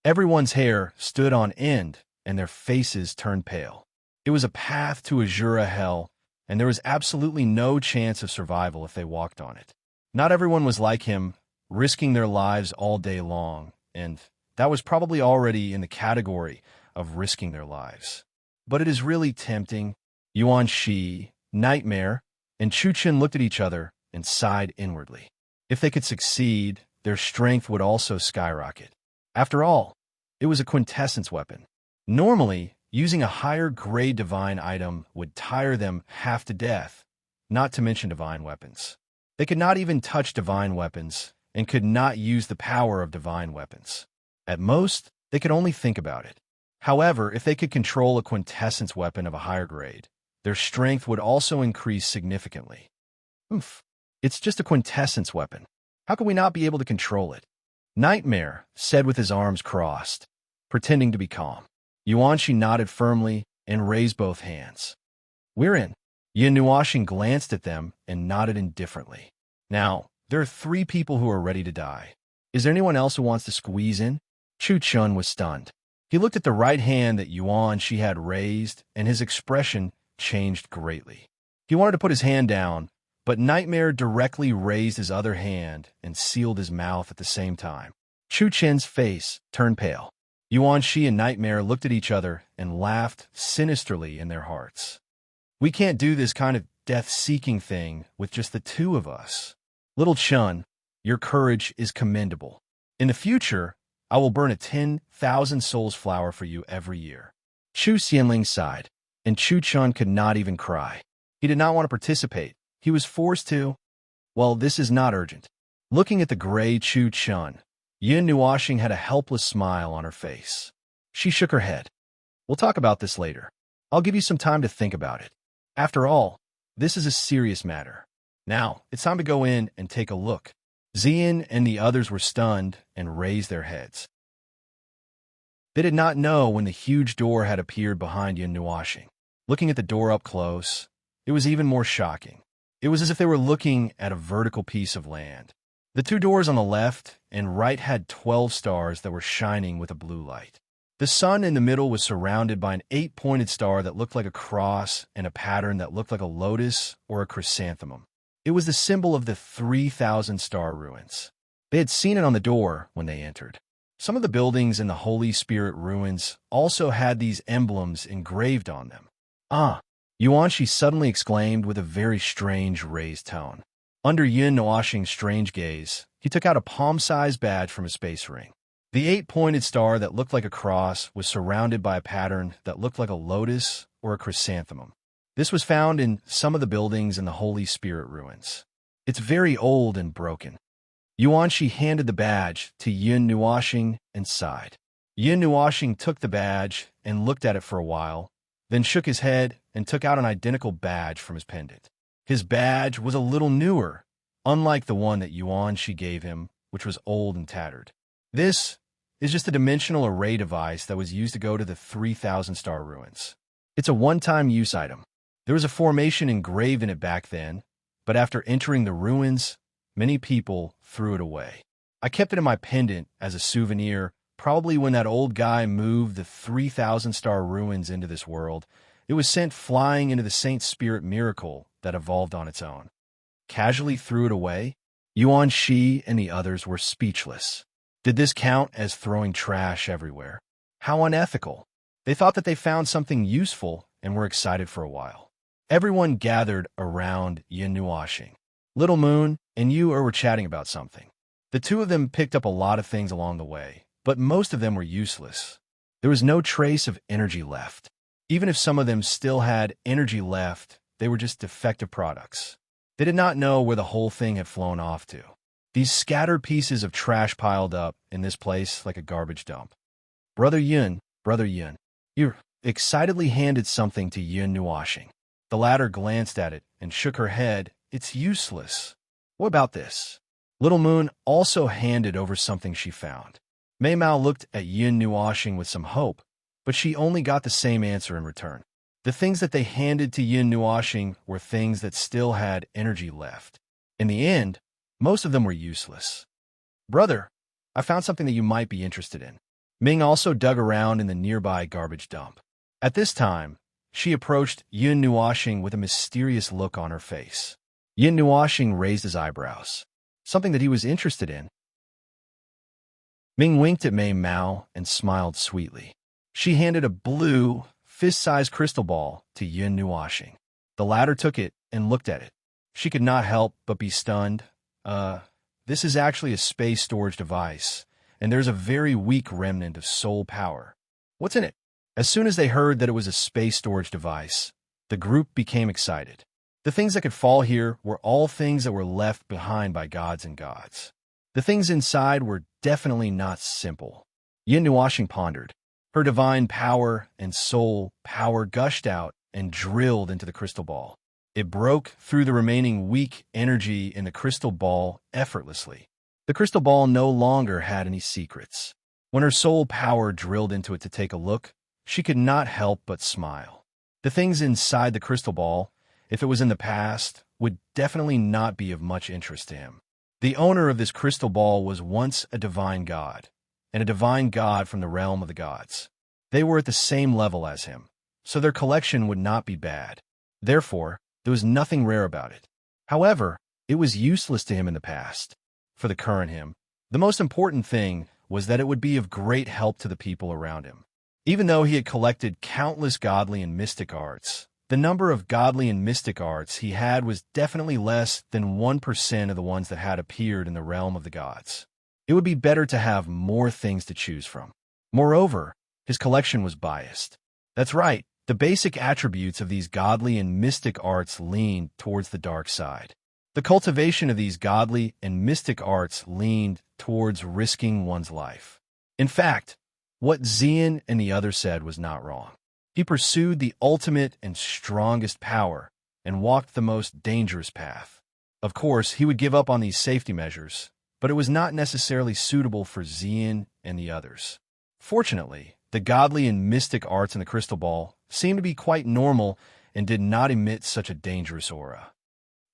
Everyone's hair stood on end and their faces turned pale. It was a path to Azura hell, and there was absolutely no chance of survival if they walked on it. Not everyone was like him, risking their lives all day long, and that was probably already in the category of risking their lives. But it is really tempting. Yuan Shi, Nightmare, and Chu Chen looked at each other and sighed inwardly. If they could succeed, their strength would also skyrocket. After all, it was a quintessence weapon. Normally, using a higher-grade divine item would tire them half to death, not to mention divine weapons. They could not even touch divine weapons and could not use the power of divine weapons. At most, they could only think about it. However, if they could control a quintessence weapon of a higher grade, their strength would also increase significantly. It's just a quintessence weapon. How could we not be able to control it? Nightmare said with his arms crossed, pretending to be calm. Yuanshi nodded firmly and raised both hands. We're in. Yin Nuashing glanced at them and nodded indifferently. Now, there are 3 people who are ready to die. Is there anyone else who wants to squeeze in? Chu Chun was stunned. He looked at the right hand that Yuan Shi had raised, and his expression changed greatly. He wanted to put his hand down, but Nightmare directly raised his other hand and sealed his mouth at the same time. Chu Chen's face turned pale. Yuan Shi and Nightmare looked at each other and laughed sinisterly in their hearts. We can't do this kind of death-seeking thing with just the 2 of us. Little Chun, your courage is commendable. In the future, I will burn a 10,000 souls flower for you every year. Chu Xianling sighed, and Chu Chun could not even cry. He did not want to participate. He was forced to. Well, this is not urgent. Looking at the gray Chu Chun, Yin Nuashing had a helpless smile on her face. She shook her head. We'll talk about this later. I'll give you some time to think about it. After all, this is a serious matter. Now, it's time to go in and take a look. Xian and the others were stunned and raised their heads. They did not know when the huge door had appeared behind Yin Nuashing. Looking at the door up close, it was even more shocking. It was as if they were looking at a vertical piece of land. The 2 doors on the left and right had 12 stars that were shining with a blue light. The sun in the middle was surrounded by an 8-pointed star that looked like a cross and a pattern that looked like a lotus or a chrysanthemum. It was the symbol of the 3,000-star ruins. They had seen it on the door when they entered. Some of the buildings in the Holy Spirit ruins also had these emblems engraved on them. Ah, Yuanshi suddenly exclaimed with a very strange raised tone. Under Yun Nuoxing's strange gaze, he took out a palm-sized badge from a space ring. The 8-pointed star that looked like a cross was surrounded by a pattern that looked like a lotus or a chrysanthemum. This was found in some of the buildings in the Holy Spirit ruins. It's very old and broken. Yuanshi handed the badge to Yun Nuoxing and sighed. Yun Nuoxing took the badge and looked at it for a while, then shook his head and took out an identical badge from his pendant. His badge was a little newer, unlike the one that Yuanshi gave him, which was old and tattered. This is just a dimensional array device that was used to go to the 3,000-star ruins. It's a one-time use item. There was a formation engraved in it back then, but after entering the ruins, many people threw it away. I kept it in my pendant as a souvenir, probably when that old guy moved the 3,000-star ruins into this world. It was sent flying into the Saint Spirit miracle that evolved on its own. Casually threw it away? Yuanshi and the others were speechless. Did this count as throwing trash everywhere? How unethical. They thought that they found something useful and were excited for a while. Everyone gathered around Yun Nuoxing. Little Moon and you were chatting about something. The two of them picked up a lot of things along the way, but most of them were useless. There was no trace of energy left. Even if some of them still had energy left, they were just defective products. They did not know where the whole thing had flown off to. These scattered pieces of trash piled up in this place like a garbage dump. Brother Yun, you excitedly handed something to Yun Nuoxing. The latter glanced at it and shook her head. It's useless. What about this? Little Moon also handed over something she found. Mei Mao looked at Yun Nuoxing with some hope, but she only got the same answer in return. The things that they handed to Yun Nuoxing were things that still had energy left. In the end, most of them were useless. Brother, I found something that you might be interested in. Ming also dug around in the nearby garbage dump. At this time, she approached Yun Nuoxing with a mysterious look on her face. Yun Nuoxing raised his eyebrows. Something that he was interested in. Ming winked at Mei Mao and smiled sweetly. She handed a blue, fist-sized crystal ball to Yun Nuoxing. The latter took it and looked at it. She could not help but be stunned. This is actually a space storage device, and there's a very weak remnant of soul power. What's in it? As soon as they heard that it was a space storage device, the group became excited. The things that could fall here were all things that were left behind by gods and gods. The things inside were definitely not simple. Yun Nuoxing pondered. Her divine power and soul power gushed out and drilled into the crystal ball. It broke through the remaining weak energy in the crystal ball effortlessly. The crystal ball no longer had any secrets. When her soul power drilled into it to take a look, she could not help but smile. The things inside the crystal ball, if it was in the past, would definitely not be of much interest to him. The owner of this crystal ball was once a divine god, and a divine god from the realm of the gods. They were at the same level as him, so their collection would not be bad. Therefore, there was nothing rare about it. However, it was useless to him in the past. For the current him, the most important thing was that it would be of great help to the people around him. Even though he had collected countless godly and mystic arts, the number of godly and mystic arts he had was definitely less than 1% of the ones that had appeared in the realm of the gods. It would be better to have more things to choose from. Moreover, his collection was biased. That's right, the basic attributes of these godly and mystic arts leaned towards the dark side. The cultivation of these godly and mystic arts leaned towards risking one's life. In fact, what Xian and the others said was not wrong. He pursued the ultimate and strongest power and walked the most dangerous path. Of course, he would give up on these safety measures, but it was not necessarily suitable for Xian and the others. Fortunately, the godly and mystic arts in the crystal ball seemed to be quite normal and did not emit such a dangerous aura.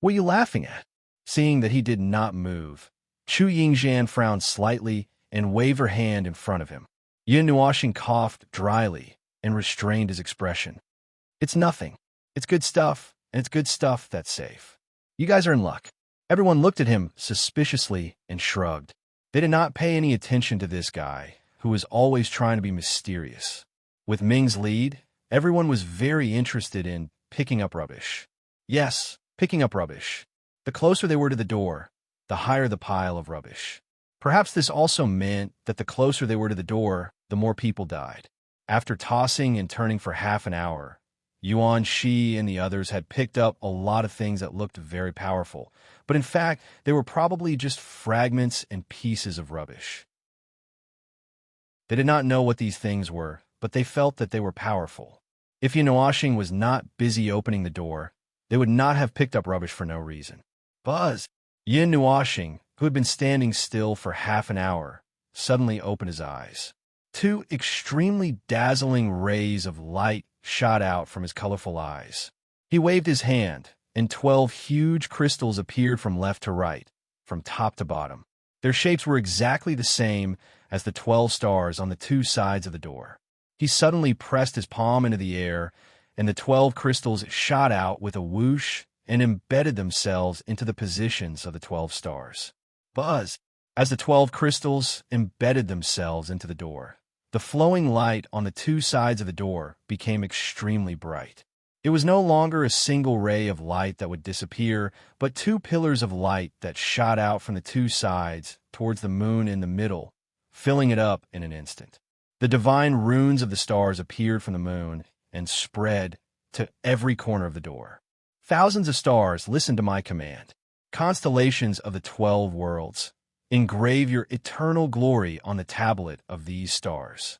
What are you laughing at? Seeing that he did not move, Chu Yingzhan frowned slightly and waved her hand in front of him. Yin Nuoxing coughed dryly and restrained his expression. It's nothing. It's good stuff, and it's good stuff that's safe. You guys are in luck. Everyone looked at him suspiciously and shrugged. They did not pay any attention to this guy, who was always trying to be mysterious. With Ming's lead, everyone was very interested in picking up rubbish. Yes, picking up rubbish. The closer they were to the door, the higher the pile of rubbish. Perhaps this also meant that the closer they were to the door, the more people died. After tossing and turning for half an hour, Yuan Shi and the others had picked up a lot of things that looked very powerful, but in fact, they were probably just fragments and pieces of rubbish. They did not know what these things were, but they felt that they were powerful. If Yin Nuoxing was not busy opening the door, they would not have picked up rubbish for no reason. Buzz! Yin Nuoxing, who had been standing still for half an hour, suddenly opened his eyes. Two extremely dazzling rays of light shot out from his colorful eyes. He waved his hand, and 12 huge crystals appeared from left to right, from top to bottom. Their shapes were exactly the same as the 12 stars on the two sides of the door. He suddenly pressed his palm into the air, and the 12 crystals shot out with a whoosh and embedded themselves into the positions of the 12 stars. Buzz! As the 12 crystals embedded themselves into the door, the flowing light on the two sides of the door became extremely bright. It was no longer a single ray of light that would disappear, but two pillars of light that shot out from the two sides towards the moon in the middle, filling it up in an instant. The divine runes of the stars appeared from the moon and spread to every corner of the door. Thousands of stars listened to my command. Constellations of the 12 worlds. Engrave your eternal glory on the tablet of these stars.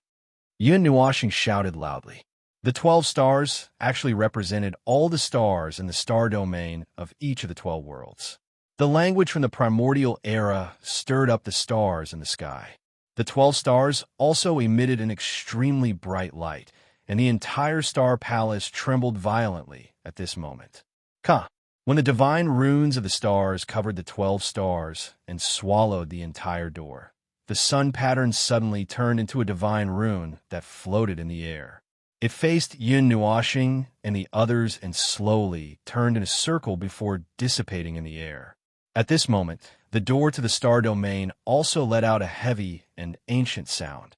Yin Nuoxing shouted loudly. The 12 stars actually represented all the stars in the star domain of each of the 12 worlds. The language from the primordial era stirred up the stars in the sky. The 12 stars also emitted an extremely bright light, and the entire star palace trembled violently at this moment. When the divine runes of the stars covered the 12 stars and swallowed the entire door, the sun pattern suddenly turned into a divine rune that floated in the air. It faced Yin Nuoxing and the others and slowly turned in a circle before dissipating in the air. At this moment, the door to the star domain also let out a heavy and ancient sound.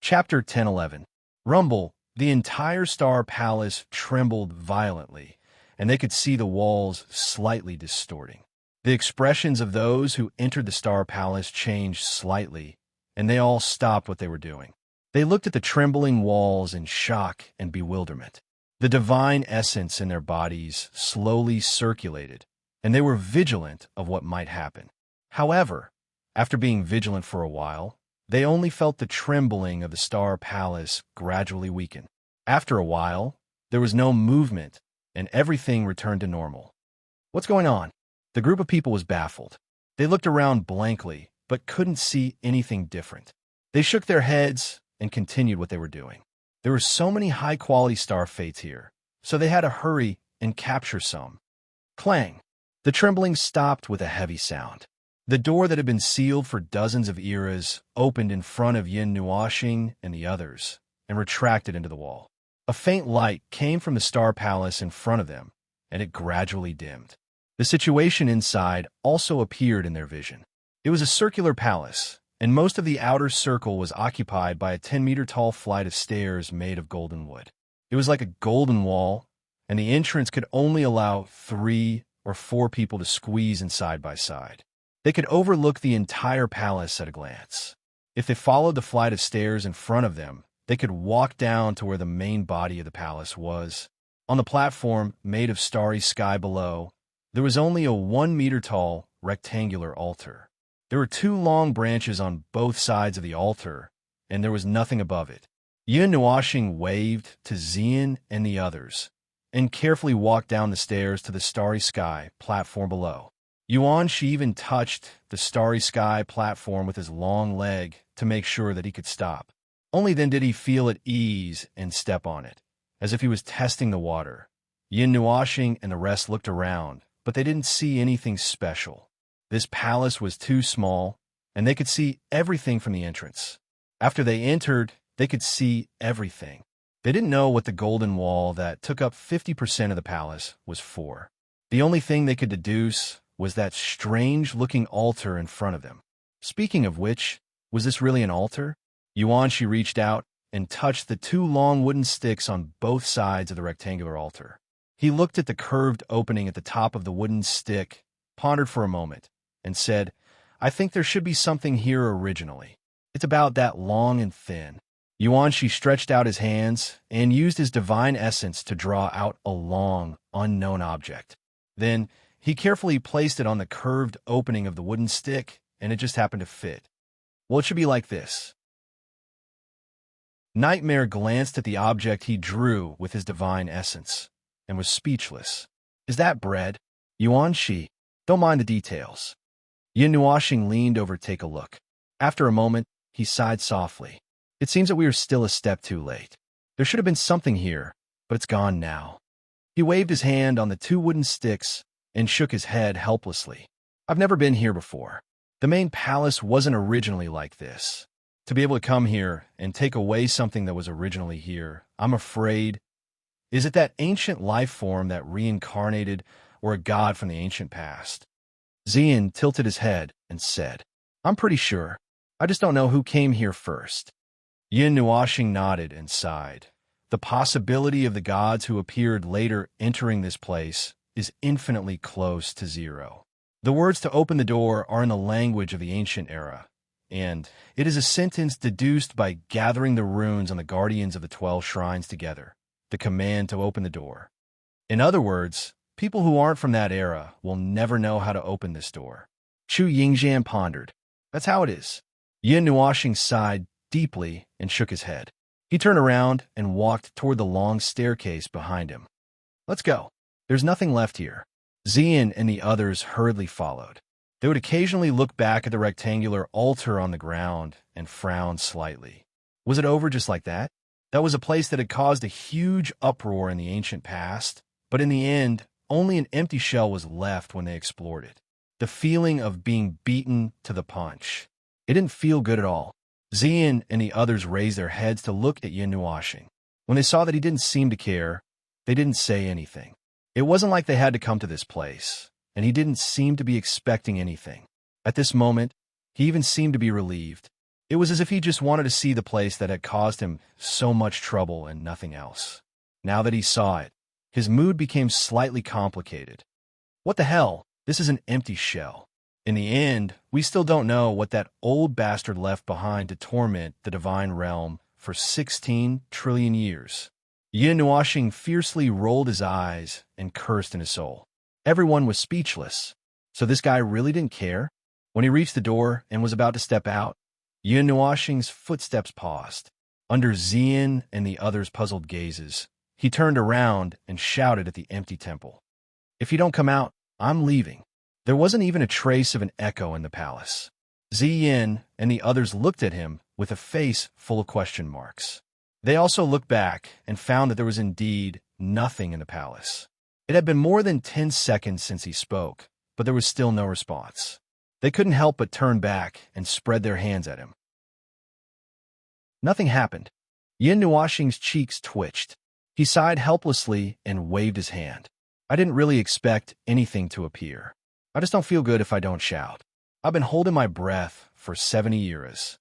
Chapter 10:11. Rumble. The entire star palace trembled violently, and they could see the walls slightly distorting. The expressions of those who entered the star palace changed slightly, and they all stopped what they were doing. They looked at the trembling walls in shock and bewilderment. The divine essence in their bodies slowly circulated, and they were vigilant of what might happen. However, after being vigilant for a while, they only felt the trembling of the star palace gradually weaken. After a while, there was no movement, and everything returned to normal. What's going on? The group of people was baffled. They looked around blankly, but couldn't see anything different. They shook their heads and continued what they were doing. There were so many high-quality star fates here, so they had to hurry and capture some. Clang! The trembling stopped with a heavy sound. The door that had been sealed for dozens of eras opened in front of Yin Nuoxing and the others, and retracted into the wall. A faint light came from the star palace in front of them, and it gradually dimmed. The situation inside also appeared in their vision. It was a circular palace, and most of the outer circle was occupied by a 10-meter-tall flight of stairs made of golden wood. It was like a golden wall, and the entrance could only allow 3 or 4 people to squeeze in side by side. They could overlook the entire palace at a glance. If they followed the flight of stairs in front of them, they could walk down to where the main body of the palace was. On the platform, made of starry sky below, there was only a 1-meter-tall rectangular altar. There were 2 long branches on both sides of the altar, and there was nothing above it. Yin Nuoxing waved to Xian and the others, and carefully walked down the stairs to the starry sky platform below. Yuan Shi even touched the starry sky platform with his long leg to make sure that he could stop. Only then did he feel at ease and step on it, as if he was testing the water. Yin Nuoxing and the rest looked around, but they didn't see anything special. This palace was too small, and they could see everything from the entrance. After they entered, they could see everything. They didn't know what the golden wall that took up 50% of the palace was for. The only thing they could deduce was that strange-looking altar in front of them. Speaking of which, was this really an altar? Yuanshi reached out and touched the two long wooden sticks on both sides of the rectangular altar. He looked at the curved opening at the top of the wooden stick, pondered for a moment, and said, "I think there should be something here originally. It's about that long and thin." Yuanshi stretched out his hands and used his divine essence to draw out a long, unknown object. Then he carefully placed it on the curved opening of the wooden stick, and it just happened to fit. "Well, it should be like this." Nightmare glanced at the object he drew with his divine essence and was speechless. "Is that bread?" "Yuanshi, don't mind the details." Yin Nuoxing leaned over to take a look. After a moment, he sighed softly. "It seems that we are still a step too late. There should have been something here, but it's gone now." He waved his hand on the two wooden sticks and shook his head helplessly. "I've never been here before. The main palace wasn't originally like this. To be able to come here and take away something that was originally here, I'm afraid... Is it that ancient life form that reincarnated, or a god from the ancient past?" Xian tilted his head and said, "I'm pretty sure. I just don't know who came here first." Yin Nuoxing nodded and sighed. The possibility of the gods who appeared later entering this place is infinitely close to zero. The words to open the door are in the language of the ancient era, and it is a sentence deduced by gathering the runes on the guardians of the 12 shrines together, the command to open the door. In other words, people who aren't from that era will never know how to open this door. Chu Yingxian pondered. "That's how it is." Yin Nuoxing sighed deeply and shook his head. He turned around and walked toward the long staircase behind him. "Let's go. There's nothing left here." Xian and the others hurriedly followed. They would occasionally look back at the rectangular altar on the ground and frown slightly. Was it over just like that? That was a place that had caused a huge uproar in the ancient past, but in the end, only an empty shell was left when they explored it. The feeling of being beaten to the punch. It didn't feel good at all. Xian and the others raised their heads to look at Yin Nuoxing. When they saw that he didn't seem to care, they didn't say anything. It wasn't like they had to come to this place, and he didn't seem to be expecting anything. At this moment, he even seemed to be relieved. It was as if he just wanted to see the place that had caused him so much trouble and nothing else. Now that he saw it, his mood became slightly complicated. What the hell? This is an empty shell. In the end, we still don't know what that old bastard left behind to torment the divine realm for 16 trillion years. Yin Nuoxing fiercely rolled his eyes and cursed in his soul. Everyone was speechless. So this guy really didn't care? When he reached the door and was about to step out, Yin Nuoxing's footsteps paused. Under Xian and the others' puzzled gazes, he turned around and shouted at the empty temple. "If you don't come out, I'm leaving." There wasn't even a trace of an echo in the palace. Ziyin and the others looked at him with a face full of question marks. They also looked back and found that there was indeed nothing in the palace. It had been more than 10 seconds since he spoke, but there was still no response. They couldn't help but turn back and spread their hands at him. Nothing happened. Yin Nuoxing's cheeks twitched. He sighed helplessly and waved his hand. "I didn't really expect anything to appear. I just don't feel good if I don't shout. I've been holding my breath for 70 years.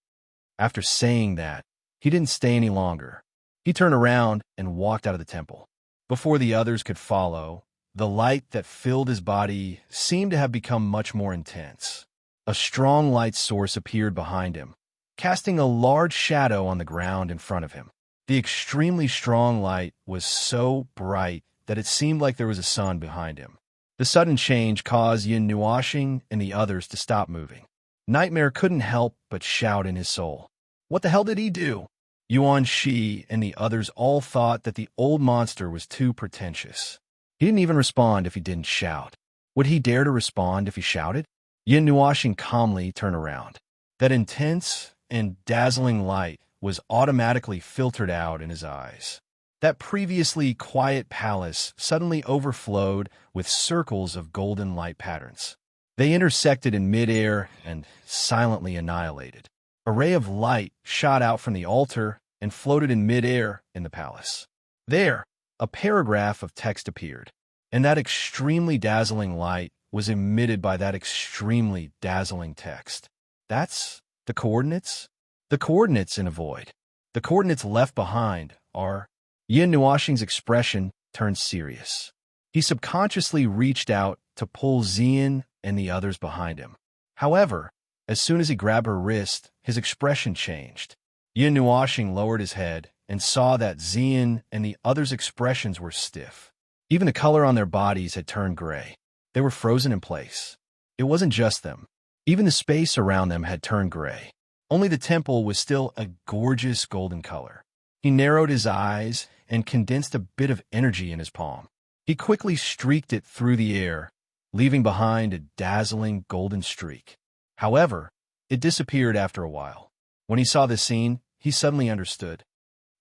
After saying that, he didn't stay any longer. He turned around and walked out of the temple. Before the others could follow, the light that filled his body seemed to have become much more intense. A strong light source appeared behind him, casting a large shadow on the ground in front of him. The extremely strong light was so bright that it seemed like there was a sun behind him. The sudden change caused Yin Nuoxing and the others to stop moving. Nightmare couldn't help but shout in his soul. What the hell did he do? Yuan Shi and the others all thought that the old monster was too pretentious. He didn't even respond if he didn't shout. Would he dare to respond if he shouted? Yin Nuoxing calmly turned around. That intense and dazzling light was automatically filtered out in his eyes. That previously quiet palace suddenly overflowed with circles of golden light patterns. They intersected in midair and silently annihilated. A ray of light shot out from the altar and floated in midair in the palace. There, a paragraph of text appeared, and that extremely dazzling light was emitted by that extremely dazzling text. That's the coordinates? The coordinates in a void. The coordinates left behind are... Yin Nuoxing's expression turned serious. He subconsciously reached out to pull Xian and the others behind him. However, as soon as he grabbed her wrist, his expression changed. Yin Nuoxing lowered his head and saw that Xian and the others' expressions were stiff. Even the color on their bodies had turned gray. They were frozen in place. It wasn't just them. Even the space around them had turned gray. Only the temple was still a gorgeous golden color. He narrowed his eyes and condensed a bit of energy in his palm. He quickly streaked it through the air, leaving behind a dazzling golden streak. However, it disappeared after a while. When he saw this scene, he suddenly understood.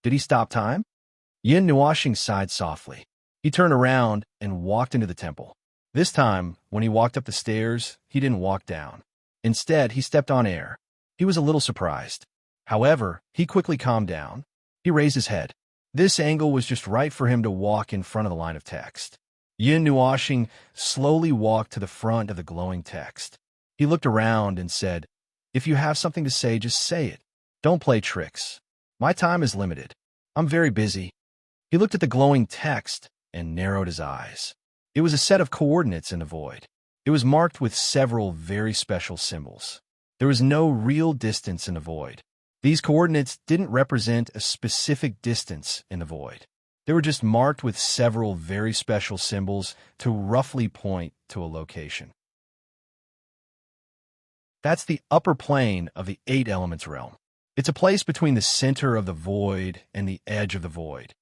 Did he stop time? Yin Nuoxing sighed softly. He turned around and walked into the temple. This time, when he walked up the stairs, he didn't walk down. Instead, he stepped on air. He was a little surprised. However, he quickly calmed down. He raised his head. This angle was just right for him to walk in front of the line of text. Yin Nuoxing slowly walked to the front of the glowing text. He looked around and said, "If you have something to say, just say it. Don't play tricks. My time is limited. I'm very busy." He looked at the glowing text and narrowed his eyes. It was a set of coordinates in the void. It was marked with several very special symbols. There was no real distance in the void. These coordinates didn't represent a specific distance in the void. They were just marked with several very special symbols to roughly point to a location. That's the upper plane of the Eight Elements realm. It's a place between the center of the void and the edge of the void.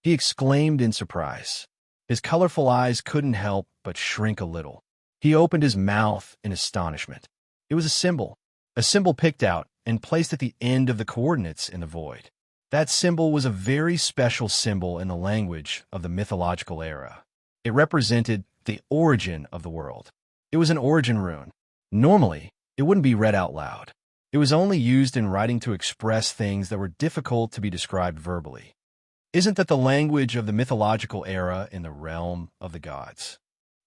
He exclaimed in surprise. His colorful eyes couldn't help but shrink a little. He opened his mouth in astonishment. It was a symbol picked out and placed at the end of the coordinates in the void. That symbol was a very special symbol in the language of the mythological era. It represented the origin of the world. It was an origin rune. Normally, it wouldn't be read out loud. It was only used in writing to express things that were difficult to be described verbally. Isn't that the language of the mythological era in the realm of the gods?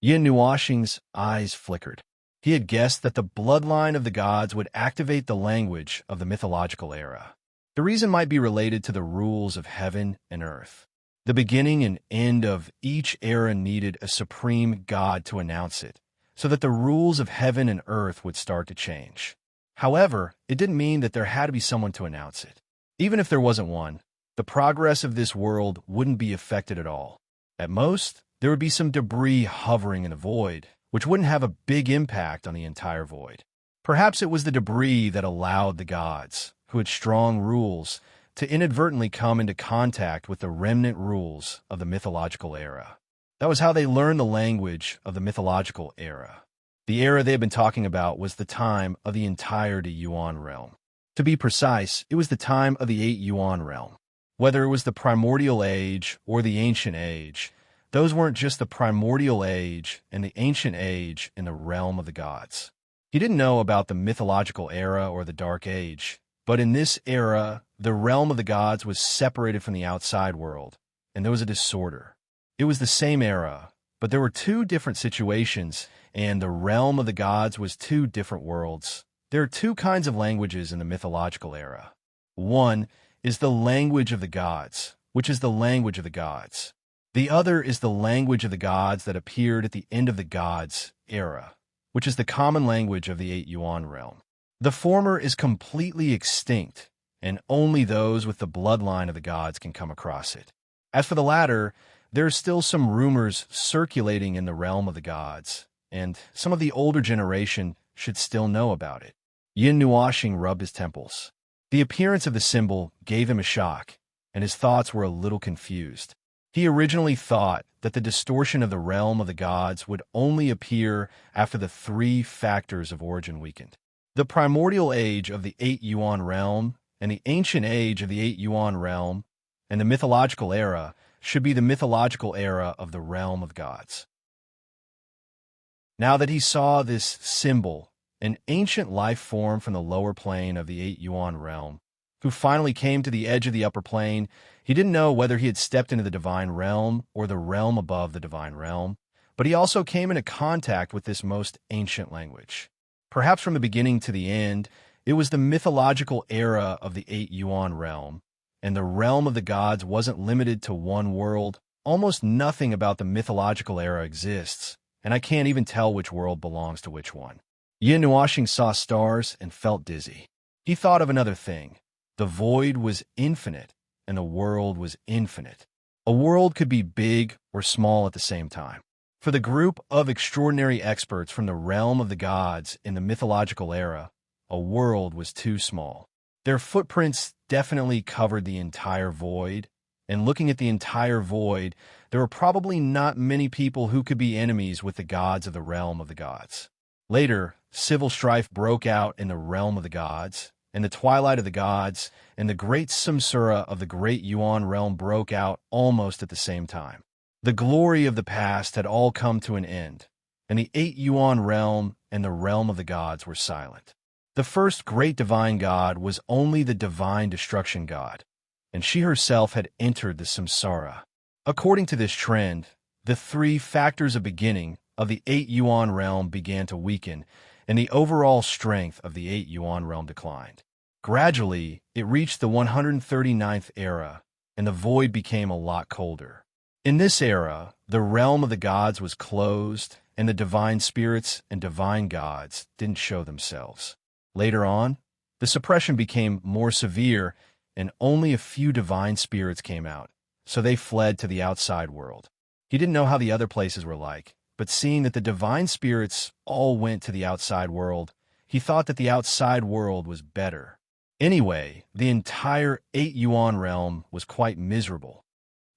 Yin Nuoxing's eyes flickered. He had guessed that the bloodline of the gods would activate the language of the mythological era. The reason might be related to the rules of heaven and earth. The beginning and end of each era needed a supreme god to announce it, so that the rules of heaven and earth would start to change. However, it didn't mean that there had to be someone to announce it. Even if there wasn't one, the progress of this world wouldn't be affected at all. At most, there would be some debris hovering in the void, which wouldn't have a big impact on the entire void. Perhaps it was the debris that allowed the gods, who had strong rules, to inadvertently come into contact with the remnant rules of the mythological era. That was how they learned the language of the mythological era. The era they had been talking about was the time of the entire Yuan realm. To be precise, it was the time of the 8 Yuan realm. Whether it was the primordial age or the ancient age, those weren't just the primordial age and the ancient age in the realm of the gods. He didn't know about the mythological era or the dark age, but in this era, the realm of the gods was separated from the outside world, and there was a disorder. It was the same era, but there were two different situations, and the realm of the gods was two different worlds. There are two kinds of languages in the mythological era. One is the language of the gods, which is the language of the gods. The other is the language of the gods that appeared at the end of the gods era, which is the common language of the 8 Yuan realm. The former is completely extinct, and only those with the bloodline of the gods can come across it. As for the latter, there are still some rumors circulating in the realm of the gods, and some of the older generation should still know about it. Yin Nuoxing rubbed his temples. The appearance of the symbol gave him a shock, and his thoughts were a little confused. He originally thought that the distortion of the realm of the gods would only appear after the three factors of origin weakened. The primordial age of the 8 Yuan realm, and the ancient age of the 8 Yuan realm, and the mythological era should be the mythological era of the realm of gods. Now that he saw this symbol, an ancient life form from the lower plane of the 8 Yuan realm, who finally came to the edge of the upper plane, he didn't know whether he had stepped into the divine realm or the realm above the divine realm, but he also came into contact with this most ancient language. Perhaps from the beginning to the end, it was the mythological era of the 8 Yuan realm, and the realm of the gods wasn't limited to one world. Almost nothing about the mythological era exists, and I can't even tell which world belongs to which one. Yin Nuoxing saw stars and felt dizzy. He thought of another thing. The void was infinite, and the world was infinite. A world could be big or small at the same time. For the group of extraordinary experts from the realm of the gods in the mythological era, a world was too small. Their footprints definitely covered the entire void, and looking at the entire void, there were probably not many people who could be enemies with the gods of the realm of the gods. Later, civil strife broke out in the realm of the gods, and the twilight of the gods and the great samsara of the great Yuan realm broke out almost at the same time. The glory of the past had all come to an end, and the 8 Yuan realm and the realm of the gods were silent. The first great divine god was only the divine destruction god, and she herself had entered the samsara. According to this trend, the three factors of beginning of the 8 Yuan realm began to weaken, and the overall strength of the 8 Yuan realm declined. Gradually, it reached the 139th era, and the void became a lot colder. In this era, the realm of the gods was closed, and the divine spirits and divine gods didn't show themselves. Later on, the suppression became more severe, and only a few divine spirits came out, so they fled to the outside world. He didn't know how the other places were like, but seeing that the divine spirits all went to the outside world, he thought that the outside world was better. Anyway, the entire 8 Yuan realm was quite miserable.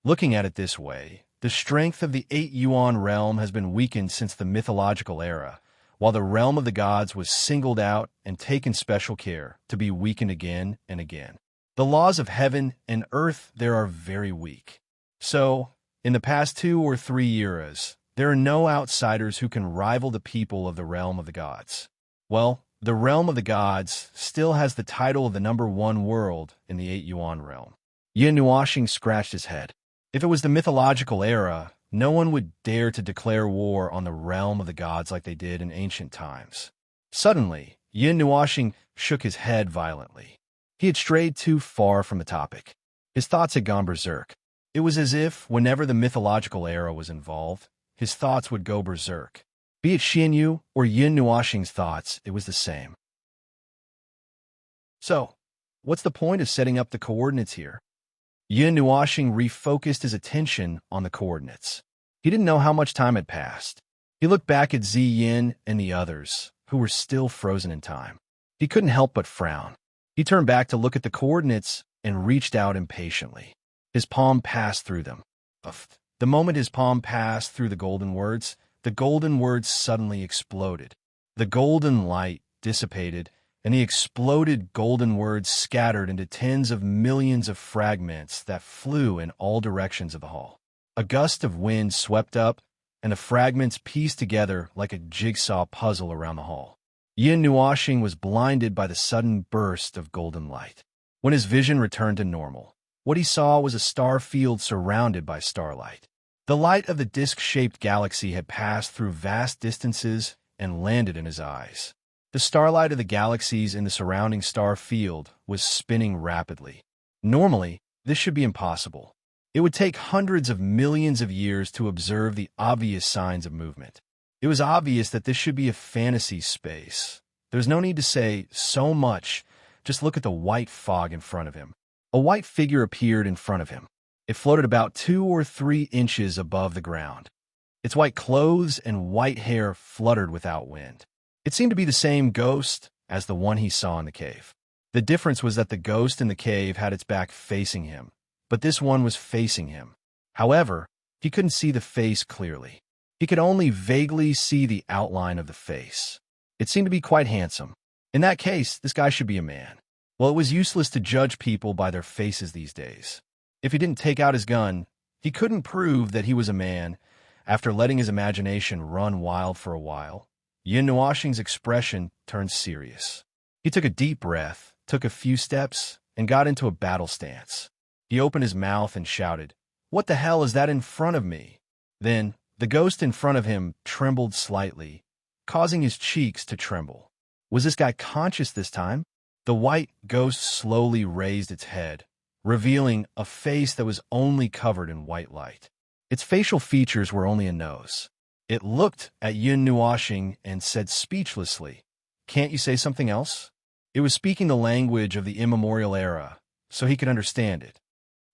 Looking at it this way, the strength of the 8 Yuan realm has been weakened since the mythological era, while the realm of the gods was singled out and taken special care to be weakened again and again. The laws of heaven and earth there are very weak. So, in the past 2 or 3 eras, there are no outsiders who can rival the people of the realm of the gods. Well, the realm of the gods still has the title of the #1 world in the 8 Yuan realm. Yin Nuoxing scratched his head. If it was the mythological era, no one would dare to declare war on the realm of the gods like they did in ancient times. Suddenly, Yin Nuoxing shook his head violently. He had strayed too far from the topic. His thoughts had gone berserk. It was as if, whenever the mythological era was involved, his thoughts would go berserk. Be it Xianyu or Yin Nuoxing's thoughts, it was the same. So, what's the point of setting up the coordinates here? Yin Nuoxing refocused his attention on the coordinates. He didn't know how much time had passed. He looked back at Zi Yin and the others, who were still frozen in time. He couldn't help but frown. He turned back to look at the coordinates and reached out impatiently. His palm passed through them. The moment his palm passed through the golden words suddenly exploded. The golden light dissipated, and the exploded golden words scattered into tens of millions of fragments that flew in all directions of the hall. A gust of wind swept up, and the fragments pieced together like a jigsaw puzzle around the hall. Yin Nuoxing was blinded by the sudden burst of golden light. When his vision returned to normal, what he saw was a star field surrounded by starlight. The light of the disc-shaped galaxy had passed through vast distances and landed in his eyes. The starlight of the galaxies in the surrounding star field was spinning rapidly. Normally, this should be impossible. It would take hundreds of millions of years to observe the obvious signs of movement. It was obvious that this should be a fantasy space. There's no need to say so much. Just look at the white fog in front of him. A white figure appeared in front of him. It floated about 2 or 3 inches above the ground. Its white clothes and white hair fluttered without wind. It seemed to be the same ghost as the one he saw in the cave. The difference was that the ghost in the cave had its back facing him, but this one was facing him. However, he couldn't see the face clearly. He could only vaguely see the outline of the face. It seemed to be quite handsome. In that case, this guy should be a man. Well, it was useless to judge people by their faces these days. If he didn't take out his gun, he couldn't prove that he was a man. After letting his imagination run wild for a while, Yin Nuoxing's expression turned serious. He took a deep breath, took a few steps, and got into a battle stance. He opened his mouth and shouted, "What the hell is that in front of me?" Then, the ghost in front of him trembled slightly, causing his cheeks to tremble. Was this guy conscious this time? The white ghost slowly raised its head, revealing a face that was only covered in white light. Its facial features were only a nose. It looked at Yin Nuoxing and said speechlessly, "Can't you say something else?" It was speaking the language of the immemorial era, so he could understand it.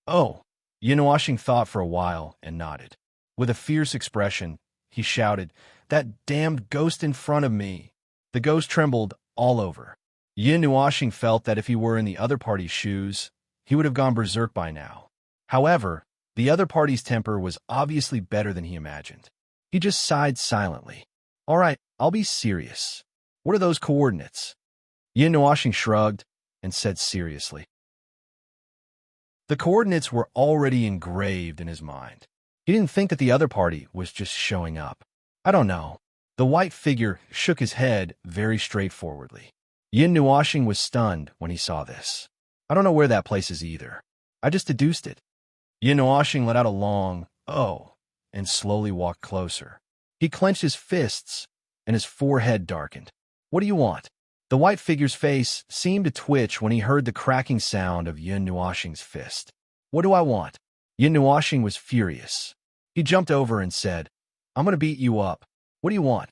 "Oh." Yin Nuoxing thought for a while and nodded. With a fierce expression, he shouted, "That damned ghost in front of me!" The ghost trembled all over. Yin Nuoxing felt that if he were in the other party's shoes, he would have gone berserk by now. However, the other party's temper was obviously better than he imagined. He just sighed silently. "All right, I'll be serious. What are those coordinates?" Yin Nuoxing shrugged and said seriously. The coordinates were already engraved in his mind. He didn't think that the other party was just showing up. "I don't know." The white figure shook his head very straightforwardly. Yin Nuoxing was stunned when he saw this. "I don't know where that place is either. I just deduced it." Yin Nuoxing let out a long, "Oh," and slowly walked closer. He clenched his fists, and his forehead darkened. "What do you want?" The white figure's face seemed to twitch when he heard the cracking sound of Yin Nuoxing's fist. "What do I want?" Yin Nuoxing was furious. He jumped over and said, "I'm going to beat you up. What do you want?"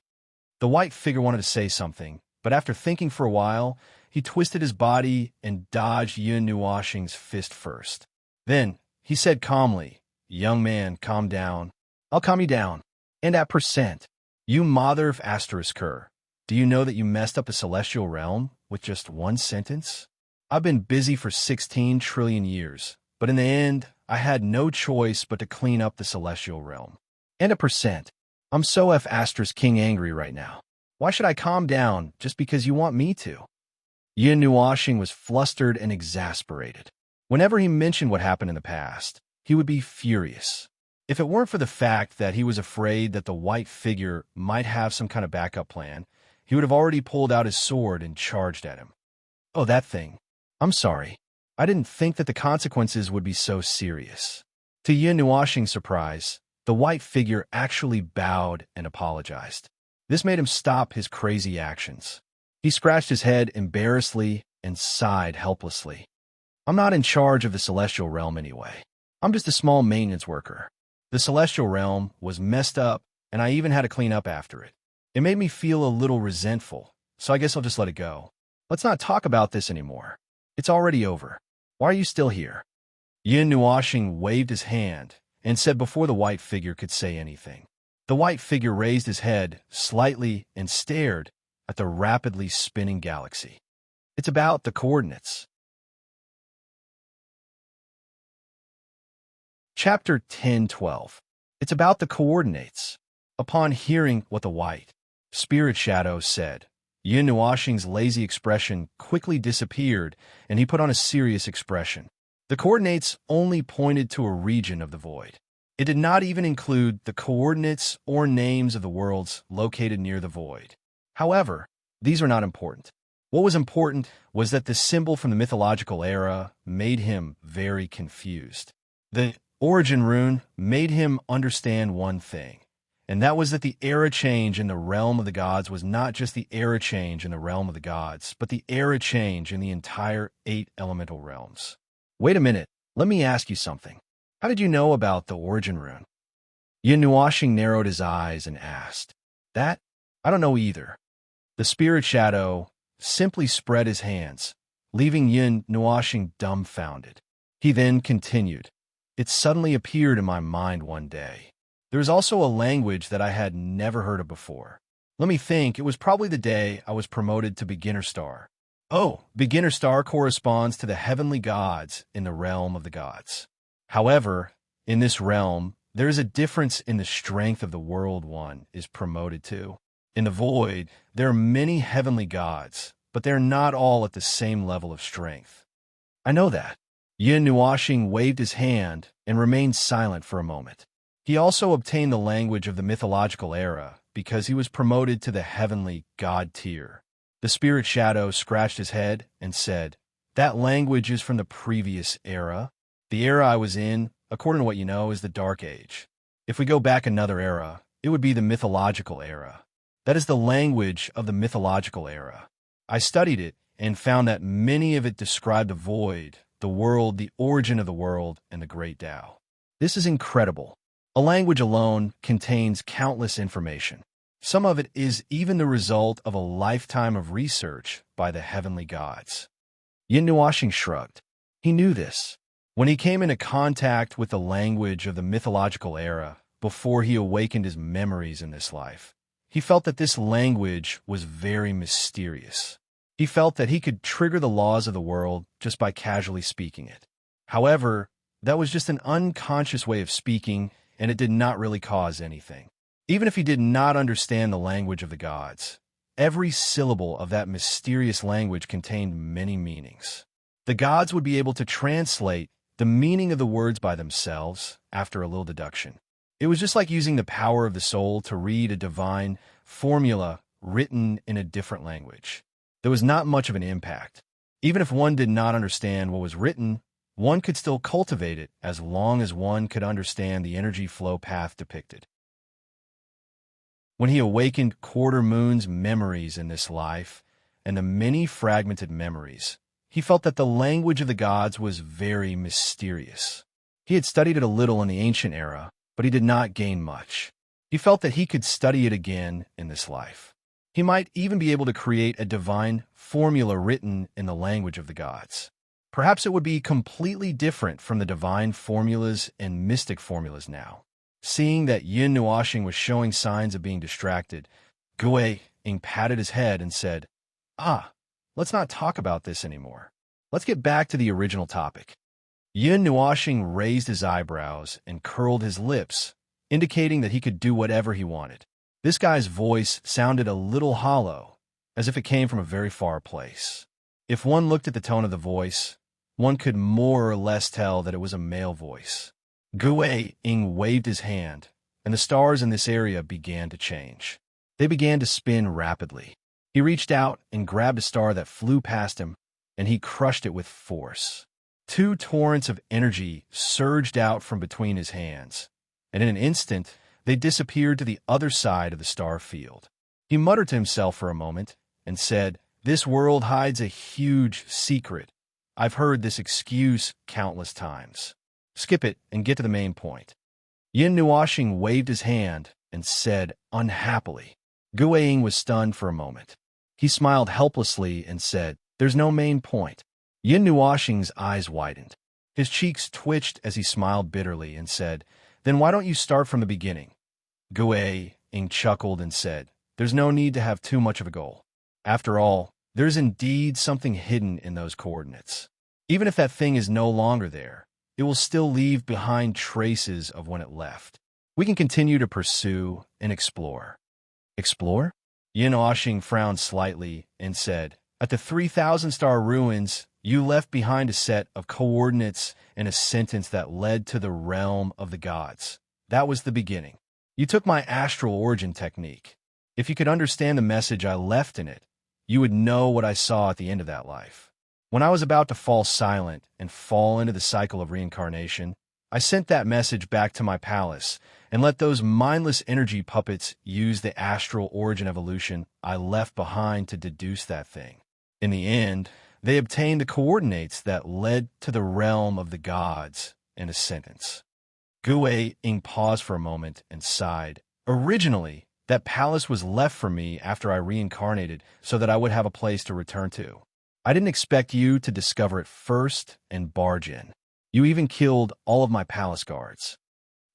The white figure wanted to say something, but after thinking for a while, he twisted his body and dodged Yin Nuoxing's fist first. Then, he said calmly, "Young man, calm down. I'll calm you down. And at percent. You mother of ***. Do you know that you messed up the celestial realm with just one sentence? I've been busy for 16 trillion years, but in the end, I had no choice but to clean up the celestial realm. And at percent. I'm so ***king angry right now. Why should I calm down just because you want me to?" Yin Nuoxing was flustered and exasperated. Whenever he mentioned what happened in the past, he would be furious. If it weren't for the fact that he was afraid that the white figure might have some kind of backup plan, he would have already pulled out his sword and charged at him. "Oh, that thing. I'm sorry. I didn't think that the consequences would be so serious." To Yin Nuoxing's surprise, the white figure actually bowed and apologized. This made him stop his crazy actions. He scratched his head embarrassedly and sighed helplessly. "I'm not in charge of the celestial realm anyway. I'm just a small maintenance worker. The celestial realm was messed up, and I even had to clean up after it. It made me feel a little resentful, so I guess I'll just let it go. Let's not talk about this anymore. It's already over. Why are you still here?" Yin Nuoxing waved his hand and said before the white figure could say anything. The white figure raised his head slightly and stared at the rapidly spinning galaxy. "It's about the coordinates." Chapter 10:12. It's about the coordinates. Upon hearing what the white spirit shadow said, Yin Nuoxing's lazy expression quickly disappeared, and he put on a serious expression. The coordinates only pointed to a region of the void. It did not even include the coordinates or names of the worlds located near the void. However, these are not important. What was important was that the symbol from the mythological era made him very confused. The origin rune made him understand one thing, and that was that the era change in the realm of the gods was not just the era change in the realm of the gods, but the era change in the entire 8 elemental realms. "Wait a minute, let me ask you something. How did you know about the origin rune?" Yin Nuoxing narrowed his eyes and asked. "That? I don't know either." The spirit shadow simply spread his hands, leaving Yin Nuoxing dumbfounded. He then continued. "It suddenly appeared in my mind one day. There is also a language that I had never heard of before. Let me think, it was probably the day I was promoted to beginner star. Oh, beginner star corresponds to the heavenly gods in the realm of the gods. However, in this realm, there is a difference in the strength of the world one is promoted to. In the void, there are many heavenly gods, but they're not all at the same level of strength." "I know that." Yin Nuoxing waved his hand and remained silent for a moment. He also obtained the language of the mythological era because he was promoted to the heavenly god tier. The spirit shadow scratched his head and said, "That language is from the previous era. The era I was in, according to what you know, is the Dark Age. If we go back another era, it would be the mythological era. That is the language of the mythological era. I studied it and found that many of it describe the void, the world, the origin of the world, and the great Tao. This is incredible. A language alone contains countless information. Some of it is even the result of a lifetime of research by the heavenly gods." Yin Nuoxing shrugged. He knew this. When he came into contact with the language of the mythological era before he awakened his memories in this life, he felt that this language was very mysterious. He felt that he could trigger the laws of the world just by casually speaking it. However, that was just an unconscious way of speaking, and it did not really cause anything. Even if he did not understand the language of the gods, every syllable of that mysterious language contained many meanings. The gods would be able to translate the meaning of the words by themselves after a little deduction. It was just like using the power of the soul to read a divine formula written in a different language. There was not much of an impact. Even if one did not understand what was written, one could still cultivate it as long as one could understand the energy flow path depicted. When he awakened Quarter Moon's memories in this life and the many fragmented memories, he felt that the language of the gods was very mysterious. He had studied it a little in the ancient era, but he did not gain much. He felt that he could study it again in this life. He might even be able to create a divine formula written in the language of the gods. Perhaps it would be completely different from the divine formulas and mystic formulas now. Seeing that Yin Nuoxing was showing signs of being distracted, Gui Ying patted his head and said, let's not talk about this anymore. Let's get back to the original topic." Yin Nuoxing raised his eyebrows and curled his lips, indicating that he could do whatever he wanted. This guy's voice sounded a little hollow, as if it came from a very far place. If one looked at the tone of the voice, one could more or less tell that it was a male voice. Gui Ying waved his hand, and the stars in this area began to change. They began to spin rapidly. He reached out and grabbed a star that flew past him, and he crushed it with force. Two torrents of energy surged out from between his hands, and in an instant, they disappeared to the other side of the star field. He muttered to himself for a moment and said, "This world hides a huge secret. I've heard this excuse countless times. Skip it and get to the main point." Yin Nuoxing waved his hand and said unhappily. Gui Ying was stunned for a moment. He smiled helplessly and said, "There's no main point." Yin Nuoxing's eyes widened. His cheeks twitched as he smiled bitterly and said, "Then why don't you start from the beginning?" Gui Ying chuckled and said, "There's no need to have too much of a goal. After all, there's indeed something hidden in those coordinates. Even if that thing is no longer there, it will still leave behind traces of when it left. We can continue to pursue and explore." "Explore?" Yin Nuoxing frowned slightly and said, "At the 3,000-star ruins, you left behind a set of coordinates and a sentence that led to the realm of the gods. That was the beginning. You took my astral origin technique. If you could understand the message I left in it, you would know what I saw at the end of that life. When I was about to fall silent and fall into the cycle of reincarnation, I sent that message back to my palace and let those mindless energy puppets use the astral origin evolution I left behind to deduce that thing. In the end, they obtained the coordinates that led to the realm of the gods in a sentence." Gui Ying paused for a moment and sighed. "Originally, that palace was left for me after I reincarnated so that I would have a place to return to. I didn't expect you to discover it first and barge in. You even killed all of my palace guards."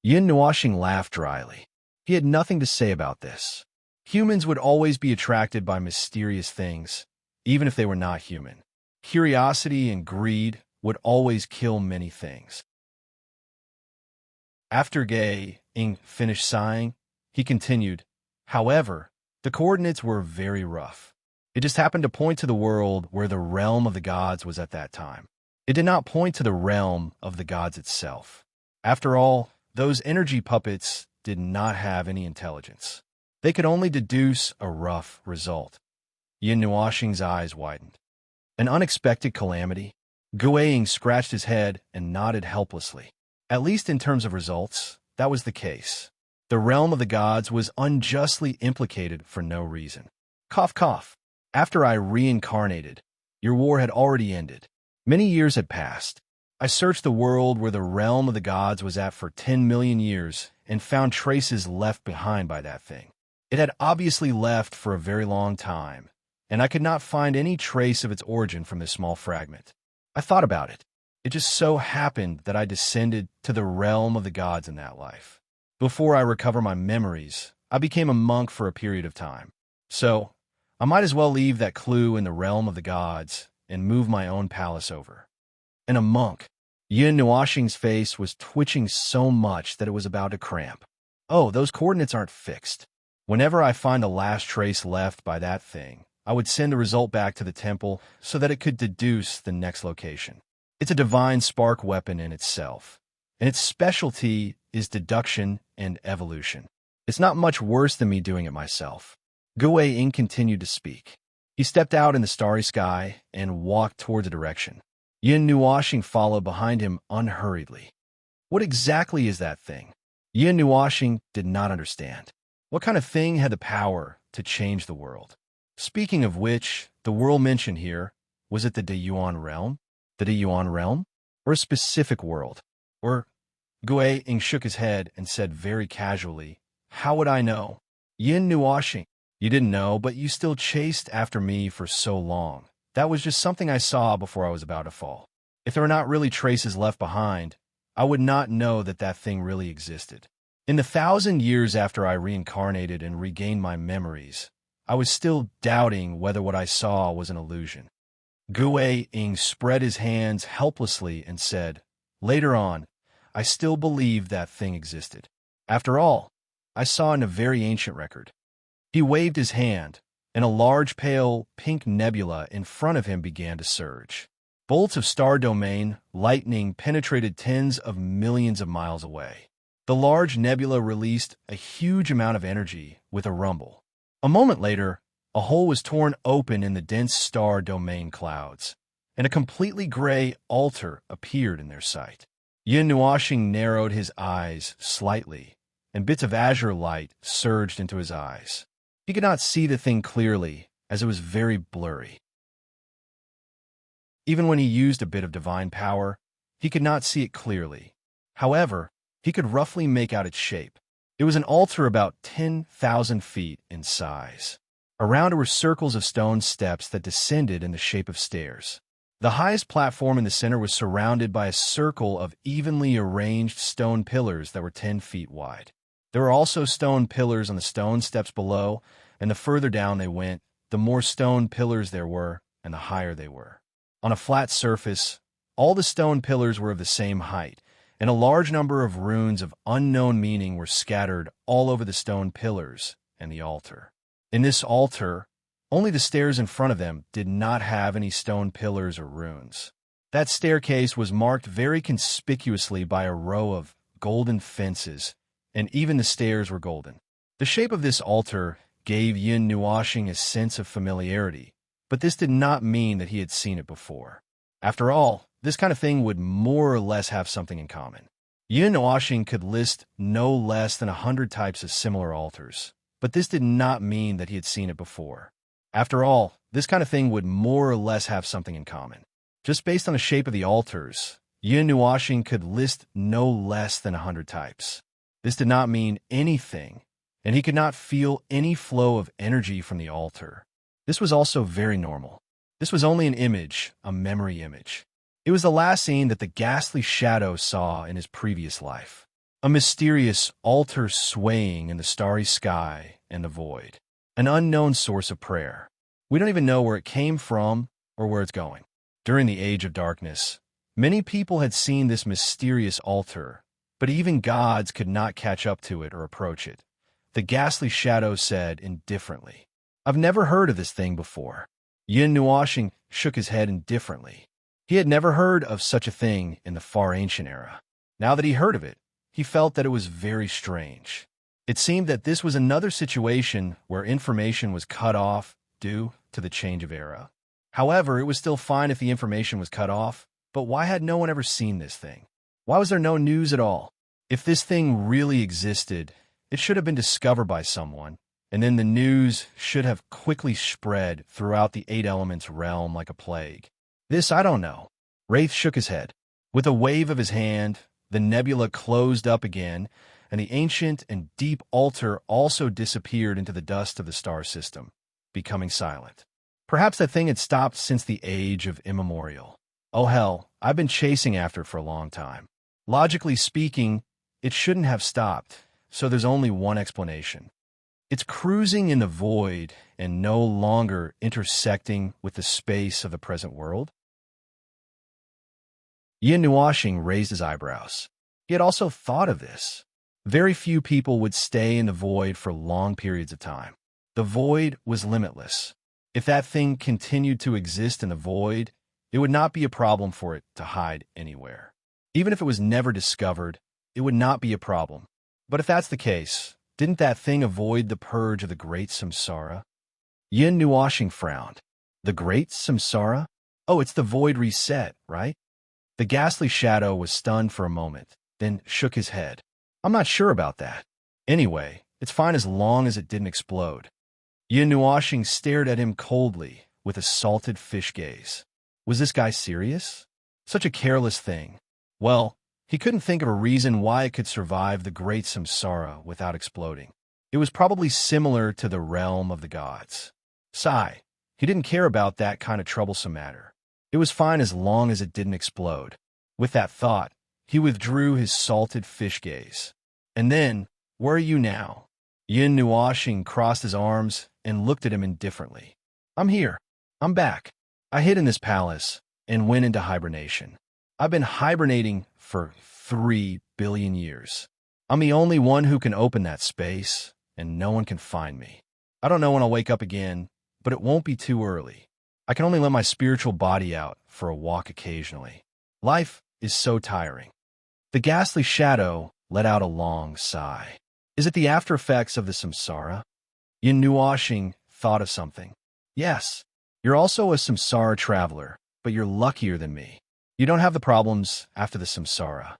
Yin Nuoxing laughed dryly. He had nothing to say about this. Humans would always be attracted by mysterious things, even if they were not human. Curiosity and greed would always kill many things. After Gui Ying finished sighing, he continued, "However, the coordinates were very rough. It just happened to point to the world where the realm of the gods was at that time. It did not point to the realm of the gods itself. After all, those energy puppets did not have any intelligence. They could only deduce a rough result. Yin Nuoxing's eyes widened. An unexpected calamity? Guiying scratched his head and nodded helplessly. At least in terms of results, that was the case. The realm of the gods was unjustly implicated for no reason. Cough, cough. After I reincarnated, your war had already ended. Many years had passed. I searched the world where the realm of the gods was at for 10 million years and found traces left behind by that thing. It had obviously left for a very long time, and I could not find any trace of its origin from this small fragment. I thought about it. It just so happened that I descended to the realm of the gods in that life. Before I recover my memories, I became a monk for a period of time. So, I might as well leave that clue in the realm of the gods and move my own palace over. And a monk. Yin Nuoxing's face was twitching so much that it was about to cramp. Oh, those coordinates aren't fixed. Whenever I find the last trace left by that thing, I would send the result back to the temple so that it could deduce the next location. It's a divine spark weapon in itself, and its specialty is deduction and evolution. It's not much worse than me doing it myself. Guiying continued to speak. He stepped out in the starry sky and walked towards a direction. Yin Nuoxing followed behind him unhurriedly. What exactly is that thing? Yin Nuoxing did not understand. What kind of thing had the power to change the world? Speaking of which, the world mentioned here, was it the Deyuan realm? The Deyuan realm? Or a specific world? Or, Guiying shook his head and said very casually, how would I know? Yin Nuoxing, you didn't know, but you still chased after me for so long. That was just something I saw before I was about to fall. If there were not really traces left behind, I would not know that that thing really existed. In the 1,000 years after I reincarnated and regained my memories, I was still doubting whether what I saw was an illusion. Guiying spread his hands helplessly and said, later on, I still believed that thing existed. After all, I saw in a very ancient record. He waved his hand, and a large pale pink nebula in front of him began to surge. Bolts of star domain, lightning penetrated tens of millions of miles away. The large nebula released a huge amount of energy with a rumble. A moment later, a hole was torn open in the dense star domain clouds, and a completely gray altar appeared in their sight. Yin Nuoxing narrowed his eyes slightly, and bits of azure light surged into his eyes. He could not see the thing clearly, as it was very blurry. Even when he used a bit of divine power, he could not see it clearly. However, he could roughly make out its shape. It was an altar about 10,000 feet in size. Around it were circles of stone steps that descended in the shape of stairs. The highest platform in the center was surrounded by a circle of evenly arranged stone pillars that were 10 feet wide. There were also stone pillars on the stone steps below, and the further down they went, the more stone pillars there were, and the higher they were. On a flat surface, all the stone pillars were of the same height, and a large number of runes of unknown meaning were scattered all over the stone pillars and the altar. In this altar, only the stairs in front of them did not have any stone pillars or runes. That staircase was marked very conspicuously by a row of golden fences, and even the stairs were golden. The shape of this altar gave Yin Nuoxing a sense of familiarity, but this did not mean that he had seen it before. After all, this kind of thing would more or less have something in common. Yin Nuoxing could list no less than 100 types of similar altars, but this did not mean that he had seen it before. After all, this kind of thing would more or less have something in common. Just based on the shape of the altars, Yin Nuoxing could list no less than 100 types. This did not mean anything, and he could not feel any flow of energy from the altar. This was also very normal. This was only an image, a memory image. It was the last scene that the ghastly shadow saw in his previous life. A mysterious altar swaying in the starry sky and the void. An unknown source of prayer. We don't even know where it came from or where it's going. During the Age of Darkness, many people had seen this mysterious altar, but even gods could not catch up to it or approach it. The ghastly shadow said indifferently, I've never heard of this thing before. Yin Nuoxing shook his head indifferently. He had never heard of such a thing in the far ancient era. Now that he heard of it, he felt that it was very strange. It seemed that this was another situation where information was cut off due to the change of era. However, it was still fine if the information was cut off, but why had no one ever seen this thing? Why was there no news at all? If this thing really existed, it should have been discovered by someone, and then the news should have quickly spread throughout the Eight Elements realm like a plague. This I don't know. Wraith shook his head. With a wave of his hand, the nebula closed up again, and the ancient and deep altar also disappeared into the dust of the star system, becoming silent. Perhaps that thing had stopped since the age of immemorial. Oh hell, I've been chasing after it for a long time. Logically speaking, it shouldn't have stopped, so there's only one explanation. It's cruising in the void and no longer intersecting with the space of the present world. Yin Nuashing raised his eyebrows. He had also thought of this. Very few people would stay in the void for long periods of time. The void was limitless. If that thing continued to exist in the void, it would not be a problem for it to hide anywhere. Even if it was never discovered, it would not be a problem. But if that's the case, didn't that thing avoid the purge of the Great Samsara? Yin Nuashing frowned. The Great Samsara? Oh, it's the void reset, right? The ghastly shadow was stunned for a moment, then shook his head. I'm not sure about that. Anyway, it's fine as long as it didn't explode. Yin Nuashing stared at him coldly, with a salted fish gaze. Was this guy serious? Such a careless thing. Well, he couldn't think of a reason why it could survive the Great Samsara without exploding. It was probably similar to the realm of the gods. Sigh. He didn't care about that kind of troublesome matter. It was fine as long as it didn't explode. With that thought, he withdrew his salted fish gaze. And then, where are you now? Yin Nuashing crossed his arms and looked at him indifferently. I'm here. I'm back. I hid in this palace and went into hibernation. I've been hibernating for 3 billion years. I'm the only one who can open that space, and no one can find me. I don't know when I'll wake up again, but it won't be too early. I can only let my spiritual body out for a walk occasionally. Life is so tiring. The ghastly shadow let out a long sigh. Is it the after effects of the samsara? Yin Nuashing thought of something. Yes, you're also a samsara traveler, but you're luckier than me. You don't have the problems after the samsara.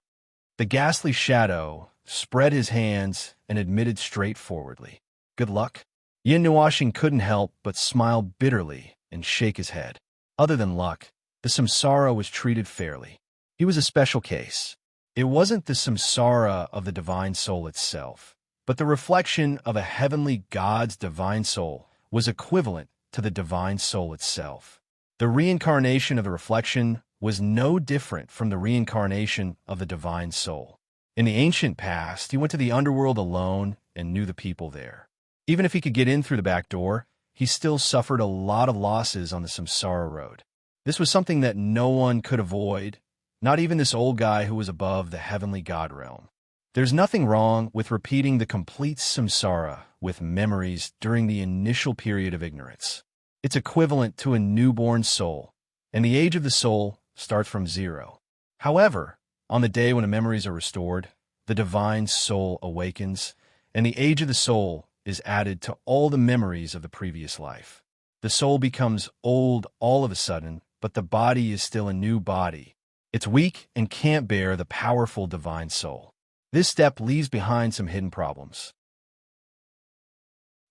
The ghastly shadow spread his hands and admitted straightforwardly. Good luck? Yin Nuashing couldn't help but smile bitterly and shake his head. Other than luck, the samsara was treated fairly. He was a special case. It wasn't the samsara of the divine soul itself, but the reflection of a heavenly god's divine soul was equivalent to the divine soul itself. The reincarnation of the reflection was no different from the reincarnation of the divine soul. In the ancient past, he went to the underworld alone and knew the people there. Even if he could get in through the back door, he still suffered a lot of losses on the samsara road. This was something that no one could avoid, not even this old guy who was above the heavenly god realm. There's nothing wrong with repeating the complete samsara with memories during the initial period of ignorance. It's equivalent to a newborn soul, and the age of the soul starts from 0. However, on the day when the memories are restored, the divine soul awakens, and the age of the soul is added to all the memories of the previous life. The soul becomes old all of a sudden, but the body is still a new body. It's weak and can't bear the powerful divine soul. This step leaves behind some hidden problems.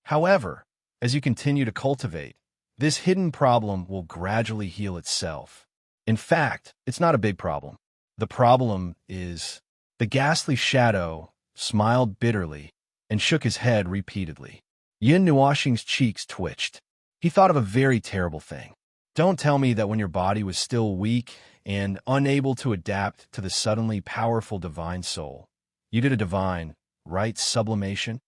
However, as you continue to cultivate, this hidden problem will gradually heal itself. In fact, it's not a big problem. The problem is the ghastly shadow smiled bitterly and shook his head repeatedly. Yin Nuashing's cheeks twitched. He thought of a very terrible thing. Don't tell me that when your body was still weak and unable to adapt to the suddenly powerful divine soul, you did a divine, right sublimation?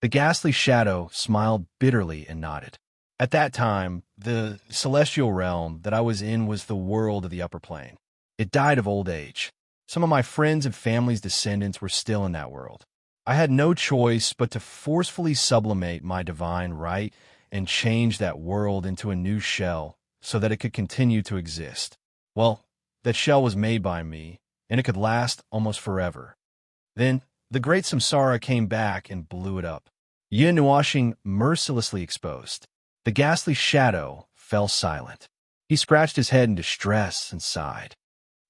The ghastly shadow smiled bitterly and nodded. At that time, the celestial realm that I was in was the world of the upper plane. It died of old age. Some of my friends and family's descendants were still in that world. I had no choice but to forcefully sublimate my divine right and change that world into a new shell so that it could continue to exist. Well, that shell was made by me, and it could last almost forever. Then the great samsara came back and blew it up. Yin Nuashing mercilessly exposed. The ghastly shadow fell silent. He scratched his head in distress and sighed.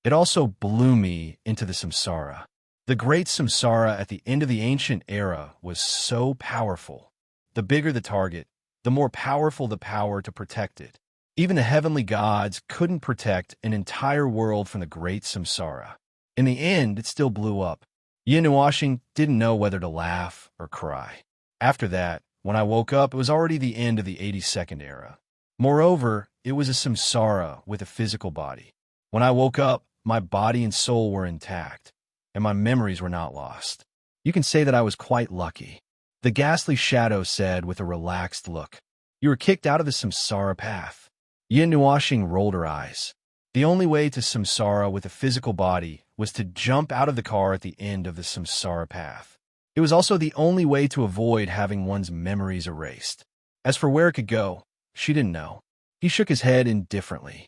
It also blew me into the samsara. The great samsara at the end of the ancient era was so powerful. The bigger the target, the more powerful the power to protect it. Even the heavenly gods couldn't protect an entire world from the great samsara. In the end, it still blew up. Yin Nuashing didn't know whether to laugh or cry. After that, when I woke up, it was already the end of the 82nd era. Moreover, it was a samsara with a physical body. When I woke up, my body and soul were intact, and my memories were not lost. You can say that I was quite lucky. The ghastly shadow said with a relaxed look. You were kicked out of the samsara path. Yin Nuashing rolled her eyes. The only way to samsara with a physical body was to jump out of the car at the end of the samsara path. It was also the only way to avoid having one's memories erased. As for where it could go, she didn't know. He shook his head indifferently.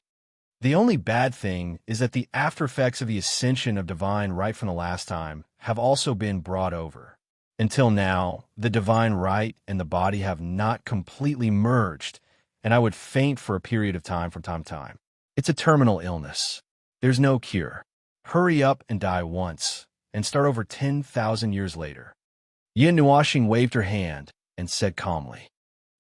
The only bad thing is that the aftereffects of the ascension of divine right from the last time have also been brought over. Until now, the divine right and the body have not completely merged, and I would faint for a period of time from time to time. It's a terminal illness. There's no cure. Hurry up and die once, and start over 10,000 years later. Yin Nuashing waved her hand and said calmly.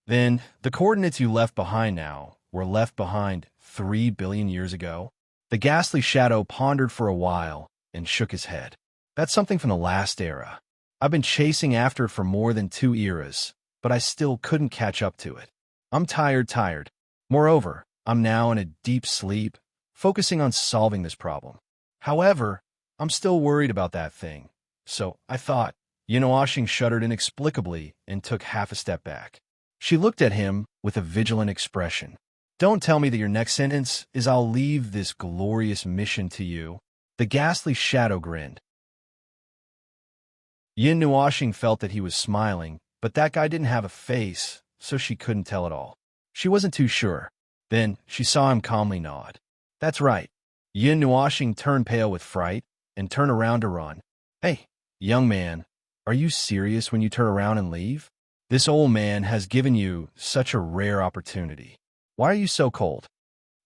Then, the coordinates you left behind now were left behind 3 billion years ago? The ghastly shadow pondered for a while and shook his head. That's something from the last era. I've been chasing after it for more than 2 eras, but I still couldn't catch up to it. I'm tired. Moreover, I'm now in a deep sleep, focusing on solving this problem. However, I'm still worried about that thing. So, I thought. Yin Nuashing shuddered inexplicably and took half a step back. She looked at him with a vigilant expression. Don't tell me that your next sentence is I'll leave this glorious mission to you. The ghastly shadow grinned. Yin Nuashing felt that he was smiling, but that guy didn't have a face, so she couldn't tell at all. She wasn't too sure. Then she saw him calmly nod. That's right. Yin Nuashing turned pale with fright and turned around to run. Hey, young man, are you serious when you turn around and leave? This old man has given you such a rare opportunity. Why are you so cold?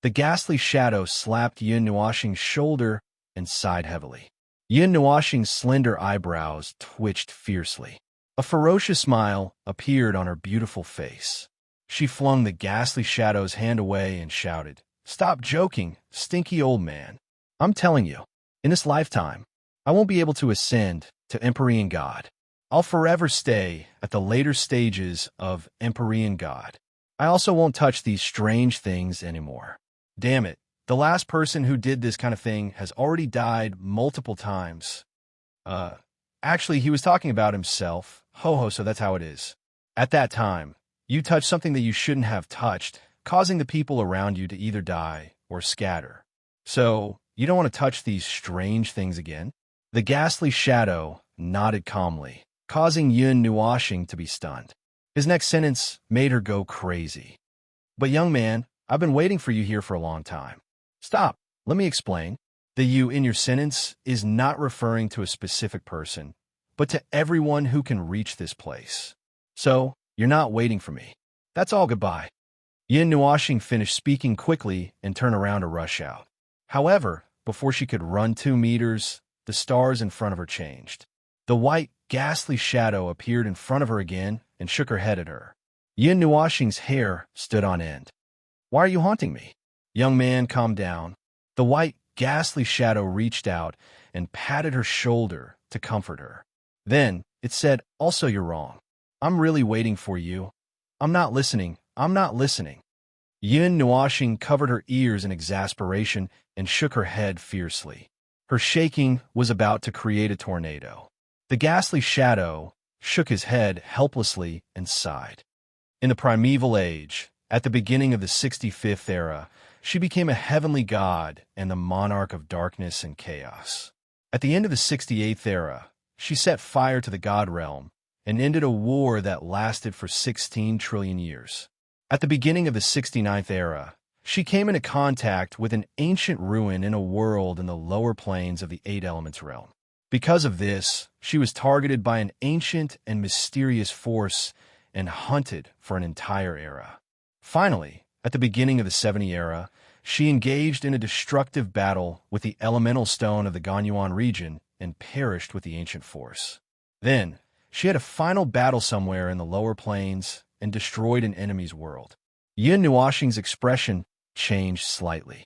The ghastly shadow slapped Yin Nuashing's shoulder and sighed heavily. Yin Nuashing's slender eyebrows twitched fiercely. A ferocious smile appeared on her beautiful face. She flung the ghastly shadow's hand away and shouted, Stop joking, stinky old man. I'm telling you, in this lifetime, I won't be able to ascend to Empyrean God. I'll forever stay at the later stages of Empyrean God. I also won't touch these strange things anymore. Damn it, the last person who did this kind of thing has already died multiple times. Actually, he was talking about himself. Ho, so that's how it is. At that time, you touched something that you shouldn't have touched, causing the people around you to either die or scatter. So, you don't want to touch these strange things again? The ghastly shadow nodded calmly, causing Yin Nuashing to be stunned. His next sentence made her go crazy. But young man, I've been waiting for you here for a long time. Stop, let me explain. The you in your sentence is not referring to a specific person, but to everyone who can reach this place. So, you're not waiting for me. That's all, goodbye. Yin Nuashing finished speaking quickly and turned around to rush out. However, before she could run 2 meters, the stars in front of her changed. The white, ghastly shadow appeared in front of her again and shook her head at her. Yin Nuashing's hair stood on end. Why are you haunting me? Young man, calm down. The white, ghastly shadow reached out and patted her shoulder to comfort her. Then, it said, also you're wrong. I'm really waiting for you. I'm not listening. Yin Nuashing covered her ears in exasperation and shook her head fiercely. Her shaking was about to create a tornado. The ghastly shadow shook his head helplessly and sighed. In the primeval age, at the beginning of the 65th era, she became a heavenly god and the monarch of darkness and chaos. At the end of the 68th era, she set fire to the god realm and ended a war that lasted for 16 trillion years. At the beginning of the 69th era, she came into contact with an ancient ruin in a world in the lower planes of the 8 elements realm. Because of this, she was targeted by an ancient and mysterious force and hunted for an entire era. Finally, at the beginning of the 70 era, she engaged in a destructive battle with the elemental stone of the Ganyuan region and perished with the ancient force. Then, she had a final battle somewhere in the lower plains and destroyed an enemy's world. Yin Nuoxing's expression changed slightly.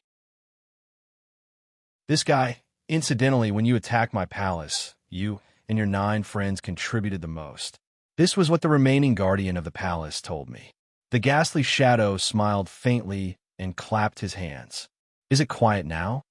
This guy, incidentally, when you attacked my palace, you and your 9 friends contributed the most. This was what the remaining guardian of the palace told me. The ghastly shadow smiled faintly and clapped his hands. Is it quiet now?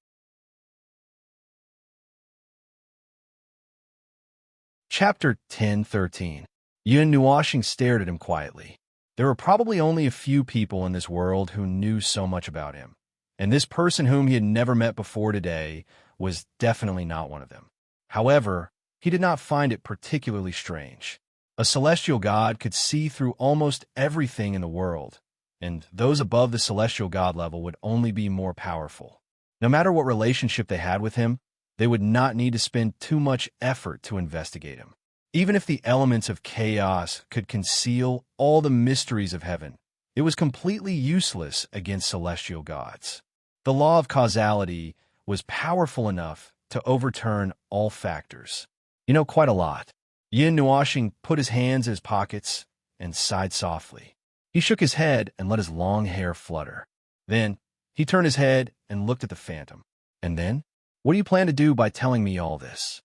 Chapter 10:13. Yun Nuoxing stared at him quietly. There were probably only a few people in this world who knew so much about him, and this person whom he had never met before today was definitely not one of them. However, he did not find it particularly strange. A celestial god could see through almost everything in the world, and those above the celestial god level would only be more powerful. No matter what relationship they had with him, they would not need to spend too much effort to investigate him. Even if the elements of chaos could conceal all the mysteries of heaven, it was completely useless against celestial gods. The law of causality was powerful enough to overturn all factors. You know, quite a lot. Yin Nuoxing put his hands in his pockets and sighed softly. He shook his head and let his long hair flutter. Then, he turned his head and looked at the phantom. And then? What do you plan to do by telling me all this?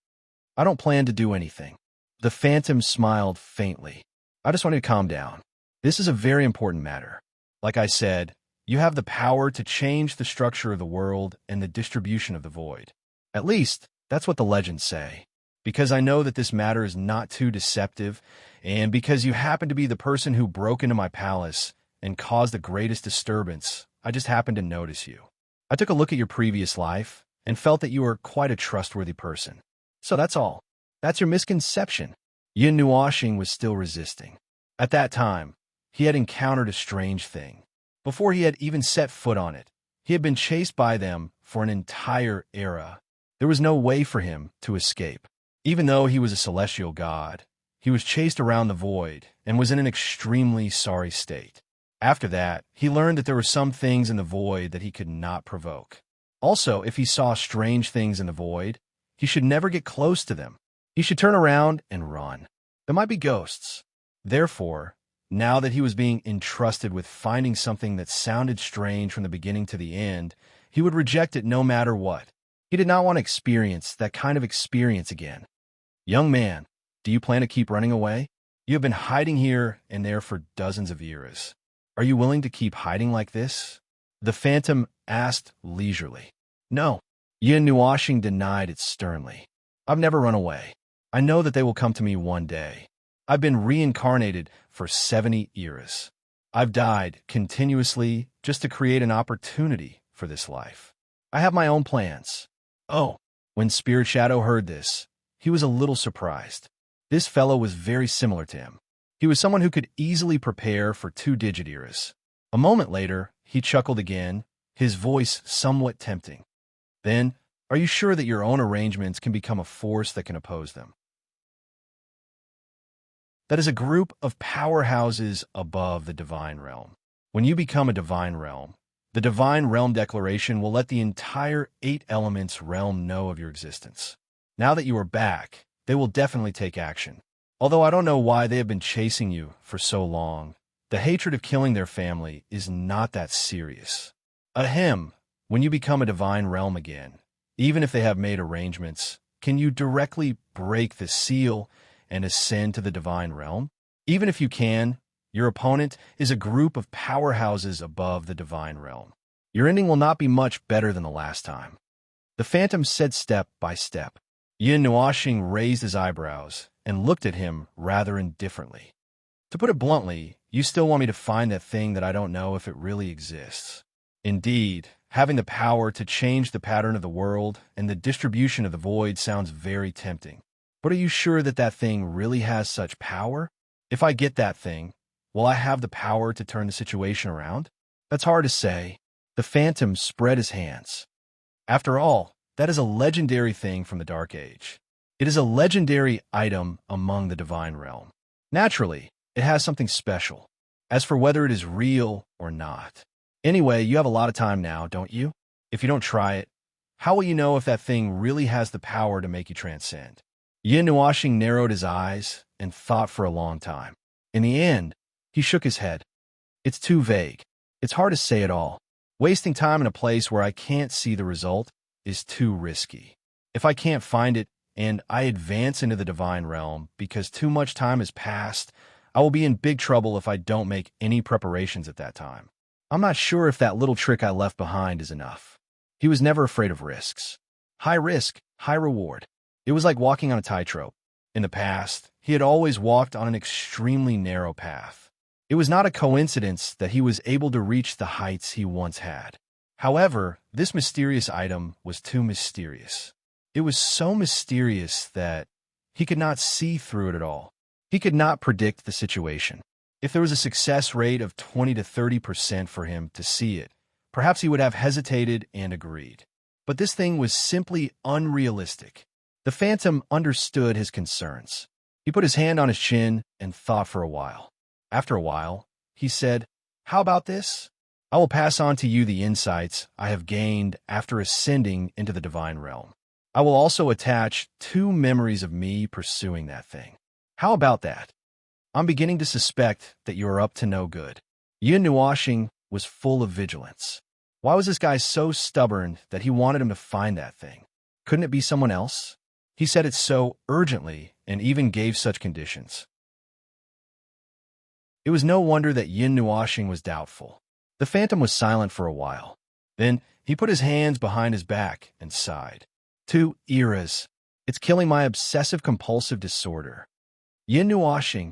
I don't plan to do anything. The phantom smiled faintly. I just want you to calm down. This is a very important matter. Like I said, you have the power to change the structure of the world and the distribution of the void. At least, that's what the legends say. Because I know that this matter is not too deceptive, and because you happen to be the person who broke into my palace and caused the greatest disturbance, I just happened to notice you. I took a look at your previous life and felt that you were quite a trustworthy person. So that's all. That's your misconception. Yin Nuoxing was still resisting. At that time, he had encountered a strange thing. Before he had even set foot on it, he had been chased by them for an entire era. There was no way for him to escape. Even though he was a celestial god, he was chased around the void and was in an extremely sorry state. After that, he learned that there were some things in the void that he could not provoke. Also, if he saw strange things in the void, he should never get close to them. He should turn around and run. There might be ghosts. Therefore, now that he was being entrusted with finding something that sounded strange from the beginning to the end, he would reject it no matter what. He did not want to experience that kind of experience again. Young man, do you plan to keep running away? You have been hiding here and there for dozens of years. Are you willing to keep hiding like this? The phantom asked leisurely. No. Yin Nuoxing denied it sternly. I've never run away. I know that they will come to me one day. I've been reincarnated for 70 eras. I've died continuously just to create an opportunity for this life. I have my own plans. Oh, when Spirit Shadow heard this, he was a little surprised. This fellow was very similar to him. He was someone who could easily prepare for 2-digit eras. A moment later, he chuckled again, his voice somewhat tempting. Then, are you sure that your own arrangements can become a force that can oppose them? That is a group of powerhouses above the divine realm. When you become a divine realm, the divine realm declaration will let the entire 8 elements realm know of your existence. Now that you are back, they will definitely take action. Although I don't know why they have been chasing you for so long, the hatred of killing their family is not that serious. Ahem, when you become a divine realm again, even if they have made arrangements, can you directly break the seal and ascend to the divine realm? Even if you can, your opponent is a group of powerhouses above the divine realm. Your ending will not be much better than the last time. The phantom said step by step. Yin Nuoxing raised his eyebrows and looked at him rather indifferently. To put it bluntly, you still want me to find that thing that I don't know if it really exists. Indeed, having the power to change the pattern of the world and the distribution of the void sounds very tempting. But are you sure that that thing really has such power? If I get that thing, will I have the power to turn the situation around? That's hard to say. The phantom spread his hands. After all, that is a legendary thing from the Dark Age. It is a legendary item among the divine realm. Naturally, it has something special. As for whether it is real or not. Anyway, you have a lot of time now, don't you? If you don't try it, how will you know if that thing really has the power to make you transcend? Yin Nuashing narrowed his eyes and thought for a long time. In the end, he shook his head. It's too vague. It's hard to say at all. Wasting time in a place where I can't see the result is too risky. If I can't find it and I advance into the divine realm because too much time has passed, I will be in big trouble if I don't make any preparations at that time. I'm not sure if that little trick I left behind is enough. He was never afraid of risks. High risk, high reward. It was like walking on a tightrope. In the past, he had always walked on an extremely narrow path. It was not a coincidence that he was able to reach the heights he once had. However, this mysterious item was too mysterious. It was so mysterious that he could not see through it at all. He could not predict the situation. If there was a success rate of 20 to 30% for him to see it, perhaps he would have hesitated and agreed. But this thing was simply unrealistic. The phantom understood his concerns. He put his hand on his chin and thought for a while. After a while, he said, "How about this? I will pass on to you the insights I have gained after ascending into the divine realm. I will also attach 2 memories of me pursuing that thing. How about that? I'm beginning to suspect that you are up to no good." Yin Nuashing was full of vigilance. Why was this guy so stubborn that he wanted him to find that thing? Couldn't it be someone else? He said it so urgently and even gave such conditions. It was no wonder that Yin Nuashing was doubtful. The phantom was silent for a while. Then he put his hands behind his back and sighed. 2 eras. It's killing my obsessive-compulsive disorder. Yin Nuashing,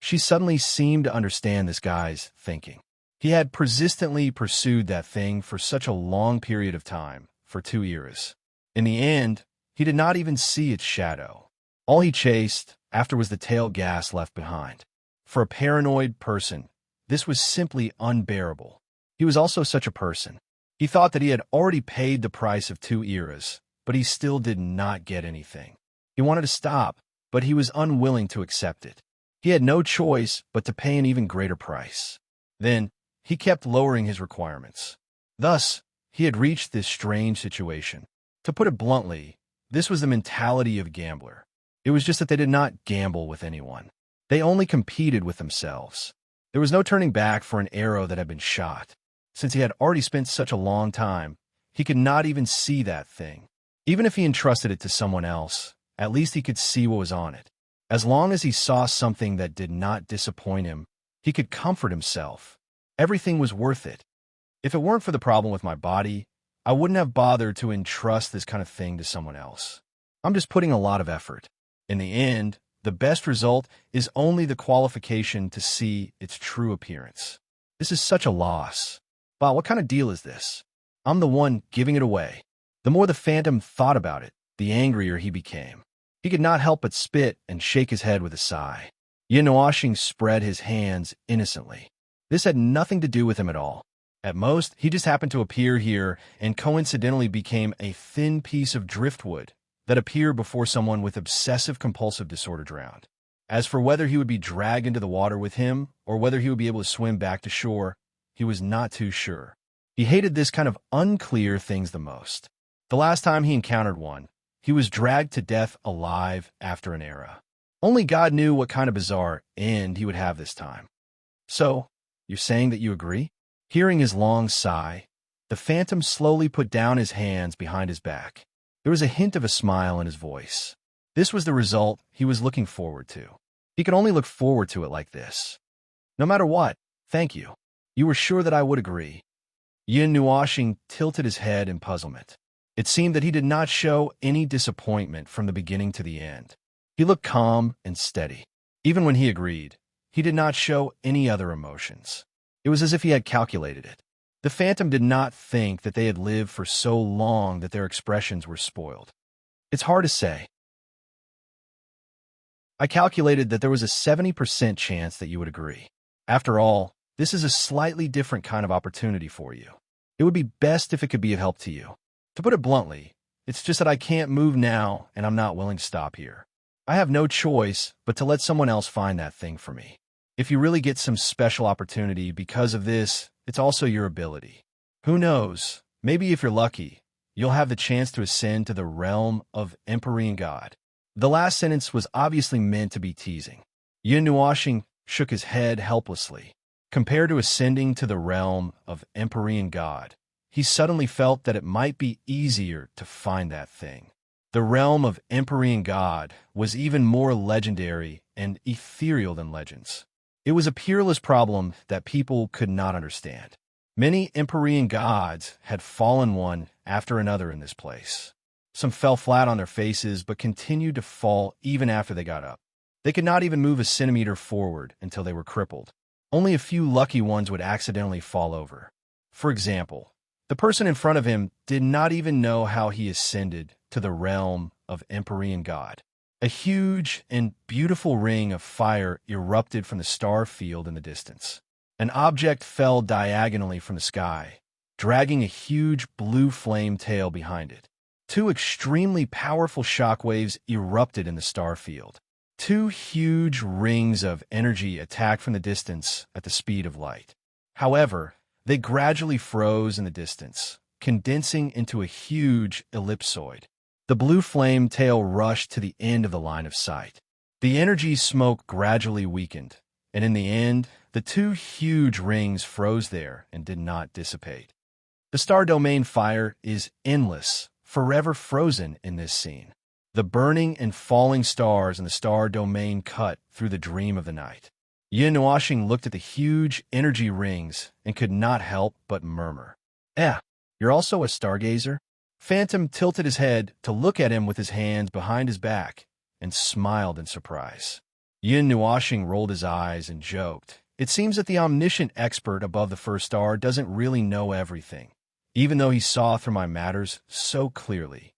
she suddenly seemed to understand this guy's thinking. He had persistently pursued that thing for such a long period of time, for 2 eras. In the end, he did not even see its shadow. All he chased after was the tail gas left behind. For a paranoid person, this was simply unbearable. He was also such a person. He thought that he had already paid the price of 2 eras, but he still did not get anything. He wanted to stop, but he was unwilling to accept it. He had no choice but to pay an even greater price. Then, he kept lowering his requirements. Thus, he had reached this strange situation. To put it bluntly, this was the mentality of a gambler. It was just that they did not gamble with anyone. They only competed with themselves. There was no turning back for an arrow that had been shot. Since he had already spent such a long time, he could not even see that thing. Even if he entrusted it to someone else, at least he could see what was on it. As long as he saw something that did not disappoint him, he could comfort himself. Everything was worth it. If it weren't for the problem with my body, I wouldn't have bothered to entrust this kind of thing to someone else. I'm just putting a lot of effort. In the end, the best result is only the qualification to see its true appearance. This is such a loss. Wow, what kind of deal is this? I'm the one giving it away. The more the phantom thought about it, the angrier he became. He could not help but spit and shake his head with a sigh. Yin Nuashing spread his hands innocently. This had nothing to do with him at all. At most, he just happened to appear here and coincidentally became a thin piece of driftwood that appeared before someone with obsessive-compulsive disorder drowned. As for whether he would be dragged into the water with him or whether he would be able to swim back to shore, he was not too sure. He hated this kind of unclear things the most. The last time he encountered one, he was dragged to death alive after an era. Only God knew what kind of bizarre end he would have this time. So, you're saying that you agree? Hearing his long sigh, the phantom slowly put down his hands behind his back. There was a hint of a smile in his voice. This was the result he was looking forward to. He could only look forward to it like this. No matter what, thank you. You were sure that I would agree. Yin Nuashing tilted his head in puzzlement. It seemed that he did not show any disappointment from the beginning to the end. He looked calm and steady. Even when he agreed, he did not show any other emotions. It was as if he had calculated it. The phantom did not think that they had lived for so long that their expressions were spoiled. It's hard to say. I calculated that there was a 70% chance that you would agree. After all, this is a slightly different kind of opportunity for you. It would be best if it could be of help to you. To put it bluntly, It's just that I can't move now, and I'm not willing to stop here. I have no choice but to let someone else find that thing for me. If you really get some special opportunity because of this, it's also your ability. Who knows? Maybe if you're lucky, you'll have the chance to ascend to the realm of Empyrean God. The last sentence was obviously meant to be teasing. Yin Nuashing shook his head helplessly. Compared to ascending to the realm of Empyrean God, he suddenly felt that it might be easier to find that thing. The realm of Empyrean God was even more legendary and ethereal than legends. It was a peerless problem that people could not understand. Many Empyrean gods had fallen one after another in this place. Some fell flat on their faces but continued to fall even after they got up. They could not even move a centimeter forward until they were crippled. Only a few lucky ones would accidentally fall over. For example, the person in front of him did not even know how he ascended to the realm of Empyrean God. A huge and beautiful ring of fire erupted from the star field in the distance. An object fell diagonally from the sky, dragging a huge blue flame tail behind it. Two extremely powerful shockwaves erupted in the star field. Two huge rings of energy attacked from the distance at the speed of light. However, they gradually froze in the distance, condensing into a huge ellipsoid. The blue flame tail rushed to the end of the line of sight. The energy smoke gradually weakened, and in the end, the two huge rings froze there and did not dissipate. The star domain fire is endless, forever frozen in this scene. The burning and falling stars in the star domain cut through the dream of the night. Yin Nuashing looked at the huge energy rings and could not help but murmur. You're also a stargazer? Phantom tilted his head to look at him with his hands behind his back and smiled in surprise. Yin Nuashing rolled his eyes and joked. It seems that the omniscient expert above the first star doesn't really know everything, even though he saw through my matters so clearly.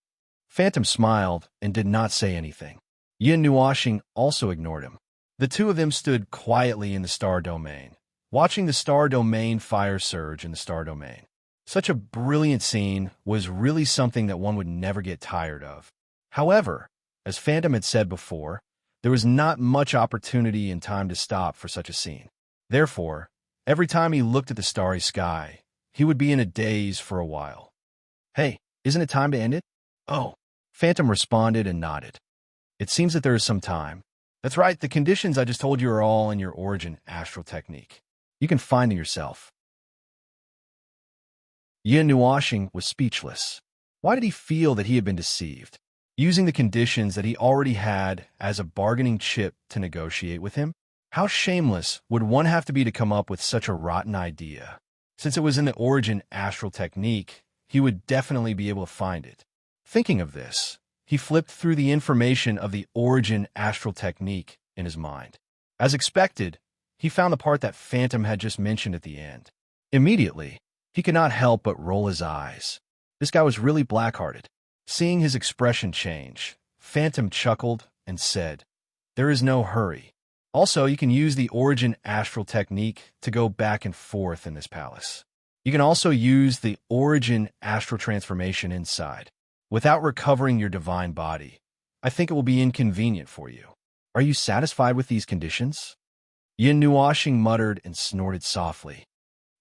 Phantom smiled and did not say anything. Yin Nuashing also ignored him. The two of them stood quietly in the star domain, watching the star domain fire surge in the star domain. Such a brilliant scene was really something that one would never get tired of. However, as Phantom had said before, there was not much opportunity and time to stop for such a scene. Therefore, every time he looked at the starry sky, he would be in a daze for a while. Hey, isn't it time to end it? Oh, Phantom responded and nodded. It seems that there is some time. That's right, the conditions I just told you are all in your origin astral technique. You can find them yourself. Yin Nuashing was speechless. Why did he feel that he had been deceived? Using the conditions that he already had as a bargaining chip to negotiate with him? How shameless would one have to be to come up with such a rotten idea? Since it was in the origin astral technique, he would definitely be able to find it. Thinking of this, he flipped through the information of the origin astral technique in his mind. As expected, he found the part that Phantom had just mentioned at the end. Immediately, he could not help but roll his eyes. This guy was really black-hearted. Seeing his expression change, Phantom chuckled and said, "There is no hurry. Also, you can use the origin astral technique to go back and forth in this palace. You can also use the origin astral transformation inside. Without recovering your divine body, I think it will be inconvenient for you. Are you satisfied with these conditions?" Yin Nuashing muttered and snorted softly.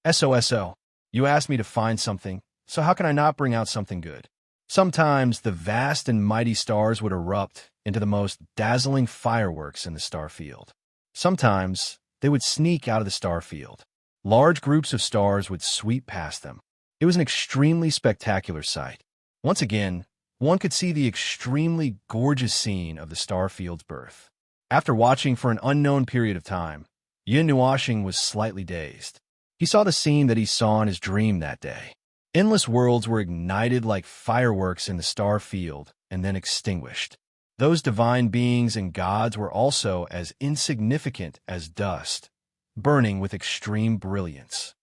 "SOSO. You asked me to find something, so how can I not bring out something good?" Sometimes the vast and mighty stars would erupt into the most dazzling fireworks in the star field. Sometimes they would sneak out of the star field. Large groups of stars would sweep past them. It was an extremely spectacular sight. Once again, one could see the extremely gorgeous scene of the star field's birth. After watching for an unknown period of time, Yin Nuashing was slightly dazed. He saw the scene that he saw in his dream that day. Endless worlds were ignited like fireworks in the star field and then extinguished. Those divine beings and gods were also as insignificant as dust, burning with extreme brilliance.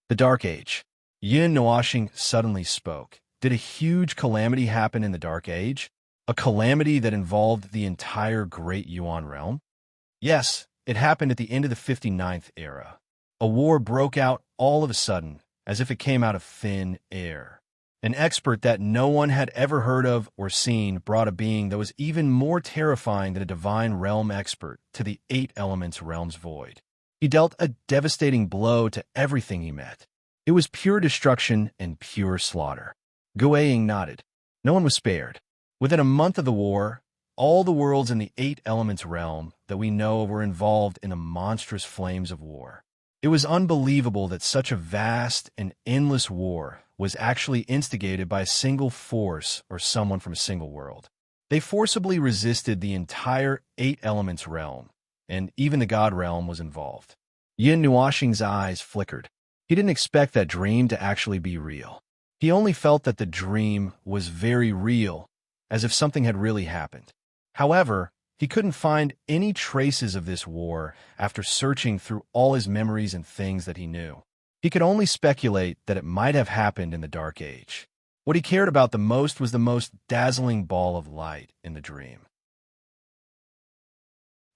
The Dark Age. Yin Nuashing suddenly spoke. Did a huge calamity happen in the Dark Age? A calamity that involved the entire Great Yuan realm? Yes, it happened at the end of the 59th era. A war broke out all of a sudden, as if it came out of thin air. An expert that no one had ever heard of or seen brought a being that was even more terrifying than a divine realm expert to the eight elements realm's void. He dealt a devastating blow to everything he met. It was pure destruction and pure slaughter. Guiying nodded. No one was spared. Within a month of the war, all the worlds in the eight elements realm that we know were involved in the monstrous flames of war. It was unbelievable that such a vast and endless war was actually instigated by a single force or someone from a single world. They forcibly resisted the entire eight elements realm, and even the god realm was involved. Yin Nuoxing's eyes flickered. He didn't expect that dream to actually be real. He only felt that the dream was very real, as if something had really happened. However, he couldn't find any traces of this war after searching through all his memories and things that he knew. He could only speculate that it might have happened in the Dark Age. What he cared about the most was the most dazzling ball of light in the dream.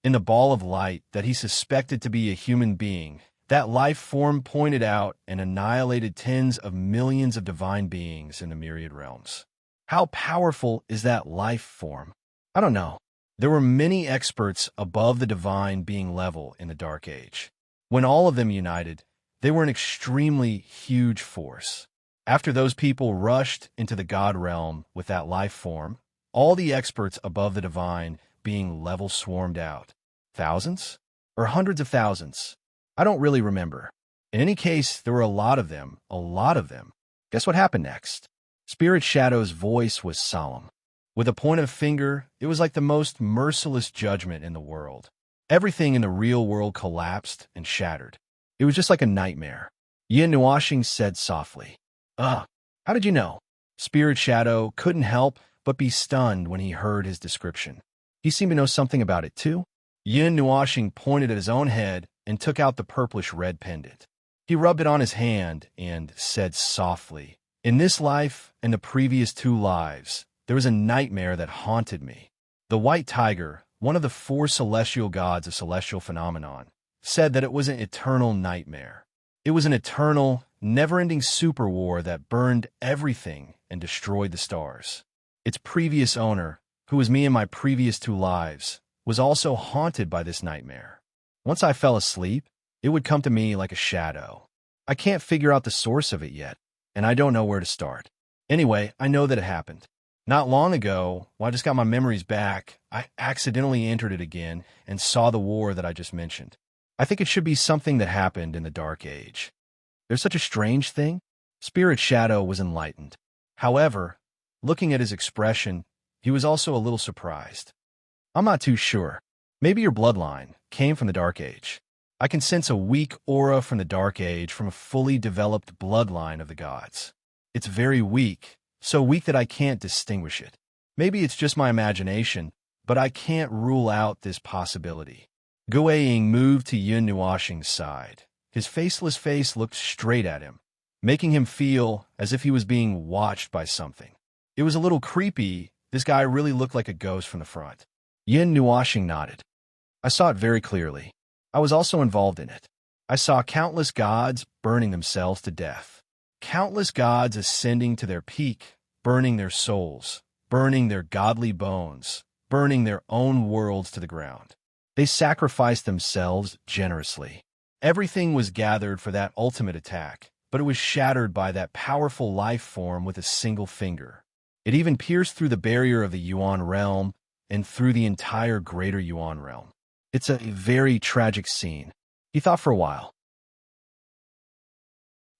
In the ball of light that he suspected to be a human being, that life form pointed out and annihilated tens of millions of divine beings in the myriad realms. How powerful is that life form? I don't know. There were many experts above the divine being level in the Dark Age. When all of them united, they were an extremely huge force. After those people rushed into the God realm with that life form, all the experts above the divine being level swarmed out. Thousands? Or hundreds of thousands? I don't really remember. In any case, there were a lot of them, a lot of them. Guess what happened next? Spirit Shadow's voice was solemn. With a pointed finger, it was like the most merciless judgment in the world. Everything in the real world collapsed and shattered. It was just like a nightmare. Yin Nuoxing said softly. How did you know? Spirit Shadow couldn't help but be stunned when he heard his description. He seemed to know something about it too. Yin Nuoxing pointed at his own head and took out the purplish-red pendant. He rubbed it on his hand and said softly, In this life and the previous 2 lives, there was a nightmare that haunted me. The White Tiger, one of the 4 celestial gods of celestial phenomenon, said that it was an eternal nightmare. It was an eternal, never-ending super war that burned everything and destroyed the stars. Its previous owner, who was me in my previous 2 lives, was also haunted by this nightmare. Once I fell asleep, it would come to me like a shadow. I can't figure out the source of it yet, and I don't know where to start. Anyway, I know that it happened. Not long ago, when I just got my memories back, I accidentally entered it again and saw the war that I just mentioned. I think it should be something that happened in the Dark Age. There's such a strange thing. Spirit Shadow was enlightened. However, looking at his expression, he was also a little surprised. I'm not too sure. Maybe your bloodline came from the Dark Age. I can sense a weak aura from the Dark Age from a fully developed bloodline of the gods. It's very weak, so weak that I can't distinguish it. Maybe it's just my imagination, but I can't rule out this possibility. Guiying moved to Yin Nuoxing's side. His faceless face looked straight at him, making him feel as if he was being watched by something. It was a little creepy. This guy really looked like a ghost from the front. Yin Nuoxing nodded. I saw it very clearly. I was also involved in it. I saw countless gods burning themselves to death. Countless gods ascending to their peak, burning their souls, burning their godly bones, burning their own worlds to the ground. They sacrificed themselves generously. Everything was gathered for that ultimate attack, but it was shattered by that powerful life form with a single finger. It even pierced through the barrier of the Yuan realm and through the entire greater Yuan realm. It's a very tragic scene. He thought for a while.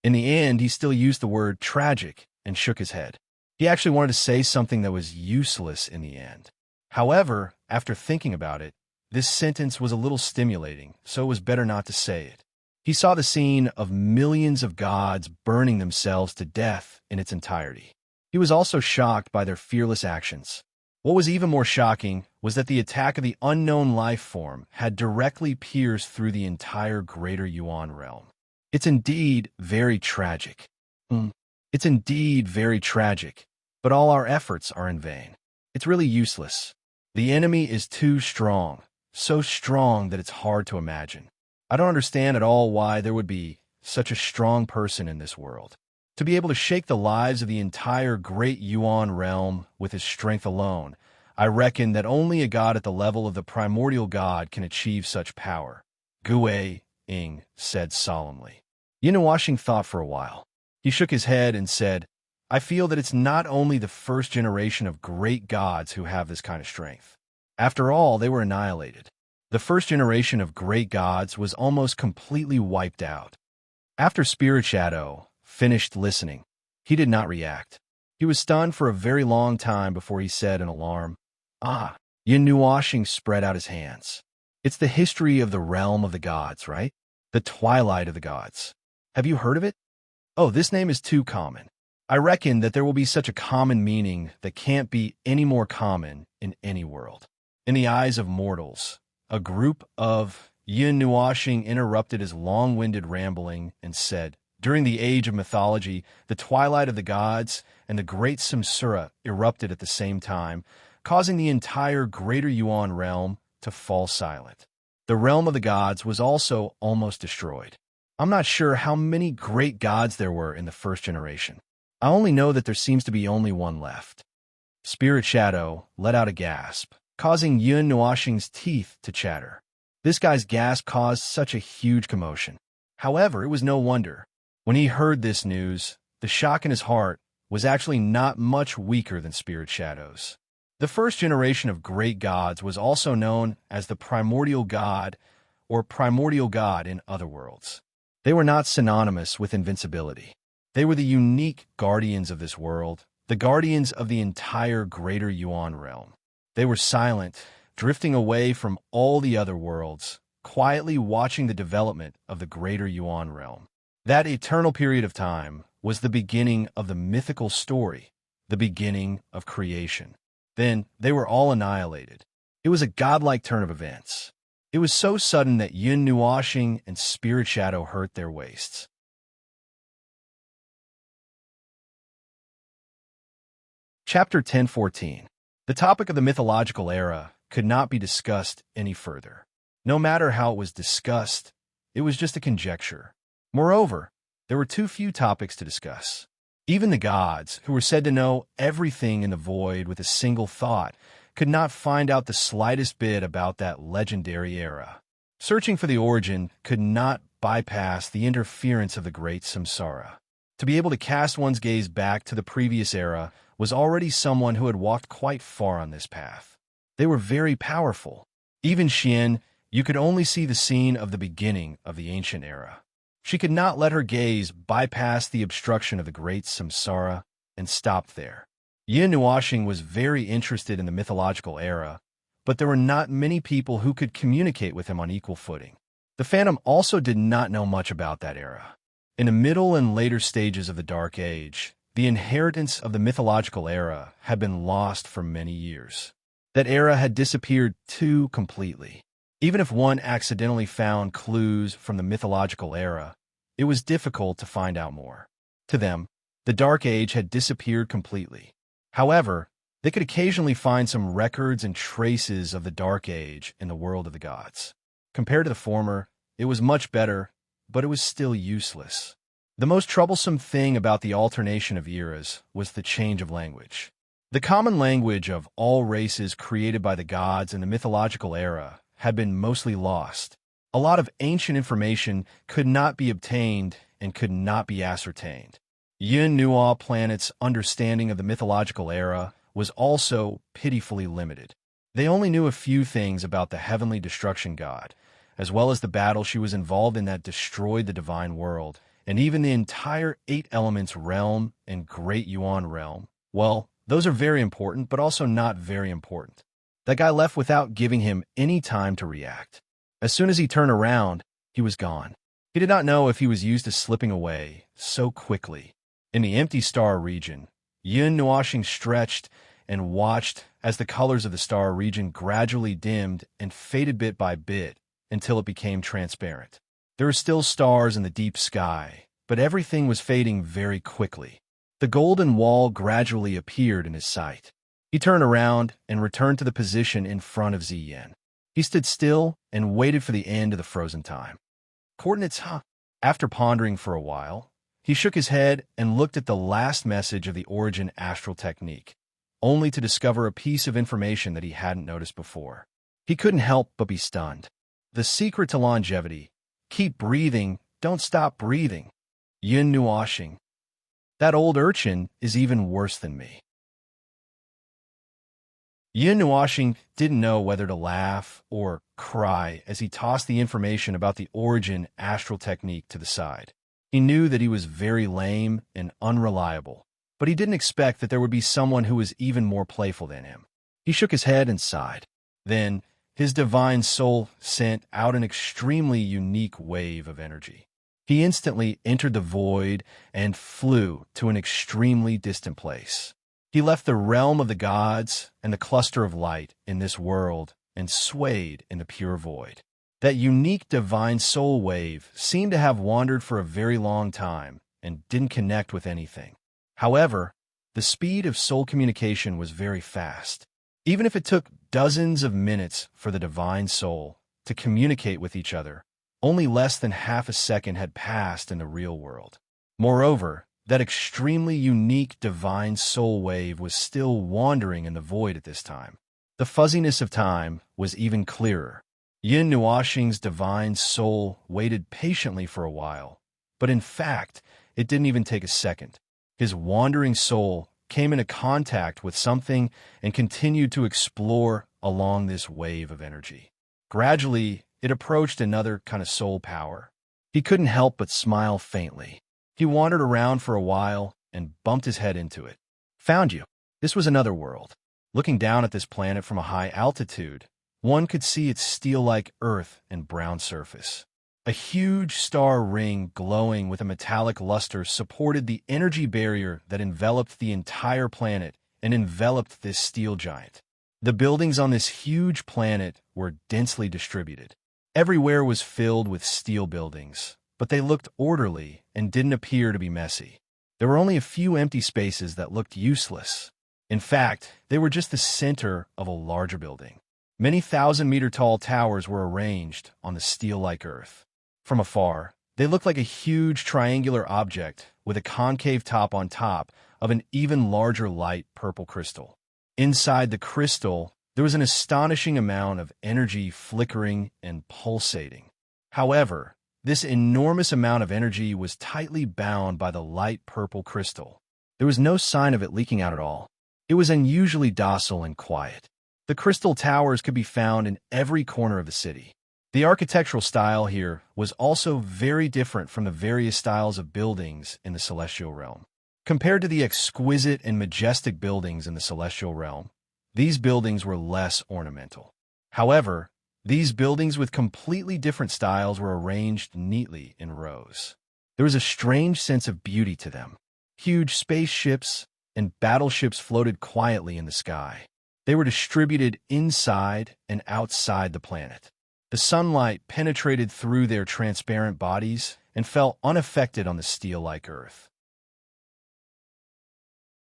In the end, he still used the word tragic and shook his head. He actually wanted to say something that was useless in the end. However, after thinking about it, this sentence was a little stimulating, so it was better not to say it. He saw the scene of millions of gods burning themselves to death in its entirety. He was also shocked by their fearless actions. What was even more shocking was that the attack of the unknown life form had directly pierced through the entire greater Yuan realm. It's indeed very tragic. It's indeed very tragic, but all our efforts are in vain. It's really useless. The enemy is too strong, so strong that it's hard to imagine. I don't understand at all why there would be such a strong person in this world. To be able to shake the lives of the entire great Yuan realm with his strength alone, I reckon that only a god at the level of the primordial god can achieve such power, Gui Ing said solemnly. Yin Washing thought for a while. He shook his head and said, I feel that it's not only the first generation of great gods who have this kind of strength. After all, they were annihilated. The first generation of great gods was almost completely wiped out. After Spirit Shadow finished listening, he did not react. He was stunned for a very long time before he said in alarm, Ah, Yin Washing spread out his hands. It's the history of the realm of the gods, right? The twilight of the gods. Have you heard of it? Oh, this name is too common. I reckon that there will be such a common meaning that can't be any more common in any world. In the eyes of mortals, a group of Yin Washing interrupted his long-winded rambling and said, During the age of mythology, the twilight of the gods and the great samsara erupted at the same time, causing the entire greater Yuan realm to fall silent. The realm of the gods was also almost destroyed. I'm not sure how many great gods there were in the first generation. I only know that there seems to be only one left. Spirit Shadow let out a gasp, causing Yun Washing's teeth to chatter. This guy's gasp caused such a huge commotion. However, it was no wonder. When he heard this news, the shock in his heart was actually not much weaker than Spirit Shadow's. The first generation of great gods was also known as the primordial god or primordial god in other worlds. They were not synonymous with invincibility. They were the unique guardians of this world, the guardians of the entire greater Yuan realm. They were silent, drifting away from all the other worlds, quietly watching the development of the greater Yuan realm. That eternal period of time was the beginning of the mythical story, the beginning of creation. Then they were all annihilated. It was a godlike turn of events. It was so sudden that Yun Nuashing and Spirit Shadow hurt their waists. Chapter 1014. The topic of the mythological era could not be discussed any further. No matter how it was discussed, it was just a conjecture. Moreover, there were too few topics to discuss. Even the gods, who were said to know everything in the void with a single thought, could not find out the slightest bit about that legendary era. Searching for the origin could not bypass the interference of the great samsara. To be able to cast one's gaze back to the previous era was already someone who had walked quite far on this path. They were very powerful. Even Xian, you could only see the scene of the beginning of the ancient era. She could not let her gaze bypass the obstruction of the great samsara and stopped there. Yin Nuashing was very interested in the mythological era, but there were not many people who could communicate with him on equal footing. The Phantom also did not know much about that era. In the middle and later stages of the Dark Age, the inheritance of the mythological era had been lost for many years. That era had disappeared too completely. Even if one accidentally found clues from the mythological era, it was difficult to find out more. To them, the Dark Age had disappeared completely. However, they could occasionally find some records and traces of the Dark Age in the world of the gods. Compared to the former, it was much better, but it was still useless. The most troublesome thing about the alternation of eras was the change of language. The common language of all races created by the gods in the mythological era had been mostly lost. A lot of ancient information could not be obtained and could not be ascertained. Yin Nua planet's understanding of the mythological era was also pitifully limited. They only knew a few things about the heavenly destruction god, as well as the battle she was involved in that destroyed the divine world, and even the entire 8 elements realm and Great Yuan realm. Well, those are very important, but also not very important. That guy left without giving him any time to react. As soon as he turned around, he was gone. He did not know if he was used to slipping away so quickly. In the empty star region, Yin Nuashing stretched and watched as the colors of the star region gradually dimmed and faded bit by bit until it became transparent. There were still stars in the deep sky, but everything was fading very quickly. The golden wall gradually appeared in his sight. He turned around and returned to the position in front of Ziyan. He stood still and waited for the end of the frozen time. Coordinates, huh? After pondering for a while, He shook his head and looked at the last message of the origin astral technique, only to discover a piece of information that he hadn't noticed before. He couldn't help but be stunned. The secret to longevity: keep breathing, don't stop breathing. Yin Nuashing. That old urchin is even worse than me. Yin Nuashing didn't know whether to laugh or cry as he tossed the information about the origin astral technique to the side. He knew that he was very lame and unreliable, but he didn't expect that there would be someone who was even more playful than him. He shook his head and sighed. Then, his divine soul sent out an extremely unique wave of energy. He instantly entered the void and flew to an extremely distant place. He left the realm of the gods and the cluster of light in this world and swayed in the pure void. That unique divine soul wave seemed to have wandered for a very long time and didn't connect with anything. However, the speed of soul communication was very fast. Even if it took dozens of minutes for the divine soul to communicate with each other, only less than half a second had passed in the real world. Moreover, that extremely unique divine soul wave was still wandering in the void at this time. The fuzziness of time was even clearer. Yin Nuashing's divine soul waited patiently for a while, but in fact, it didn't even take a second. His wandering soul came into contact with something and continued to explore along this wave of energy. Gradually, it approached another kind of soul power. He couldn't help but smile faintly. He wandered around for a while and bumped his head into it. Found you. This was another world. Looking down at this planet from a high altitude, one could see its steel-like earth and brown surface. A huge star ring glowing with a metallic luster supported the energy barrier that enveloped the entire planet and enveloped this steel giant. The buildings on this huge planet were densely distributed. Everywhere was filled with steel buildings, but they looked orderly and didn't appear to be messy. There were only a few empty spaces that looked useless. In fact, they were just the center of a larger building. Many thousand-meter-tall towers were arranged on the steel-like earth. From afar, they looked like a huge triangular object with a concave top on top of an even larger light purple crystal. Inside the crystal, there was an astonishing amount of energy flickering and pulsating. However, this enormous amount of energy was tightly bound by the light purple crystal. There was no sign of it leaking out at all. It was unusually docile and quiet. The crystal towers could be found in every corner of the city. The architectural style here was also very different from the various styles of buildings in the celestial realm. Compared to the exquisite and majestic buildings in the celestial realm, these buildings were less ornamental. However, these buildings with completely different styles were arranged neatly in rows. There was a strange sense of beauty to them. Huge spaceships and battleships floated quietly in the sky. They were distributed inside and outside the planet. The sunlight penetrated through their transparent bodies and fell unaffected on the steel-like earth.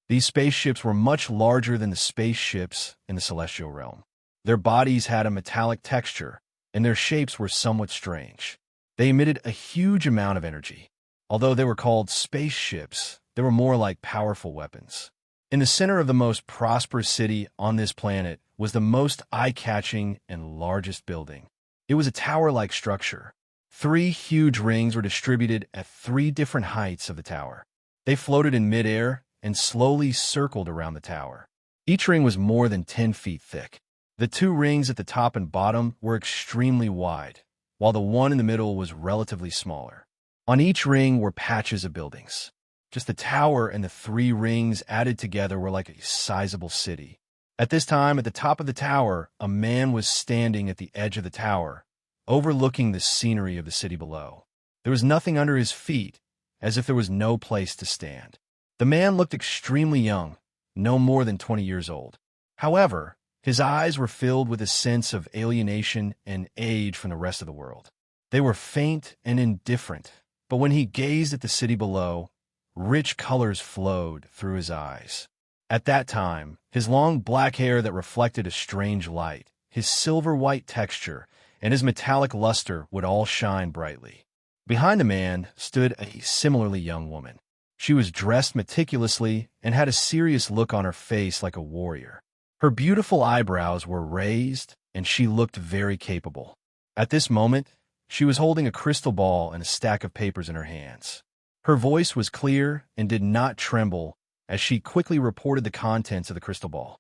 These spaceships were much larger than the spaceships in the celestial realm. Their bodies had a metallic texture, and their shapes were somewhat strange. They emitted a huge amount of energy. Although they were called spaceships, they were more like powerful weapons. In the center of the most prosperous city on this planet was the most eye-catching and largest building. It was a tower-like structure. 3 huge rings were distributed at 3 different heights of the tower. They floated in midair and slowly circled around the tower. Each ring was more than 10 feet thick. The 2 rings at the top and bottom were extremely wide, while the one in the middle was relatively smaller. On each ring were patches of buildings. Just the tower and the 3 rings added together were like a sizable city. At this time, at the top of the tower, a man was standing at the edge of the tower, overlooking the scenery of the city below. There was nothing under his feet, as if there was no place to stand. The man looked extremely young, no more than 20 years old. However, his eyes were filled with a sense of alienation and age from the rest of the world. They were faint and indifferent, but when he gazed at the city below, rich colors flowed through his eyes. At that time, his long black hair that reflected a strange light, his silver-white texture, and his metallic luster would all shine brightly. Behind the man stood a similarly young woman. She was dressed meticulously and had a serious look on her face like a warrior. Her beautiful eyebrows were raised, and she looked very capable. At this moment, she was holding a crystal ball and a stack of papers in her hands. Her voice was clear and did not tremble as she quickly reported the contents of the crystal ball.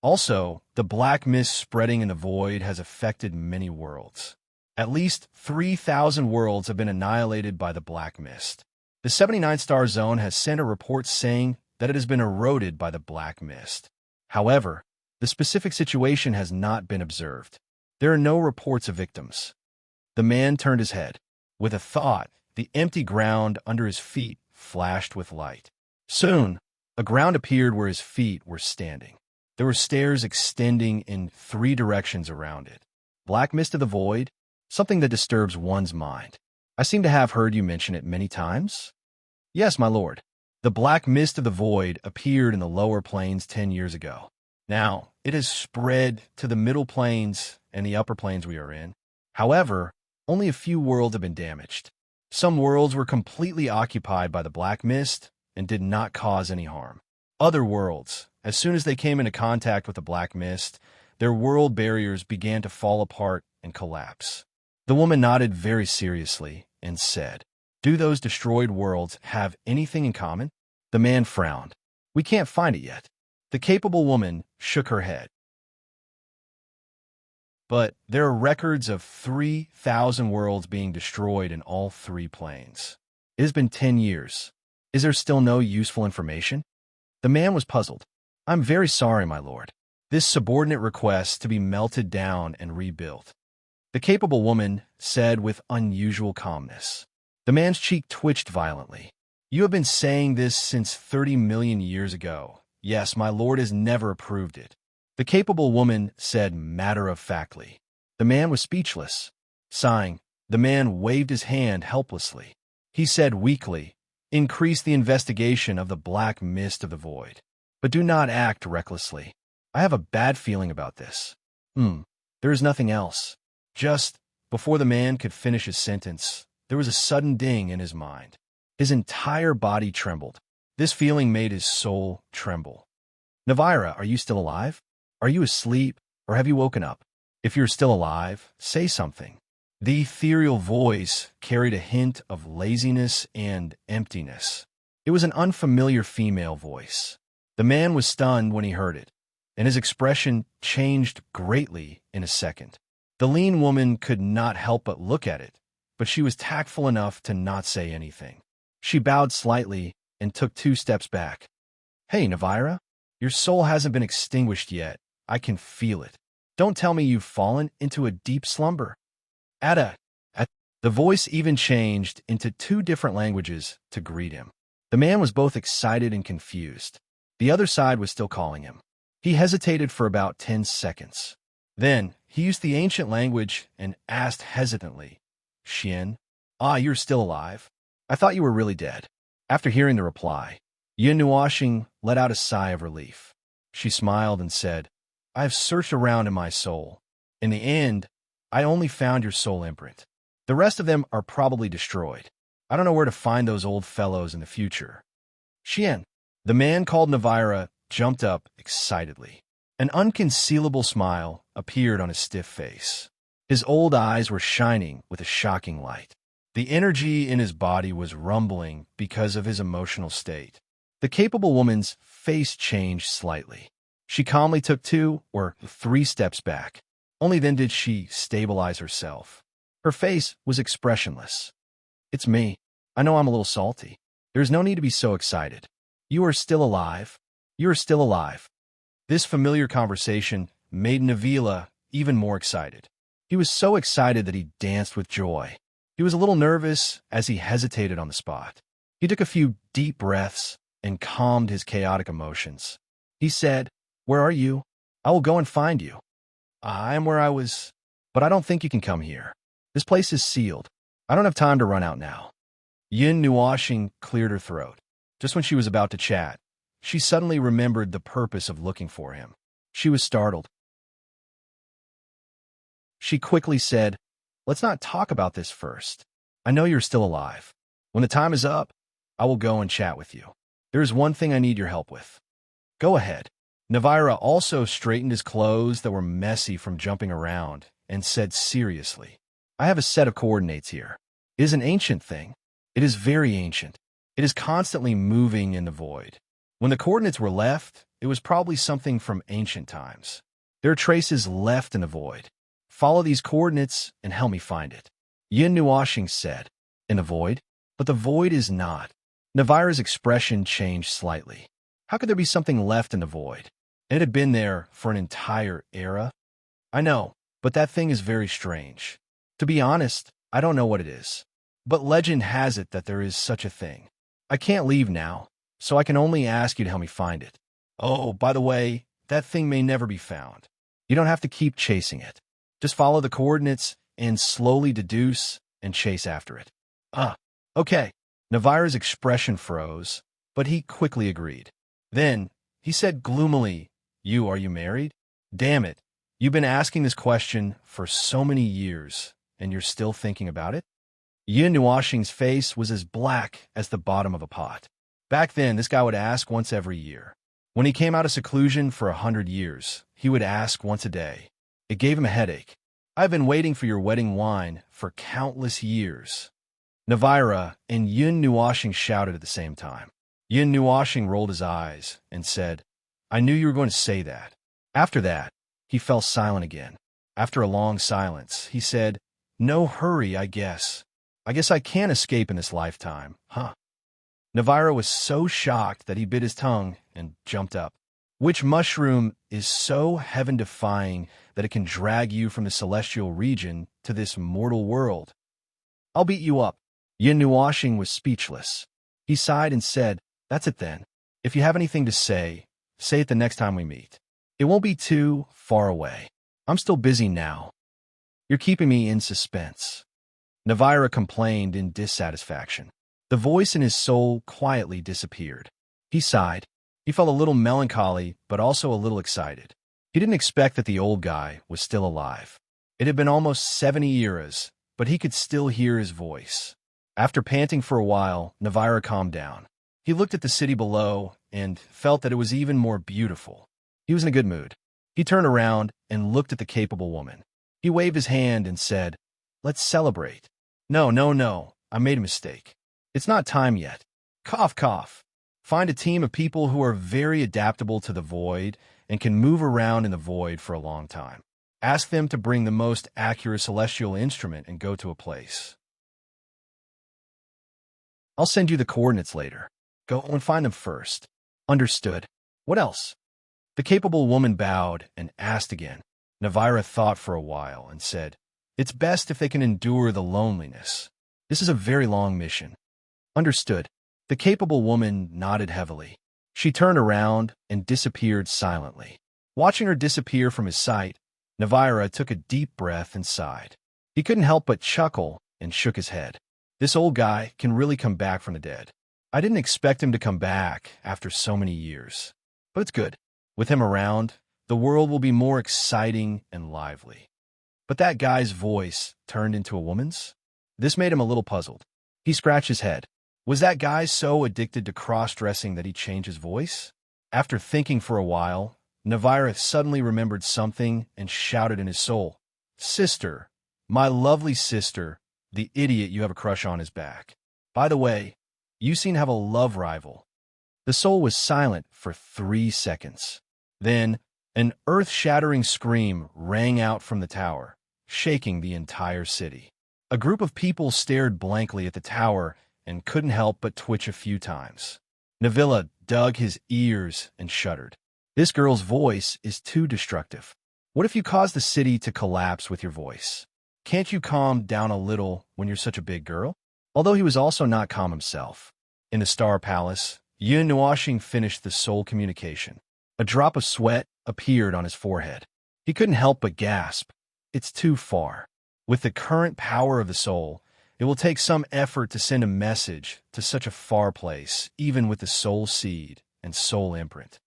Also, the black mist spreading in the void has affected many worlds. At least 3,000 worlds have been annihilated by the black mist. The 79th star zone has sent a report saying that it has been eroded by the black mist. However, the specific situation has not been observed. There are no reports of victims. The man turned his head. With a thought, the empty ground under his feet flashed with light. Soon, a ground appeared where his feet were standing. There were stairs extending in 3 directions around it. Black mist of the void, something that disturbs one's mind. I seem to have heard you mention it many times. Yes, my lord. The black mist of the void appeared in the lower planes 10 years ago. Now, it has spread to the middle planes and the upper planes we are in. However, only a few worlds have been damaged. Some worlds were completely occupied by the black mist and did not cause any harm. Other worlds, as soon as they came into contact with the black mist, their world barriers began to fall apart and collapse. The woman nodded very seriously and said, "Do those destroyed worlds have anything in common?" The man frowned. "We can't find it yet." The capable woman shook her head. "But there are records of 3,000 worlds being destroyed in all 3 planes. It has been 10 years. Is there still no useful information?" The man was puzzled. "I'm very sorry, my lord. This subordinate request to be melted down and rebuilt." The capable woman said with unusual calmness. The man's cheek twitched violently. "You have been saying this since 30 million years ago. Yes, my lord has never approved it." The capable woman said matter-of-factly. The man was speechless. Sighing, the man waved his hand helplessly. He said weakly, "Increase the investigation of the black mist of the void. But do not act recklessly. I have a bad feeling about this." There is nothing else. Just before the man could finish his sentence, there was a sudden ding in his mind. His entire body trembled. This feeling made his soul tremble. "Navira, are you still alive? Are you asleep, or have you woken up? If you're still alive, say something." The ethereal voice carried a hint of laziness and emptiness. It was an unfamiliar female voice. The man was stunned when he heard it, and his expression changed greatly in a second. The lean woman could not help but look at it, but she was tactful enough to not say anything. She bowed slightly and took 2 steps back. "Hey, Navira, your soul hasn't been extinguished yet. I can feel it. Don't tell me you've fallen into a deep slumber." The voice even changed into 2 different languages to greet him. The man was both excited and confused. The other side was still calling him. He hesitated for about 10 seconds. Then, he used the ancient language and asked hesitantly, "Xian, you're still alive? I thought you were really dead." After hearing the reply, Yin Nuoxing let out a sigh of relief. She smiled and said, "I have searched around in my soul. In the end, I only found your soul imprint. The rest of them are probably destroyed. I don't know where to find those old fellows in the future." "Xian," the man called Navira jumped up excitedly. An unconcealable smile appeared on his stiff face. His old eyes were shining with a shocking light. The energy in his body was rumbling because of his emotional state. The capable woman's face changed slightly. She calmly took 2 or 3 steps back. Only then did she stabilize herself. Her face was expressionless. "It's me. I know I'm a little salty. There's no need to be so excited. You are still alive. You are still alive." This familiar conversation made Navila even more excited. He was so excited that he danced with joy. He was a little nervous as he hesitated on the spot. He took a few deep breaths and calmed his chaotic emotions. He said, "Where are you? I will go and find you." "I am where I was, but I don't think you can come here. This place is sealed. I don't have time to run out now." Yin Nuoxing cleared her throat. Just when she was about to chat, she suddenly remembered the purpose of looking for him. She was startled. She quickly said, "Let's not talk about this first. I know you're still alive. When the time is up, I will go and chat with you. There is one thing I need your help with. Go ahead. Navira also straightened his clothes that were messy from jumping around and said seriously, I have a set of coordinates here. It is an ancient thing. It is very ancient. It is constantly moving in the void. When the coordinates were left, it was probably something from ancient times. There are traces left in the void. Follow these coordinates and help me find it. Yin Nuashing said, in the void? But the void is not. Navira's expression changed slightly. How could there be something left in the void? It had been there for an entire era. I know, but that thing is very strange. To be honest, I don't know what it is. But legend has it that there is such a thing. I can't leave now, so I can only ask you to help me find it. Oh, by the way, that thing may never be found. You don't have to keep chasing it. Just follow the coordinates and slowly deduce and chase after it. Okay. Navira's expression froze, but he quickly agreed. Then, he said gloomily, Are you married? Damn it. You've been asking this question for so many years, and you're still thinking about it? Yin Nuashing's face was as black as the bottom of a pot. Back then, this guy would ask once every year. When he came out of seclusion for 100 years, he would ask once a day. It gave him a headache. I've been waiting for your wedding wine for countless years. Navira and Yin Nuashing shouted at the same time. Yin Nuashing rolled his eyes and said, I knew you were going to say that. After that, he fell silent again. After a long silence, he said, No hurry, I guess. I guess I can't escape in this lifetime, huh? Navira was so shocked that he bit his tongue and jumped up. Which mushroom is so heaven-defying that it can drag you from the celestial region to this mortal world? I'll beat you up. Yin Nuashing was speechless. He sighed and said, That's it then. If you have anything to say, say it the next time we meet. It won't be too far away. I'm still busy now. You're keeping me in suspense. Navira complained in dissatisfaction. The voice in his soul quietly disappeared. He sighed. He felt a little melancholy, but also a little excited. He didn't expect that the old guy was still alive. It had been almost 70 years, but he could still hear his voice. After panting for a while, Navira calmed down. He looked at the city below and felt that it was even more beautiful. He was in a good mood. He turned around and looked at the capable woman. He waved his hand and said, Let's celebrate. No, I made a mistake. It's not time yet. Cough, cough. Find a team of people who are very adaptable to the void and can move around in the void for a long time. Ask them to bring the most accurate celestial instrument and go to a place. I'll send you the coordinates later. Go and find them first. Understood. What else? The capable woman bowed and asked again. Navira thought for a while and said, It's best if they can endure the loneliness. This is a very long mission. Understood. The capable woman nodded heavily. She turned around and disappeared silently. Watching her disappear from his sight, Navira took a deep breath and sighed. He couldn't help but chuckle and shook his head. This old guy can really come back from the dead. I didn't expect him to come back after so many years. But it's good. With him around, the world will be more exciting and lively. But that guy's voice turned into a woman's? This made him a little puzzled. He scratched his head. Was that guy so addicted to cross-dressing that he changed his voice? After thinking for a while, Navira suddenly remembered something and shouted in his soul, Sister, my lovely sister, the idiot you have a crush on is back. By the way, you seem to have a love rival. The soul was silent for 3 seconds. Then, an earth-shattering scream rang out from the tower, shaking the entire city. A group of people stared blankly at the tower and couldn't help but twitch a few times. Navilla dug his ears and shuddered. This girl's voice is too destructive. What if you cause the city to collapse with your voice? Can't you calm down a little when you're such a big girl? Although he was also not calm himself. In the Star Palace, Yin Nuashing finished the soul communication. A drop of sweat appeared on his forehead. He couldn't help but gasp. It's too far. With the current power of the soul, it will take some effort to send a message to such a far place, even with the soul seed and soul imprint.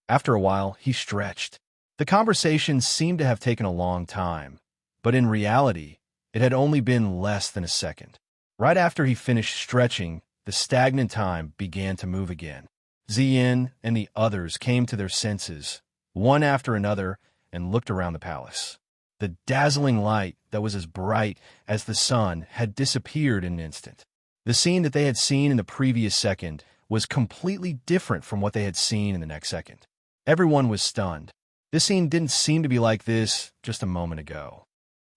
After a while, he stretched. The conversation seemed to have taken a long time, but in reality, it had only been less than a second. Right after he finished stretching, the stagnant time began to move again. Ziyin and the others came to their senses, one after another, and looked around the palace. The dazzling light that was as bright as the sun had disappeared in an instant. The scene that they had seen in the previous second was completely different from what they had seen in the next second. Everyone was stunned. This scene didn't seem to be like this just a moment ago.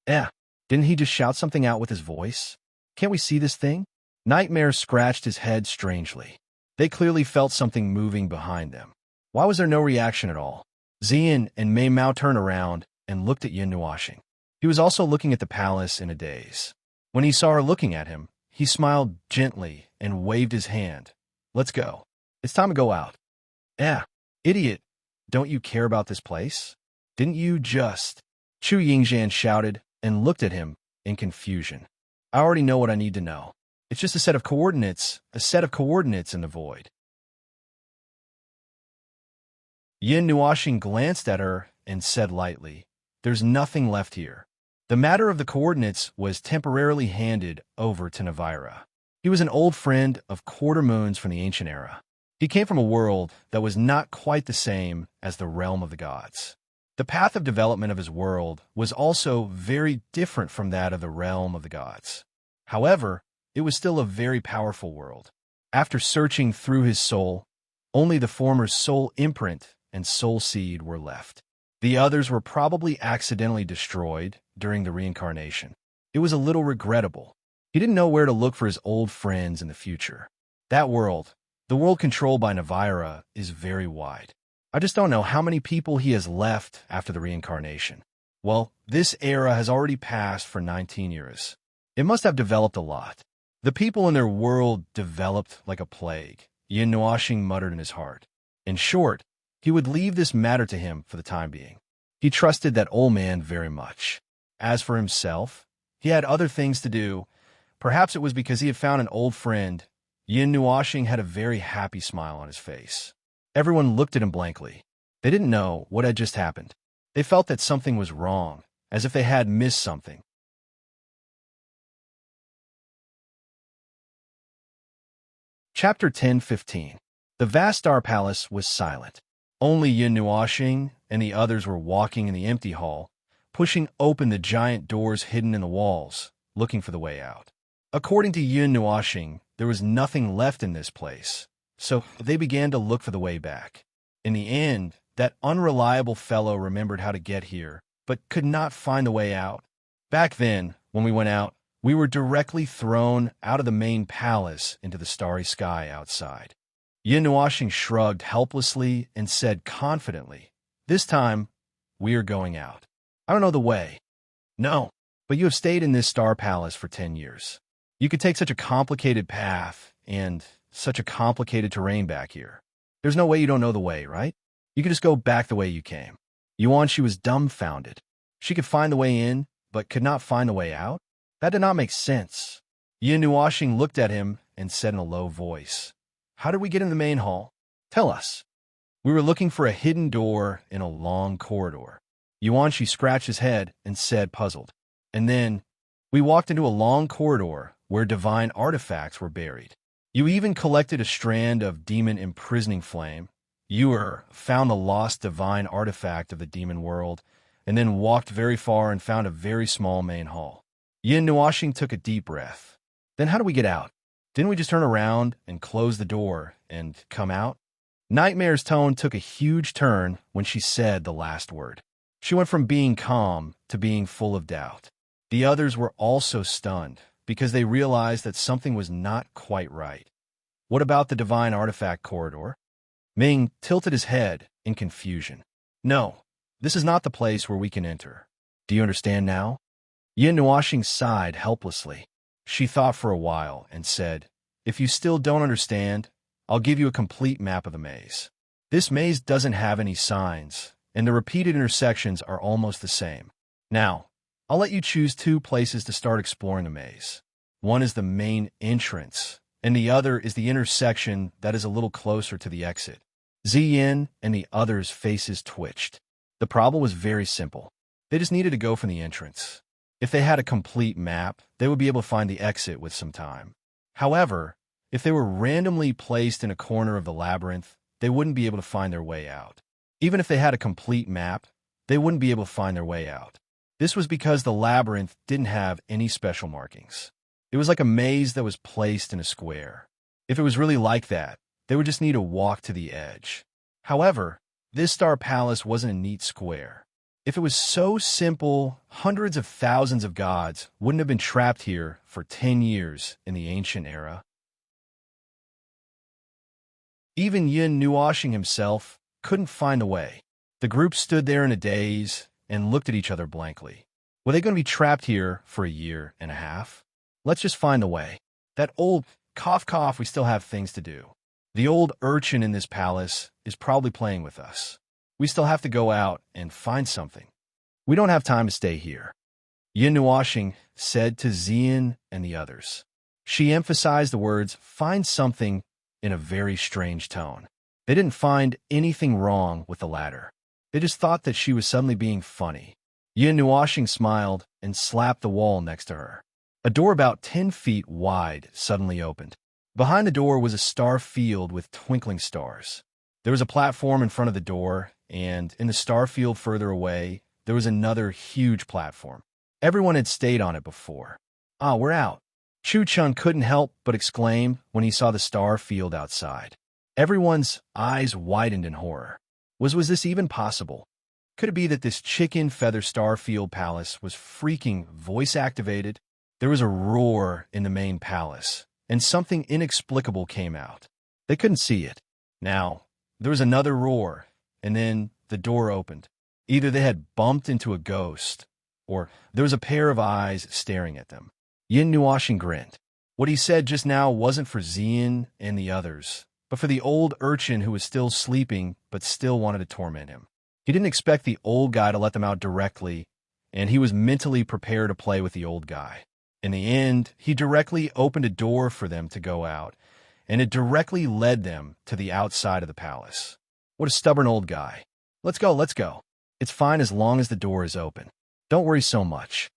Didn't he just shout something out with his voice? Can't we see this thing? Nightmare scratched his head strangely. They clearly felt something moving behind them. Why was there no reaction at all? Ziyin and Mei Mao turned around and looked at Yin Nuoxing. He was also looking at the palace in a daze. When he saw her looking at him, he smiled gently and waved his hand. Let's go. It's time to go out. Idiot. Don't you care about this place? Didn't you just... Chu Yingzhan shouted and looked at him in confusion. I already know what I need to know. It's just a set of coordinates in the void. Yin Nuoxing glanced at her and said lightly, There's nothing left here. The matter of the coordinates was temporarily handed over to Navira. He was an old friend of quarter moons from the ancient era. He came from a world that was not quite the same as the realm of the gods. The path of development of his world was also very different from that of the realm of the gods. However, it was still a very powerful world. After searching through his soul, only the former soul imprint and soul seed were left. The others were probably accidentally destroyed during the reincarnation. It was a little regrettable. He didn't know where to look for his old friends in the future. That world, the world controlled by Navira, is very wide. I just don't know how many people he has left after the reincarnation. Well, this era has already passed for 19 years. It must have developed a lot. The people in their world developed like a plague, Yin Nuoxing muttered in his heart. In short, he would leave this matter to him for the time being. He trusted that old man very much. As for himself, he had other things to do. Perhaps it was because he had found an old friend. Yin Nuoxing had a very happy smile on his face. Everyone looked at him blankly. They didn't know what had just happened. They felt that something was wrong, as if they had missed something. Chapter 10:15. The vast star palace was silent. Only Yin Nuoxing and the others were walking in the empty hall, pushing open the giant doors hidden in the walls, looking for the way out. According to Yin Nuoxing, there was nothing left in this place, so they began to look for the way back. In the end, that unreliable fellow remembered how to get here, but could not find the way out. Back then, when we went out, we were directly thrown out of the main palace into the starry sky outside. Yin Nuoxing shrugged helplessly and said confidently, This time, we are going out. I don't know the way. No, but you have stayed in this star palace for 10 years. You could take such a complicated path and such a complicated terrain back here. There's no way you don't know the way, right? You could just go back the way you came. Yuan, she was dumbfounded. She could find the way in, but could not find the way out? That did not make sense. Yin Nuoxing looked at him and said in a low voice, How did we get in the main hall? Tell us. We were looking for a hidden door in a long corridor. Yuan, she scratched his head and said, puzzled. And then, we walked into a long corridor where divine artifacts were buried. You even collected a strand of demon imprisoning flame. You found the lost divine artifact of the demon world, and then walked very far and found a very small main hall. Yin Nuoxing took a deep breath. Then how do we get out? Didn't we just turn around and close the door and come out? Nightmare's tone took a huge turn when she said the last word. She went from being calm to being full of doubt. The others were also stunned because they realized that something was not quite right. What about the divine artifact corridor? Ming tilted his head in confusion. No, this is not the place where we can enter. Do you understand now? Yin Nuoxing sighed helplessly. She thought for a while and said, If you still don't understand, I'll give you a complete map of the maze. This maze doesn't have any signs, and the repeated intersections are almost the same. Now, I'll let you choose 2 places to start exploring the maze. One is the main entrance, and the other is the intersection that is a little closer to the exit. Ziyin and the others' faces twitched. The problem was very simple. They just needed to go from the entrance. If they had a complete map, they would be able to find the exit with some time. However, if they were randomly placed in a corner of the labyrinth, they wouldn't be able to find their way out. Even if they had a complete map, they wouldn't be able to find their way out. This was because the labyrinth didn't have any special markings. It was like a maze that was placed in a square. If it was really like that, they would just need to walk to the edge. However, this star palace wasn't a neat square. If it was so simple, hundreds of thousands of gods wouldn't have been trapped here for 10 years in the ancient era. Even Yin Nuoshing himself couldn't find the way. The group stood there in a daze and looked at each other blankly. Were they going to be trapped here for a year and a half? Let's just find a way. That old cough, we still have things to do. The old urchin in this palace is probably playing with us. We still have to go out and find something. We don't have time to stay here, Yin Nuoshing said to Xian and the others. She emphasized the words, find something, in a very strange tone. They didn't find anything wrong with the latter. They just thought that she was suddenly being funny. Yin Nuoshing smiled and slapped the wall next to her. A door about 10 feet wide suddenly opened. Behind the door was a star field with twinkling stars. There was a platform in front of the door, and in the star field further away, there was another huge platform. Everyone had stayed on it before. Ah, we're out. Chu Chun couldn't help but exclaim when he saw the star field outside. Everyone's eyes widened in horror. Was this even possible? Could it be that this chicken feather starfield palace was freaking voice-activated? There was a roar in the main palace, and something inexplicable came out. They couldn't see it. Now, there was another roar, and then the door opened. Either they had bumped into a ghost, or there was a pair of eyes staring at them. Yin Nuoshing grinned. What he said just now wasn't for Xian and the others, but for the old urchin who was still sleeping but still wanted to torment him. He didn't expect the old guy to let them out directly, and he was mentally prepared to play with the old guy. In the end, he directly opened a door for them to go out, and it directly led them to the outside of the palace. What a stubborn old guy. Let's go. It's fine as long as the door is open. Don't worry so much.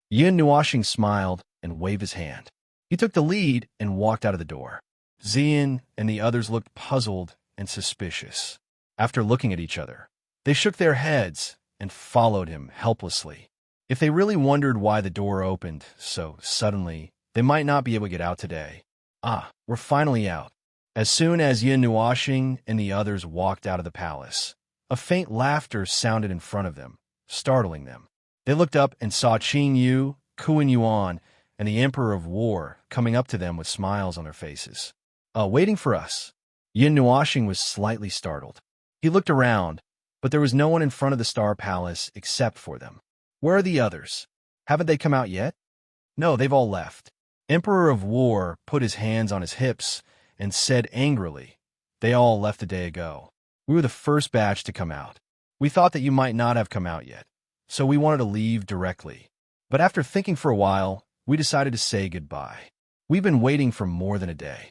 Yin Nuoshing smiled and waved his hand. He took the lead and walked out of the door. Xian and the others looked puzzled and suspicious. After looking at each other, they shook their heads and followed him helplessly. If they really wondered why the door opened so suddenly, they might not be able to get out today. Ah, we're finally out. As soon as Yin Nuoshing and the others walked out of the palace, a faint laughter sounded in front of them, startling them. They looked up and saw Qing Yu, Kuan Yuan, and the Emperor of War coming up to them with smiles on their faces. Waiting for us. Yin Nuoshing was slightly startled. He looked around, but there was no one in front of the Star Palace except for them. Where are the others? Haven't they come out yet? No, they've all left. Emperor of War put his hands on his hips and said angrily, they all left a day ago. We were the first batch to come out. We thought that you might not have come out yet, so we wanted to leave directly. But after thinking for a while, we decided to say goodbye. We've been waiting for more than a day.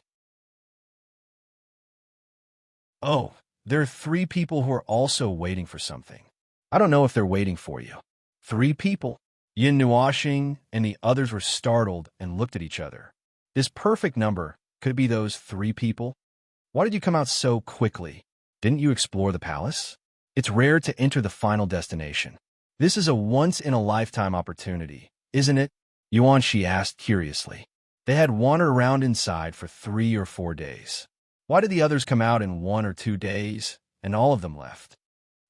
Oh, there are 3 people who are also waiting for something. I don't know if they're waiting for you. 3 people. Yin Nuoshing and the others were startled and looked at each other. This perfect number, could it be those 3 people? Why did you come out so quickly? Didn't you explore the palace? It's rare to enter the final destination. This is a once-in-a-lifetime opportunity, isn't it? Yuan Shi asked curiously. They had wandered around inside for 3 or 4 days. Why did the others come out in 1 or 2 days, and all of them left?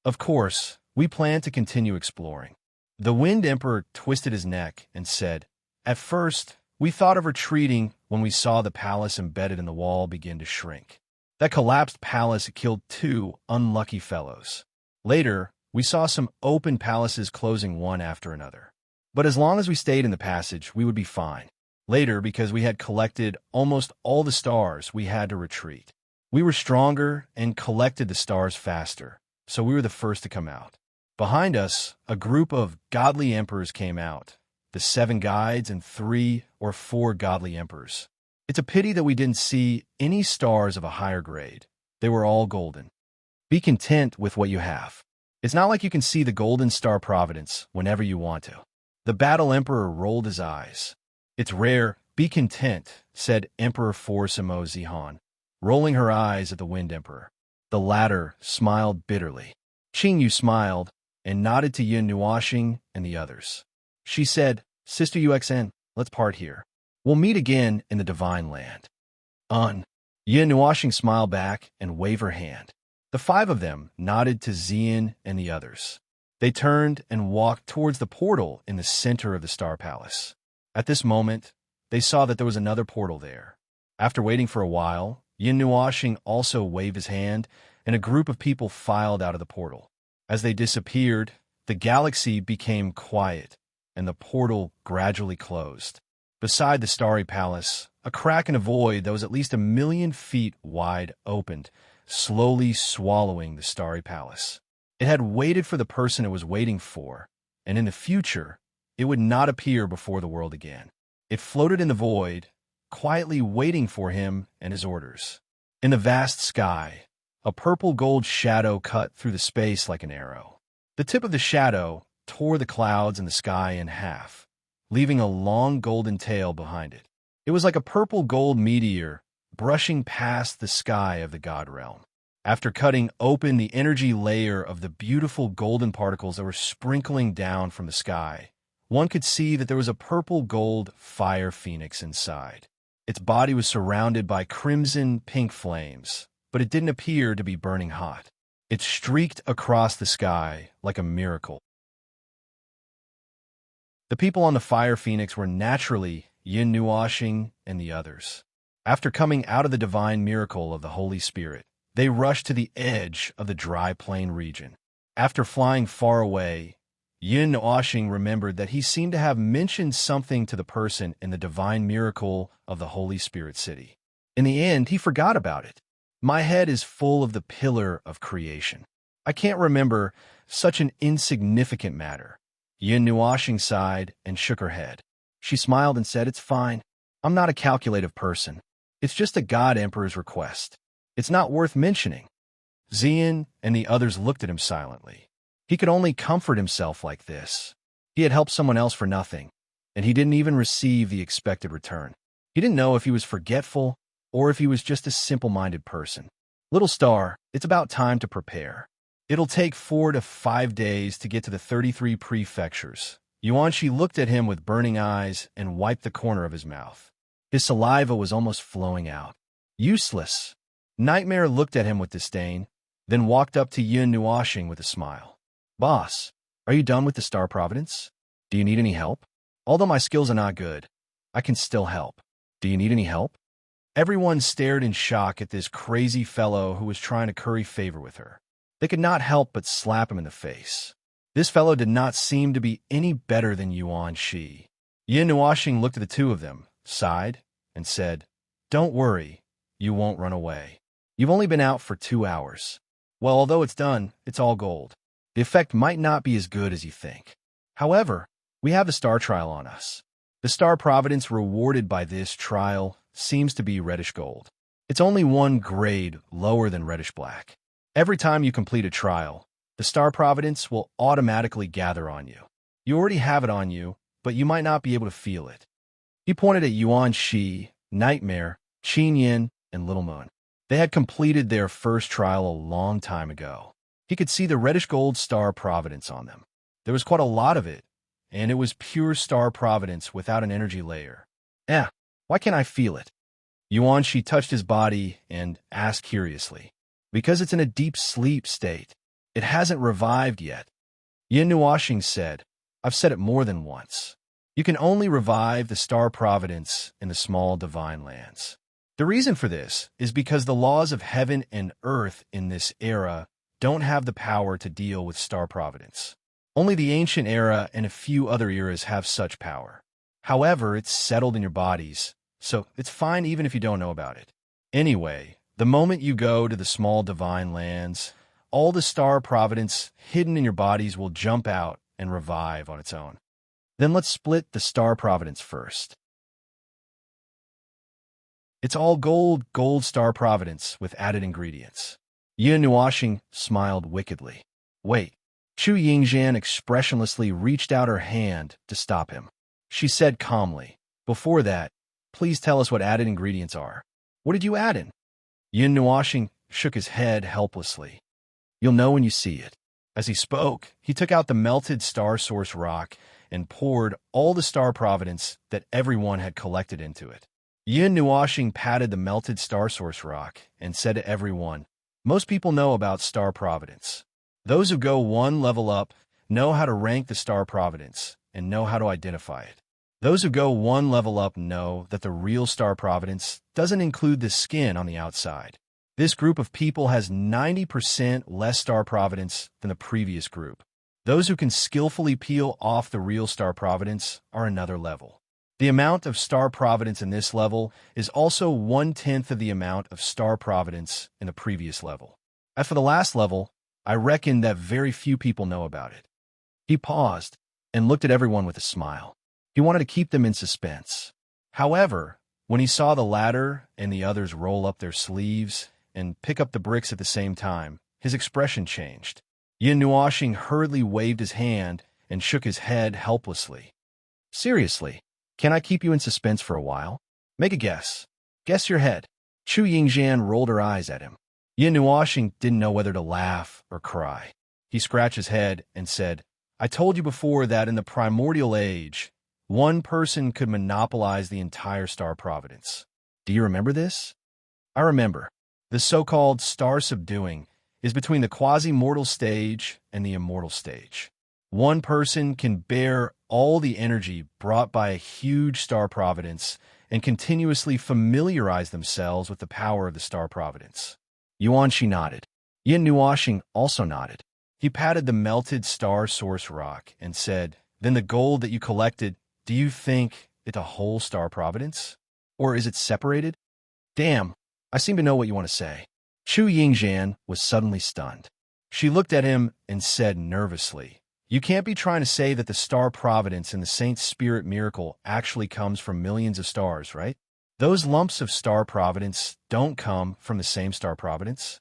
Of course, we plan to continue exploring. The Wind Emperor twisted his neck and said, at first, we thought of retreating when we saw the palace embedded in the wall begin to shrink. That collapsed palace killed 2 unlucky fellows. Later, we saw some open palaces closing one after another. But as long as we stayed in the passage, we would be fine. Later, because we had collected almost all the stars, we had to retreat. We were stronger and collected the stars faster, so we were the first to come out. Behind us, a group of godly emperors came out, the 7 guides and 3 or 4 godly emperors. It's a pity that we didn't see any stars of a higher grade. They were all golden. Be content with what you have. It's not like you can see the golden star providence whenever you want to. The Battle Emperor rolled his eyes. "It's rare. Be content," said Emperor Forsimo Zihan, rolling her eyes at the Wind Emperor. The latter smiled bitterly. Qing Yu smiled and nodded to Yin Nuoxing and the others. She said, "Sister Uxn, let's part here. We'll meet again in the Divine Land." Yin Nuoxing smiled back and waved her hand. The five of them nodded to Xian and the others. They turned and walked towards the portal in the center of the Star Palace. At this moment, they saw that there was another portal there. After waiting for a while, Yin Nuoxing also waved his hand, and a group of people filed out of the portal. As they disappeared, the galaxy became quiet, and the portal gradually closed. Beside the Starry Palace, a crack in a void that was at least 1,000,000 feet wide opened, slowly swallowing the Starry Palace. It had waited for the person it was waiting for, and in the future, it would not appear before the world again. It floated in the void, quietly waiting for him and his orders. In the vast sky, a purple-gold shadow cut through the space like an arrow. The tip of the shadow tore the clouds and the sky in half, leaving a long golden tail behind it. It was like a purple-gold meteor brushing past the sky of the God Realm. After cutting open the energy layer of the beautiful golden particles that were sprinkling down from the sky, one could see that there was a purple-gold fire phoenix inside. Its body was surrounded by crimson-pink flames, but it didn't appear to be burning hot. It streaked across the sky like a miracle. The people on the fire phoenix were naturally Yin Nuoxing and the others. After coming out of the divine miracle of the Holy Spirit, they rushed to the edge of the dry plain region. After flying far away, Yin Nuoxing remembered that he seemed to have mentioned something to the person in the divine miracle of the Holy Spirit city. In the end, he forgot about it. My head is full of the pillar of creation. I can't remember such an insignificant matter. Yin Nuoxing sighed and shook her head. She smiled and said, "It's fine. I'm not a calculative person. It's just a God Emperor's request. It's not worth mentioning." Xian and the others looked at him silently. He could only comfort himself like this. He had helped someone else for nothing, and he didn't even receive the expected return. He didn't know if he was forgetful or if he was just a simple-minded person. "Little star, it's about time to prepare. It'll take 4 to 5 days to get to the 33 prefectures." Yuanshi looked at him with burning eyes and wiped the corner of his mouth. His saliva was almost flowing out. "Useless." Nightmare looked at him with disdain, then walked up to Yin Nuoxing with a smile. "Boss, are you done with the Star Providence? Do you need any help? Although my skills are not good, I can still help. Do you need any help?" Everyone stared in shock at this crazy fellow who was trying to curry favor with her. They could not help but slap him in the face. This fellow did not seem to be any better than Yuan Shi. Yin Nuoxing looked at the two of them, sighed, and said, "Don't worry, you won't run away. You've only been out for 2 hours. Well, although it's done, it's all gold. The effect might not be as good as you think. However, we have the star trial on us. The star providence rewarded by this trial seems to be reddish gold. It's only 1 grade lower than reddish black. Every time you complete a trial, the star providence will automatically gather on you. You already have it on you, but you might not be able to feel it." He pointed at Yuan Shi, Nightmare, Qin Yin, and Little Moon. They had completed their first trial a long time ago. He could see the reddish gold star providence on them. There was quite a lot of it, and it was pure star providence without an energy layer. Why can't I feel it?" Yuan Shi touched his body and asked curiously. "Because it's in a deep sleep state. It hasn't revived yet." Yin Nuoxing said, "I've said it more than once. You can only revive the star providence in the small divine lands. The reason for this is because the laws of heaven and earth in this era don't have the power to deal with star providence. Only the ancient era and a few other eras have such power. However, it's settled in your bodies, so it's fine even if you don't know about it. Anyway, the moment you go to the small divine lands, all the star providence hidden in your bodies will jump out and revive on its own. Then let's split the star providence first. It's all gold star providence with added ingredients." Yin Nuoxing smiled wickedly. "Wait, Chu Yingxian expressionlessly reached out her hand to stop him. She said calmly, "Before that, please tell us what added ingredients are. What did you add in?" Yin Nuoxing shook his head helplessly. "You'll know when you see it." As he spoke, he took out the melted star source rock and poured all the star providence that everyone had collected into it. Yin Nuoxing patted the melted star source rock and said to everyone, "Most people know about star providence. Those who go one level up know how to rank the star providence and know how to identify it. Those who go one level up know that the real star providence doesn't include the skin on the outside. This group of people has 90% less star providence than the previous group. Those who can skillfully peel off the real star providence are another level. The amount of star providence in this level is also 1/10 of the amount of star providence in the previous level. As for the last level, I reckon that very few people know about it." He paused and looked at everyone with a smile. He wanted to keep them in suspense. However, when he saw the latter and the others roll up their sleeves and pick up the bricks at the same time, his expression changed. Yin Nuoxing hurriedly waved his hand and shook his head helplessly. "Seriously, can I keep you in suspense for a while? Make a guess. Guess your head." Chu Yingxian rolled her eyes at him. Yin Nuoxing didn't know whether to laugh or cry. He scratched his head and said, "I told you before that in the primordial age, one person could monopolize the entire star providence. Do you remember this?" "I remember. The so-called star subduing is between the quasi-mortal stage and the immortal stage. One person can bear all the energy brought by a huge star providence and continuously familiarize themselves with the power of the star providence." Yuanxi nodded. Yin Nuoxing also nodded. He patted the melted star source rock and said, "Then the gold that you collected, do you think it's a whole star providence? Or is it separated?" "Damn, I seem to know what you want to say." Chu Yingxian was suddenly stunned. She looked at him and said nervously, "You can't be trying to say that the star providence in the Saint's Spirit miracle actually comes from millions of stars, right? Those lumps of star providence don't come from the same star providence?"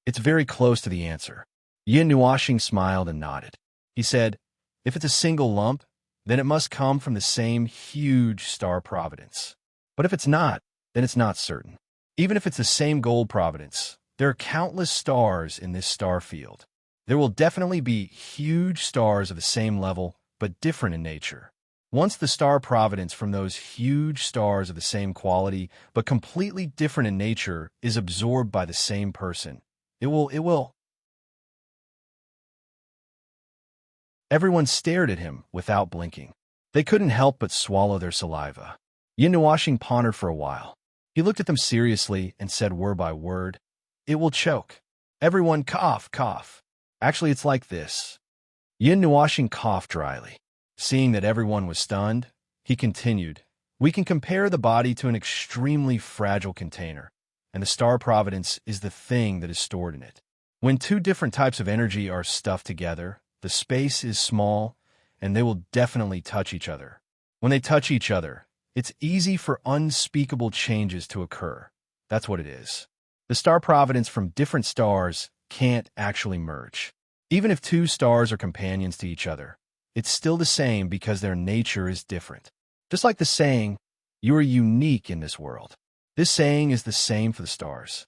"It's very close to the answer." Yin Nuoxing smiled and nodded. He said, "If it's a single lump, then it must come from the same huge star providence. But if it's not, then it's not certain. Even if it's the same gold providence, there are countless stars in this star field. There will definitely be huge stars of the same level, but different in nature. Once the star providence from those huge stars of the same quality, but completely different in nature, is absorbed by the same person, it will. Everyone stared at him without blinking. They couldn't help but swallow their saliva. Yin Nuoxing pondered for a while. He looked at them seriously and said word by word, "It will choke." Everyone cough, cough. "Actually, it's like this." Yin Nuoxing coughed dryly. Seeing that everyone was stunned, he continued, "We can compare the body to an extremely fragile container, and the star providence is the thing that is stored in it. When two different types of energy are stuffed together, the space is small, and they will definitely touch each other. When they touch each other, it's easy for unspeakable changes to occur. That's what it is. The star providence from different stars can't actually merge. Even if two stars are companions to each other, it's still the same because their nature is different. Just like the saying, 'You are unique in this world.' This saying is the same for the stars.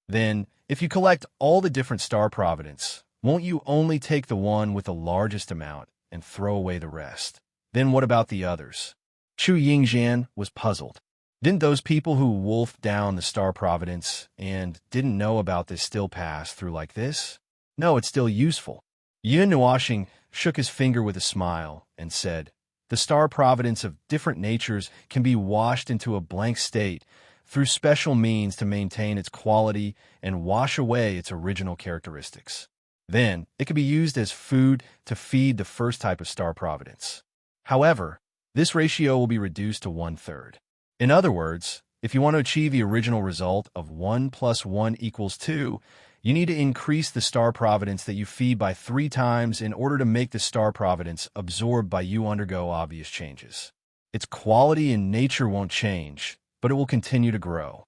Then, if you collect all the different star providence, won't you only take the one with the largest amount and throw away the rest? Then what about the others?" Chu Yingxian was puzzled. Didn't those people who wolfed down the star providence and didn't know about this still pass through like this? No, it's still useful. Yin Nuoxing shook his finger with a smile and said, "The star providence of different natures can be washed into a blank state through special means to maintain its quality and wash away its original characteristics. Then, it can be used as food to feed the first type of star providence. However, this ratio will be reduced to 1/3. In other words, if you want to achieve the original result of 1 + 1 = 2, you need to increase the star providence that you feed by 3 times in order to make the star providence absorbed by you undergo obvious changes. Its quality in nature won't change, but it will continue to grow.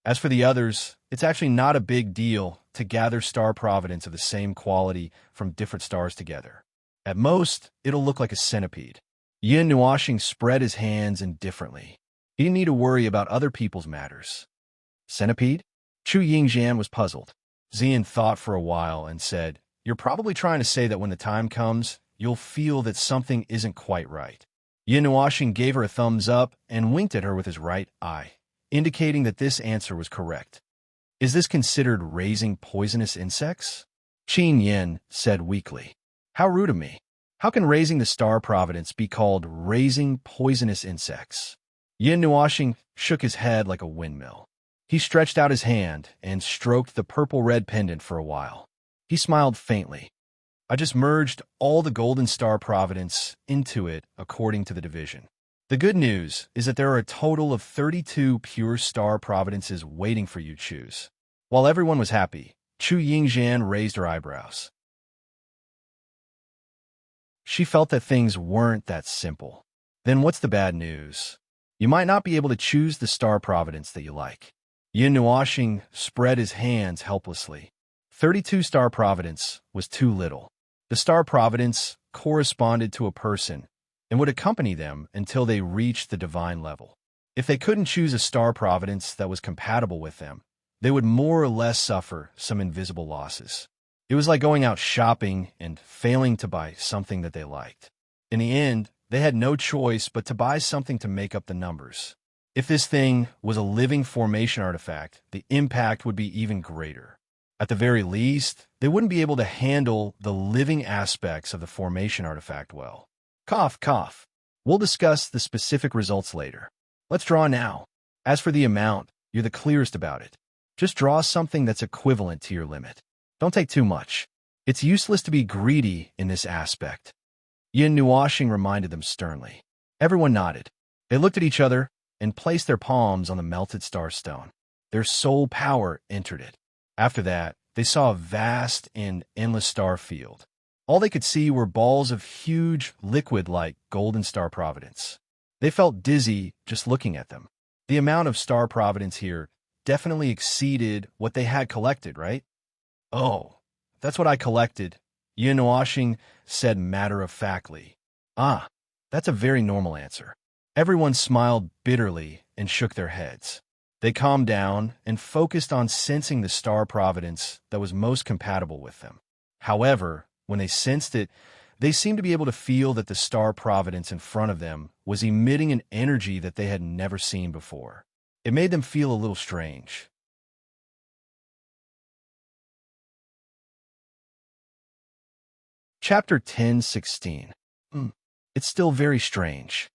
As for the others, it's actually not a big deal to gather star providence of the same quality from different stars together. At most, it'll look like a centipede. Yin Nuoxing spread his hands indifferently. He didn't need to worry about other people's matters. Centipede? Chu Yingjian was puzzled. Xian thought for a while and said, "You're probably trying to say that when the time comes, you'll feel that something isn't quite right." Yin Nuoxing gave her a thumbs up and winked at her with his right eye, indicating that this answer was correct. "Is this considered raising poisonous insects?" Qin Yin said weakly. "How rude of me. How can raising the star providence be called raising poisonous insects?" Yin Nuoxing shook his head like a windmill. He stretched out his hand and stroked the purple-red pendant for a while. He smiled faintly. "I just merged all the golden star providence into it according to the division. The good news is that there are a total of 32 pure star providences waiting for you to choose." While everyone was happy, Chu Yingjian raised her eyebrows. She felt that things weren't that simple. "Then what's the bad news? You might not be able to choose the star providence that you like." Yin Nuoxing spread his hands helplessly. 32 star providence was too little. The star providence corresponded to a person and would accompany them until they reached the divine level. If they couldn't choose a star providence that was compatible with them, they would more or less suffer some invisible losses. It was like going out shopping and failing to buy something that they liked. In the end, they had no choice but to buy something to make up the numbers. If this thing was a living formation artifact, the impact would be even greater. At the very least, they wouldn't be able to handle the living aspects of the formation artifact well. Cough, cough. We'll discuss the specific results later. Let's draw now. As for the amount, you're the clearest about it. Just draw something that's equivalent to your limit. Don't take too much. It's useless to be greedy in this aspect. Yin Nuoxing reminded them sternly. Everyone nodded. They looked at each other and placed their palms on the melted star stone. Their soul power entered it. After that, they saw a vast and endless star field. All they could see were balls of huge, liquid-like golden star providence. They felt dizzy just looking at them. The amount of star providence here definitely exceeded what they had collected, right? "Oh, that's what I collected," Yin Nuoxing said matter-of-factly. "Ah, that's a very normal answer." Everyone smiled bitterly and shook their heads. They calmed down and focused on sensing the star providence that was most compatible with them. However, when they sensed it, they seemed to be able to feel that the star providence in front of them was emitting an energy that they had never seen before. It made them feel a little strange. Chapter 10:16. It's still very strange.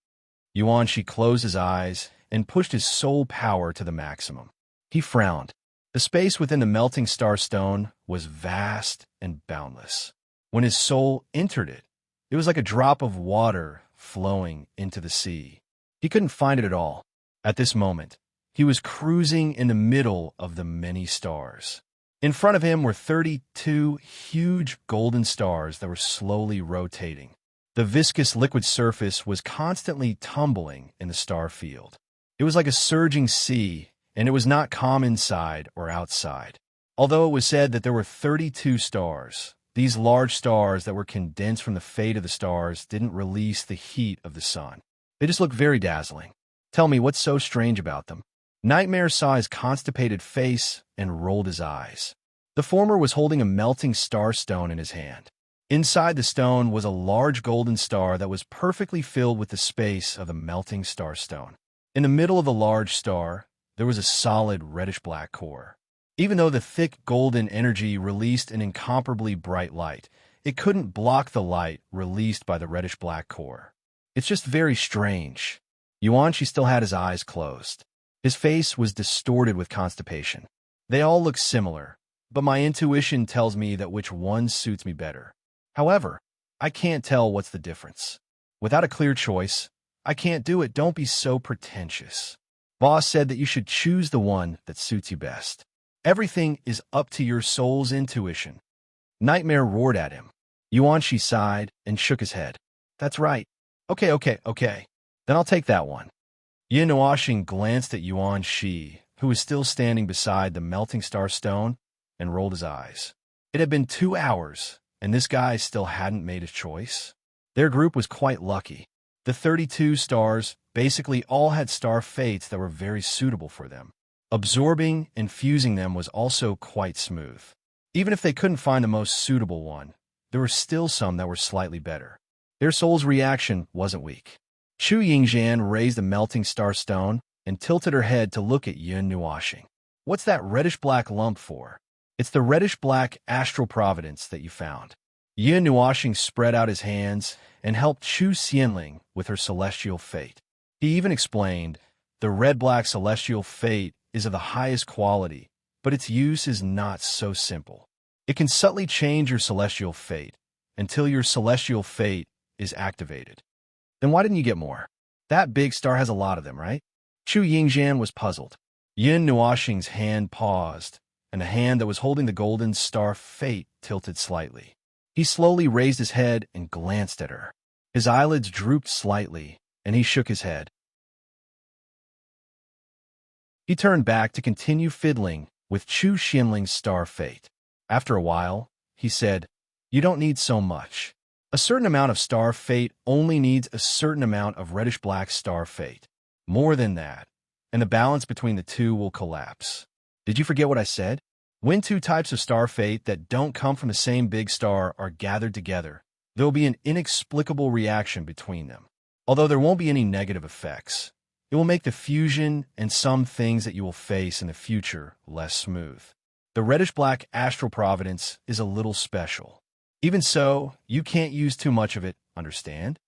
Yuanshi closed his eyes and pushed his soul power to the maximum. He frowned. The space within the melting star stone was vast and boundless. When his soul entered it, it was like a drop of water flowing into the sea. He couldn't find it at all. At this moment, he was cruising in the middle of the many stars. In front of him were 32 huge golden stars that were slowly rotating. The viscous liquid surface was constantly tumbling in the star field. It was like a surging sea, and it was not calm inside or outside. Although it was said that there were 32 stars, these large stars that were condensed from the fate of the stars didn't release the heat of the sun. They just looked very dazzling. Tell me, what's so strange about them? Nightmare saw his constipated face and rolled his eyes. The former was holding a melting star stone in his hand. Inside the stone was a large golden star that was perfectly filled with the space of the melting star stone. In the middle of the large star, there was a solid reddish-black core. Even though the thick golden energy released an incomparably bright light, it couldn't block the light released by the reddish-black core. It's just very strange. Yuanshi still had his eyes closed. His face was distorted with constipation. They all look similar, but my intuition tells me that which one suits me better. However, I can't tell what's the difference. Without a clear choice, I can't do it. Don't be so pretentious. Boss said that you should choose the one that suits you best. Everything is up to your soul's intuition. Nightmare roared at him. Yuanshi sighed and shook his head. That's right. Okay. Then I'll take that one. Yin Nuoxing glanced at Yuanshi, who was still standing beside the melting star stone, and rolled his eyes. It had been 2 hours, and this guy still hadn't made his choice. Their group was quite lucky. The 32 stars basically all had star fates that were very suitable for them. Absorbing and fusing them was also quite smooth. Even if they couldn't find the most suitable one, there were still some that were slightly better. Their soul's reaction wasn't weak. Chu Yingxian raised a melting star stone and tilted her head to look at Yun Nuoxing. What's that reddish-black lump for? It's the reddish-black astral providence that you found. Yun Nuoxing spread out his hands and helped Chu Xianling with her celestial fate. He even explained, the red-black celestial fate is of the highest quality, but its use is not so simple. It can subtly change your celestial fate until your celestial fate is activated. Then why didn't you get more? That big star has a lot of them, right? Chu Yingxian was puzzled. Yun Nuoxing's hand paused, and the hand that was holding the golden star fate tilted slightly. He slowly raised his head and glanced at her. His eyelids drooped slightly, and he shook his head. He turned back to continue fiddling with Chu Xianling's star fate. After a while, he said, "You don't need so much. A certain amount of star fate only needs a certain amount of reddish-black star fate. More than that, and the balance between the two will collapse." Did you forget what I said? When two types of star fate that don't come from the same big star are gathered together, there will be an inexplicable reaction between them. Although there won't be any negative effects, it will make the fusion and some things that you will face in the future less smooth. The reddish-black astral providence is a little special. Even so, you can't use too much of it, understand?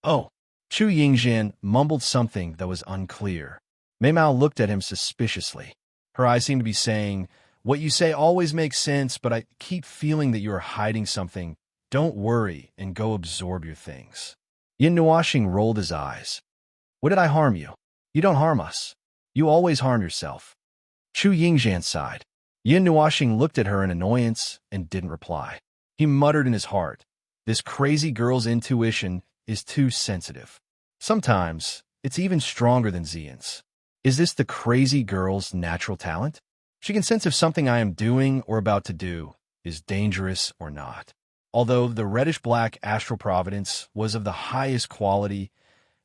Oh, Chu Yingxian mumbled something that was unclear. Mei Mao looked at him suspiciously. Her eyes seemed to be saying, "What you say always makes sense, but I keep feeling that you are hiding something. Don't worry and go absorb your things." Yin Nuoxing rolled his eyes. "What did I harm you? You don't harm us. You always harm yourself." Chu Yingxian sighed. Yin Nuoxing looked at her in annoyance and didn't reply. He muttered in his heart, "This crazy girl's intuition is too sensitive. Sometimes it's even stronger than Xian's. Is this the crazy girl's natural talent? She can sense if something I am doing or about to do is dangerous or not." Although the reddish-black astral providence was of the highest quality,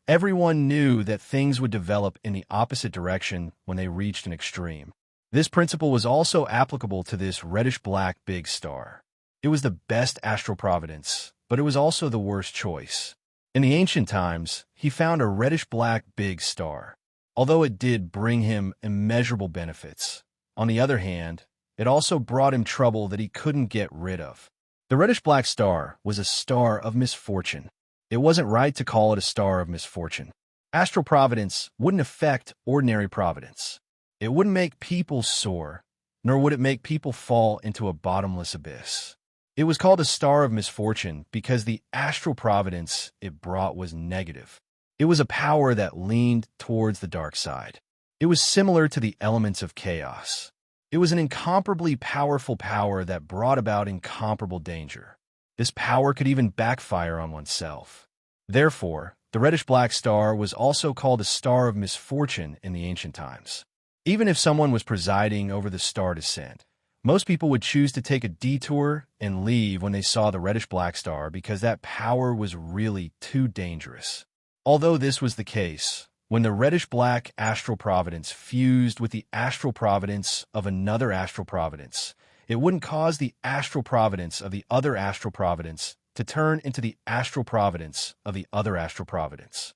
everyone knew that things would develop in the opposite direction when they reached an extreme. This principle was also applicable to this reddish-black big star. It was the best astral providence, but it was also the worst choice. In the ancient times, he found a reddish-black big star. Although it did bring him immeasurable benefits, on the other hand, it also brought him trouble that he couldn't get rid of. The reddish-black star was a star of misfortune. It wasn't right to call it a star of misfortune. Astral providence wouldn't affect ordinary providence. It wouldn't make people soar, nor would it make people fall into a bottomless abyss. It was called a star of misfortune because the astral providence it brought was negative. It was a power that leaned towards the dark side. It was similar to the elements of chaos. It was an incomparably powerful power that brought about incomparable danger. This power could even backfire on oneself. Therefore, the reddish-black star was also called a star of misfortune in the ancient times. Even if someone was presiding over the star descent, most people would choose to take a detour and leave when they saw the reddish-black star because that power was really too dangerous. Although this was the case, when the reddish-black astral providence fused with the astral providence of another astral providence, it wouldn't cause the astral providence of the other astral providence to turn into the astral providence of the other astral providence.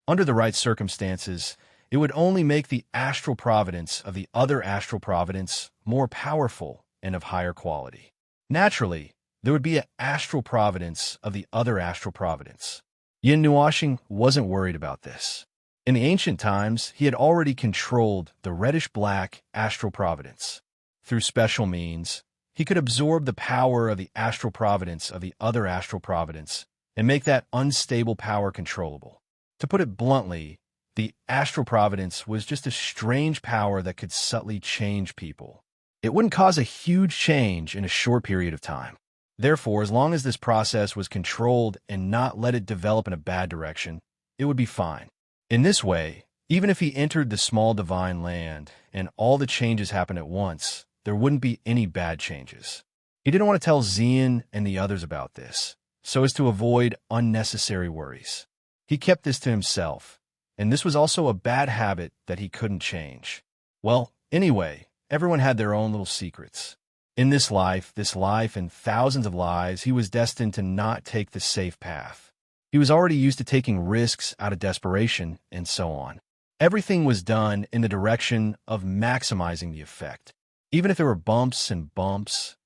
Under the right circumstances, it would only make the astral providence of the other astral providence more powerful and of higher quality. Naturally, there would be an astral providence of the other astral providence. Yin Nuoxing wasn't worried about this. In the ancient times, he had already controlled the reddish-black astral providence. Through special means, he could absorb the power of the astral providence of the other astral providence and make that unstable power controllable. To put it bluntly, the astral providence was just a strange power that could subtly change people. It wouldn't cause a huge change in a short period of time. Therefore, as long as this process was controlled and not let it develop in a bad direction, it would be fine. In this way, Even if he entered the small divine land and all the changes happened at once, there wouldn't be any bad changes. He didn't want to tell Xian and the others about this, so as to avoid unnecessary worries. He kept this to himself, and this was also a bad habit that he couldn't change. Well, anyway, everyone had their own little secrets. In this life, and thousands of lives, he was destined to not take the safe path. He was already used to taking risks out of desperation, and so on. Everything was done in the direction of maximizing the effect. Even if there were bumps and bumps,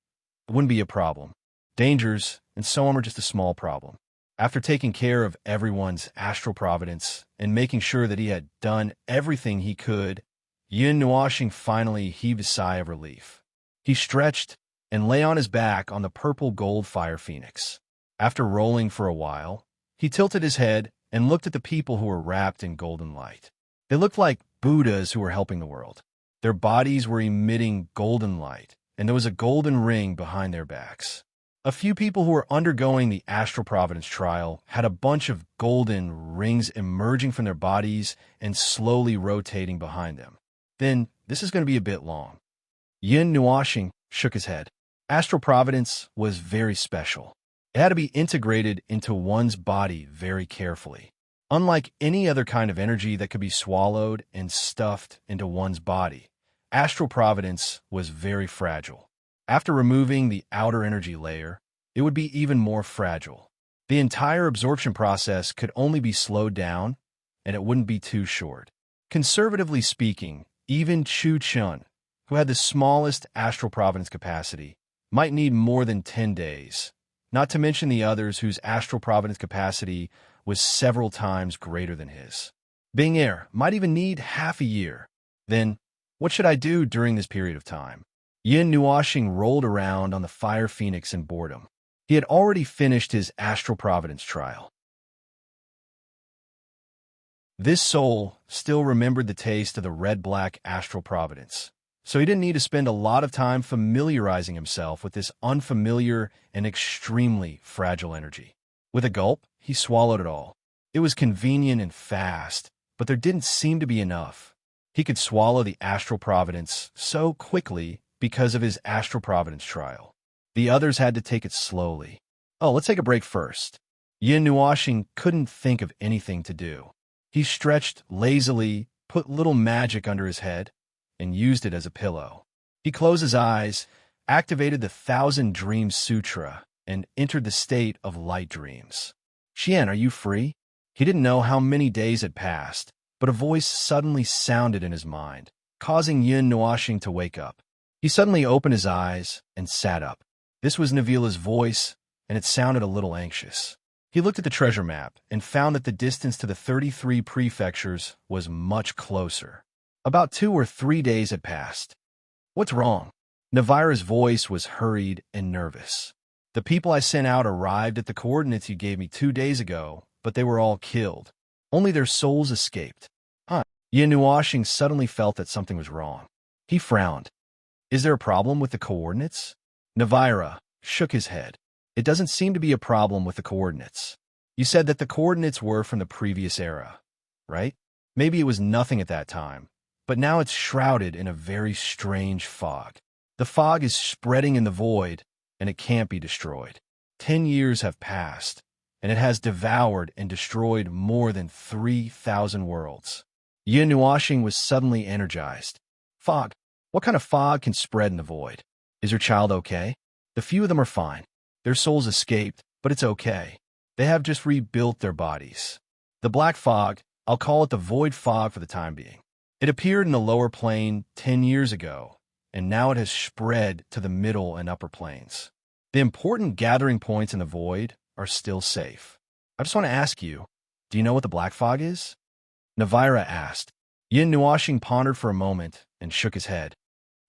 it wouldn't be a problem. Dangers and so on were just a small problem. After taking care of everyone's astral providence and making sure that he had done everything he could, Yin Nuashing finally heaved a sigh of relief. He stretched and lay on his back on the purple gold fire phoenix. After rolling for a while, he tilted his head and looked at the people who were wrapped in golden light. They looked like Buddhas who were helping the world. Their bodies were emitting golden light, and there was a golden ring behind their backs. A few people who were undergoing the astral providence trial had a bunch of golden rings emerging from their bodies and slowly rotating behind them. Then, this is going to be a bit long. Yin Nuashing shook his head. Astral providence was very special. It had to be integrated into one's body very carefully. Unlike any other kind of energy that could be swallowed and stuffed into one's body, astral providence was very fragile. After removing the outer energy layer, it would be even more fragile. The entire absorption process could only be slowed down, and it wouldn't be too short. Conservatively speaking, even Chu Chun, who had the smallest astral providence capacity, might need more than 10 days, not to mention the others whose astral providence capacity was several times greater than his. Bing Er might even need half a year. Then, what should I do during this period of time? Yin Nuashing rolled around on the fire phoenix in boredom. He had already finished his astral providence trial. This soul still remembered the taste of the red-black astral providence, so he didn't need to spend a lot of time familiarizing himself with this unfamiliar and extremely fragile energy. With a gulp, he swallowed it all. It was convenient and fast, but there didn't seem to be enough. He could swallow the astral providence so quickly because of his astral providence trial. The others had to take it slowly. Oh, let's take a break first. Yin Nuashing couldn't think of anything to do. He stretched lazily, put little magic under his head, and used it as a pillow. He closed his eyes, activated the Thousand Dreams Sutra, and entered the state of light dreams. Xian, are you free? He didn't know how many days had passed, but a voice suddenly sounded in his mind, causing Yin Nuashing to wake up. He suddenly opened his eyes and sat up. This was Navila's voice, and it sounded a little anxious. He looked at the treasure map and found that the distance to the 33 prefectures was much closer. About 2 or 3 days had passed. What's wrong? Navira's voice was hurried and nervous. The people I sent out arrived at the coordinates you gave me 2 days ago, but they were all killed. Only their souls escaped. Yin Nuashing suddenly felt that something was wrong. He frowned. Is there a problem with the coordinates? Navira shook his head. It doesn't seem to be a problem with the coordinates. You said that the coordinates were from the previous era, right? Maybe it was nothing at that time, but now it's shrouded in a very strange fog. The fog is spreading in the void, and it can't be destroyed. 10 years have passed, and it has devoured and destroyed more than 3,000 worlds. Yin Nuashing was suddenly energized. Fog? What kind of fog can spread in the void? Is your child okay? The few of them are fine. Their souls escaped, but it's okay. They have just rebuilt their bodies. The black fog, I'll call it the void fog for the time being. It appeared in the lower plane 10 years ago, and now it has spread to the middle and upper planes. The important gathering points in the void are still safe. I just want to ask you, do you know what the black fog is? Navira asked. Yin Nuashing pondered for a moment and shook his head.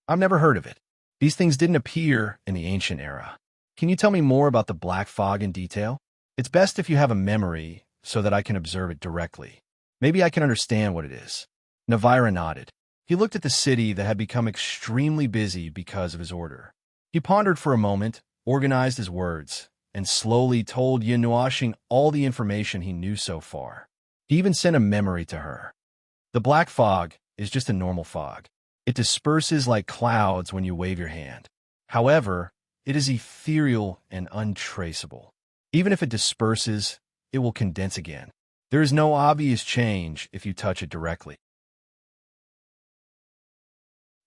I've never heard of it. These things didn't appear in the ancient era. Can you tell me more about the black fog in detail? It's best if you have a memory so that I can observe it directly. Maybe I can understand what it is. Navira nodded. He looked at the city that had become extremely busy because of his order. He pondered for a moment, organized his words, and slowly told Yin Nuashing all the information he knew so far. He even sent a memory to her. The black fog is just a normal fog. It disperses like clouds when you wave your hand. However, it is ethereal and untraceable. Even if it disperses, it will condense again. There is no obvious change if you touch it directly.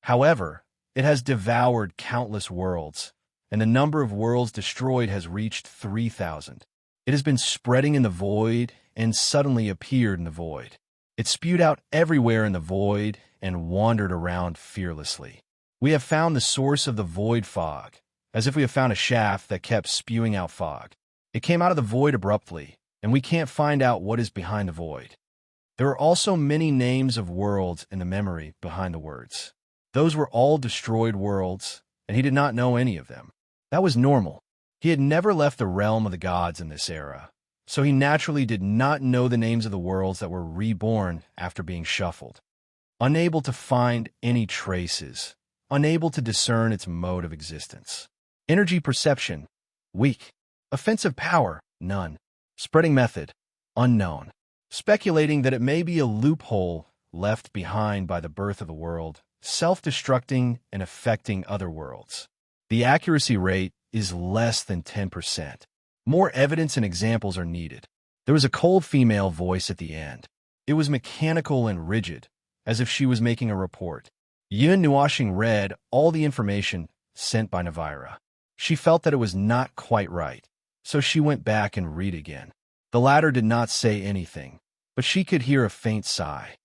However, it has devoured countless worlds, and the number of worlds destroyed has reached 3,000. It has been spreading in the void and suddenly appeared in the void. It spewed out everywhere in the void and wandered around fearlessly. We have found the source of the void fog, as if we have found a shaft that kept spewing out fog. It came out of the void abruptly, and we can't find out what is behind the void. There are also many names of worlds in the memory behind the words. Those were all destroyed worlds, and he did not know any of them. That was normal. He had never left the realm of the gods in this era, so he naturally did not know the names of the worlds that were reborn after being shuffled. Unable to find any traces, unable to discern its mode of existence. Energy perception, weak. Offensive power, none. Spreading method, unknown. Speculating that it may be a loophole left behind by the birth of the world, self-destructing and affecting other worlds. The accuracy rate is less than 10%. More evidence and examples are needed. There was a cold female voice at the end. It was mechanical and rigid, as if she was making a report. Yun Nuashing read all the information sent by Navira. She felt that it was not quite right, so she went back and read again. The latter did not say anything, but she could hear a faint sigh.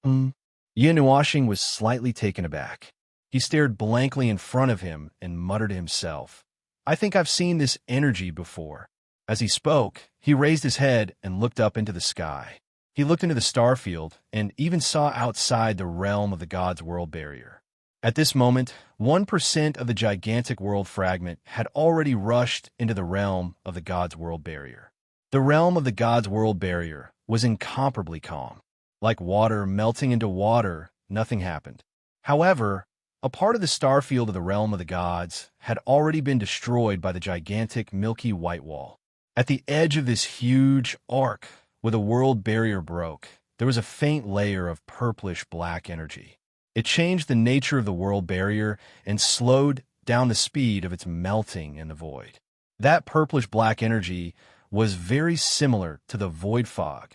Yun Nuashing was slightly taken aback. He stared blankly in front of him and muttered to himself, "I think I've seen this energy before." As he spoke, he raised his head and looked up into the sky. He looked into the starfield and even saw outside the realm of the gods' world barrier. At this moment, 1% of the gigantic world fragment had already rushed into the realm of the gods' world barrier. The realm of the gods' world barrier was incomparably calm. Like water melting into water, nothing happened. However, a part of the starfield of the realm of the gods had already been destroyed by the gigantic milky white wall. At the edge of this huge arc, where the world barrier broke, there was a faint layer of purplish-black energy. It changed the nature of the world barrier and slowed down the speed of its melting in the void. That purplish-black energy was very similar to the void fog.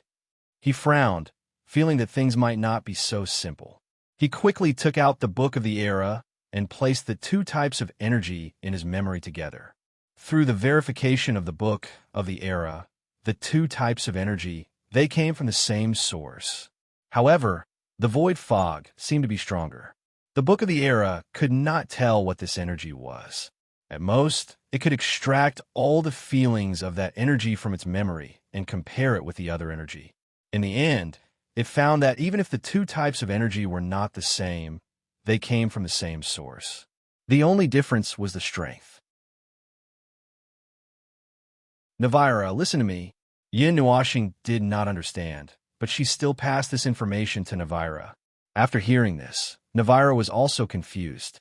He frowned, feeling that things might not be so simple. He quickly took out the Book of the Era and placed the two types of energy in his memory together. Through the verification of the Book of the Era, the two types of energy, they came from the same source. However, the void fog seemed to be stronger. The Book of the Era could not tell what this energy was. At most, it could extract all the feelings of that energy from its memory and compare it with the other energy. In the end, it found that even if the two types of energy were not the same, they came from the same source. The only difference was the strength. Navira, listen to me. Yin Nuashing did not understand, but she still passed this information to Navira. After hearing this, Navira was also confused.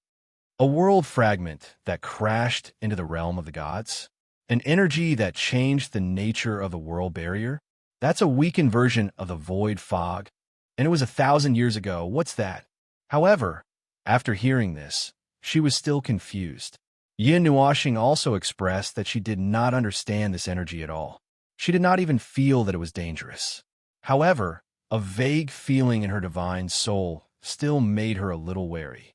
A world fragment that crashed into the realm of the gods? An energy that changed the nature of the world barrier? That's a weakened version of the void fog. And it was 1,000 years ago. What's that? However, after hearing this, she was still confused. Yin Nuashing also expressed that she did not understand this energy at all. She did not even feel that it was dangerous. However, a vague feeling in her divine soul still made her a little wary.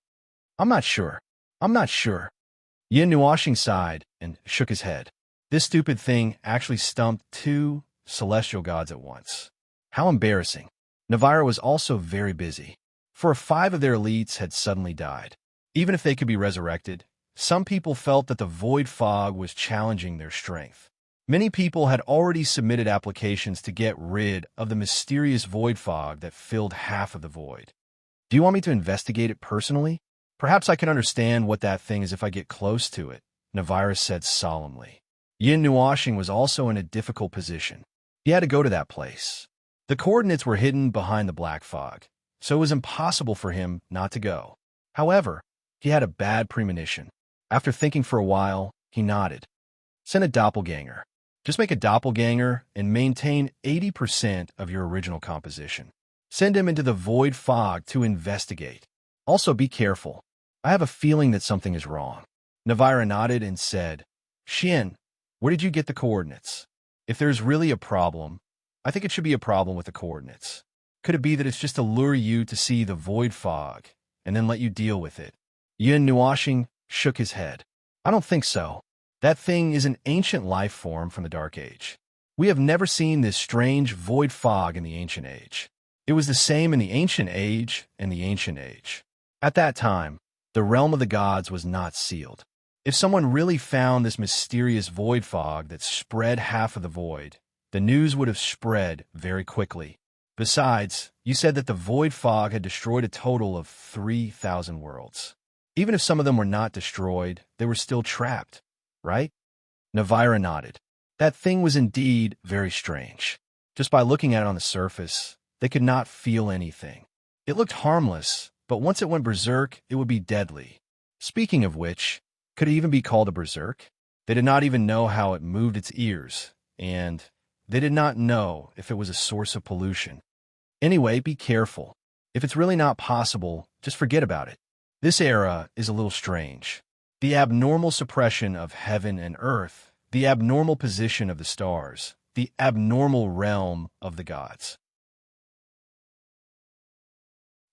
I'm not sure. Yin Nuashing sighed and shook his head. This stupid thing actually stumped two celestial gods at once. How embarrassing. Navira was also very busy, for 5 of their elites had suddenly died. Even if they could be resurrected, some people felt that the void fog was challenging their strength. Many people had already submitted applications to get rid of the mysterious void fog that filled half of the void. Do you want me to investigate it personally? Perhaps I can understand what that thing is if I get close to it, Navira said solemnly. Yin Nuashing was also in a difficult position. He had to go to that place. The coordinates were hidden behind the black fog, so it was impossible for him not to go. However, he had a bad premonition. After thinking for a while, he nodded. Send a doppelganger. Just make a doppelganger and maintain 80% of your original composition. Send him into the void fog to investigate. Also be careful. I have a feeling that something is wrong. Navira nodded and said, Xian, where did you get the coordinates? If there's really a problem, I think it should be a problem with the coordinates. Could it be that it's just to lure you to see the void fog and then let you deal with it? Yin Nuashing shook his head. I don't think so. That thing is an ancient life form from the Dark Age. We have never seen this strange void fog in the Ancient Age. It was the same in the Ancient Age and the Ancient Age. At that time, the realm of the gods was not sealed. If someone really found this mysterious void fog that spread half of the void, the news would have spread very quickly. Besides, you said that the void fog had destroyed a total of 3,000 worlds. Even if some of them were not destroyed, they were still trapped, right? Navira nodded. That thing was indeed very strange. Just by looking at it on the surface, they could not feel anything. It looked harmless, but once it went berserk, it would be deadly. Speaking of which, could it even be called a berserk? They did not even know how it moved its ears, and they did not know if it was a source of pollution. Anyway, be careful. If it's really not possible, just forget about it. This era is a little strange. The abnormal suppression of heaven and earth, the abnormal position of the stars, the abnormal realm of the gods.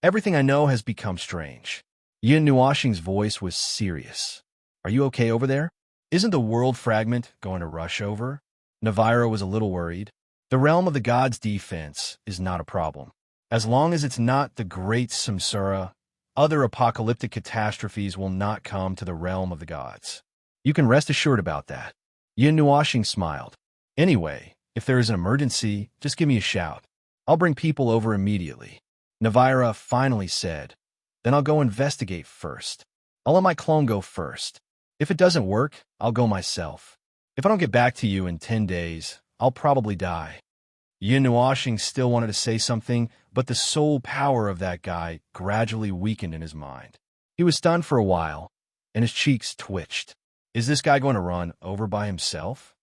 Everything I know has become strange. Yin Nuashing's voice was serious. Are you okay over there? Isn't the world fragment going to rush over? Navira was a little worried. The realm of the gods' defense is not a problem. As long as it's not the great samsara, other apocalyptic catastrophes will not come to the realm of the gods. You can rest assured about that. Yin Nuashing smiled. Anyway, if there is an emergency, just give me a shout. I'll bring people over immediately. Navira finally said, Then I'll go investigate first. I'll let my clone go first. If it doesn't work, I'll go myself. If I don't get back to you in 10 days, I'll probably die. Yin Nuashing still wanted to say something, but the soul power of that guy gradually weakened in his mind. He was stunned for a while, and his cheeks twitched. Is this guy going to run over by himself?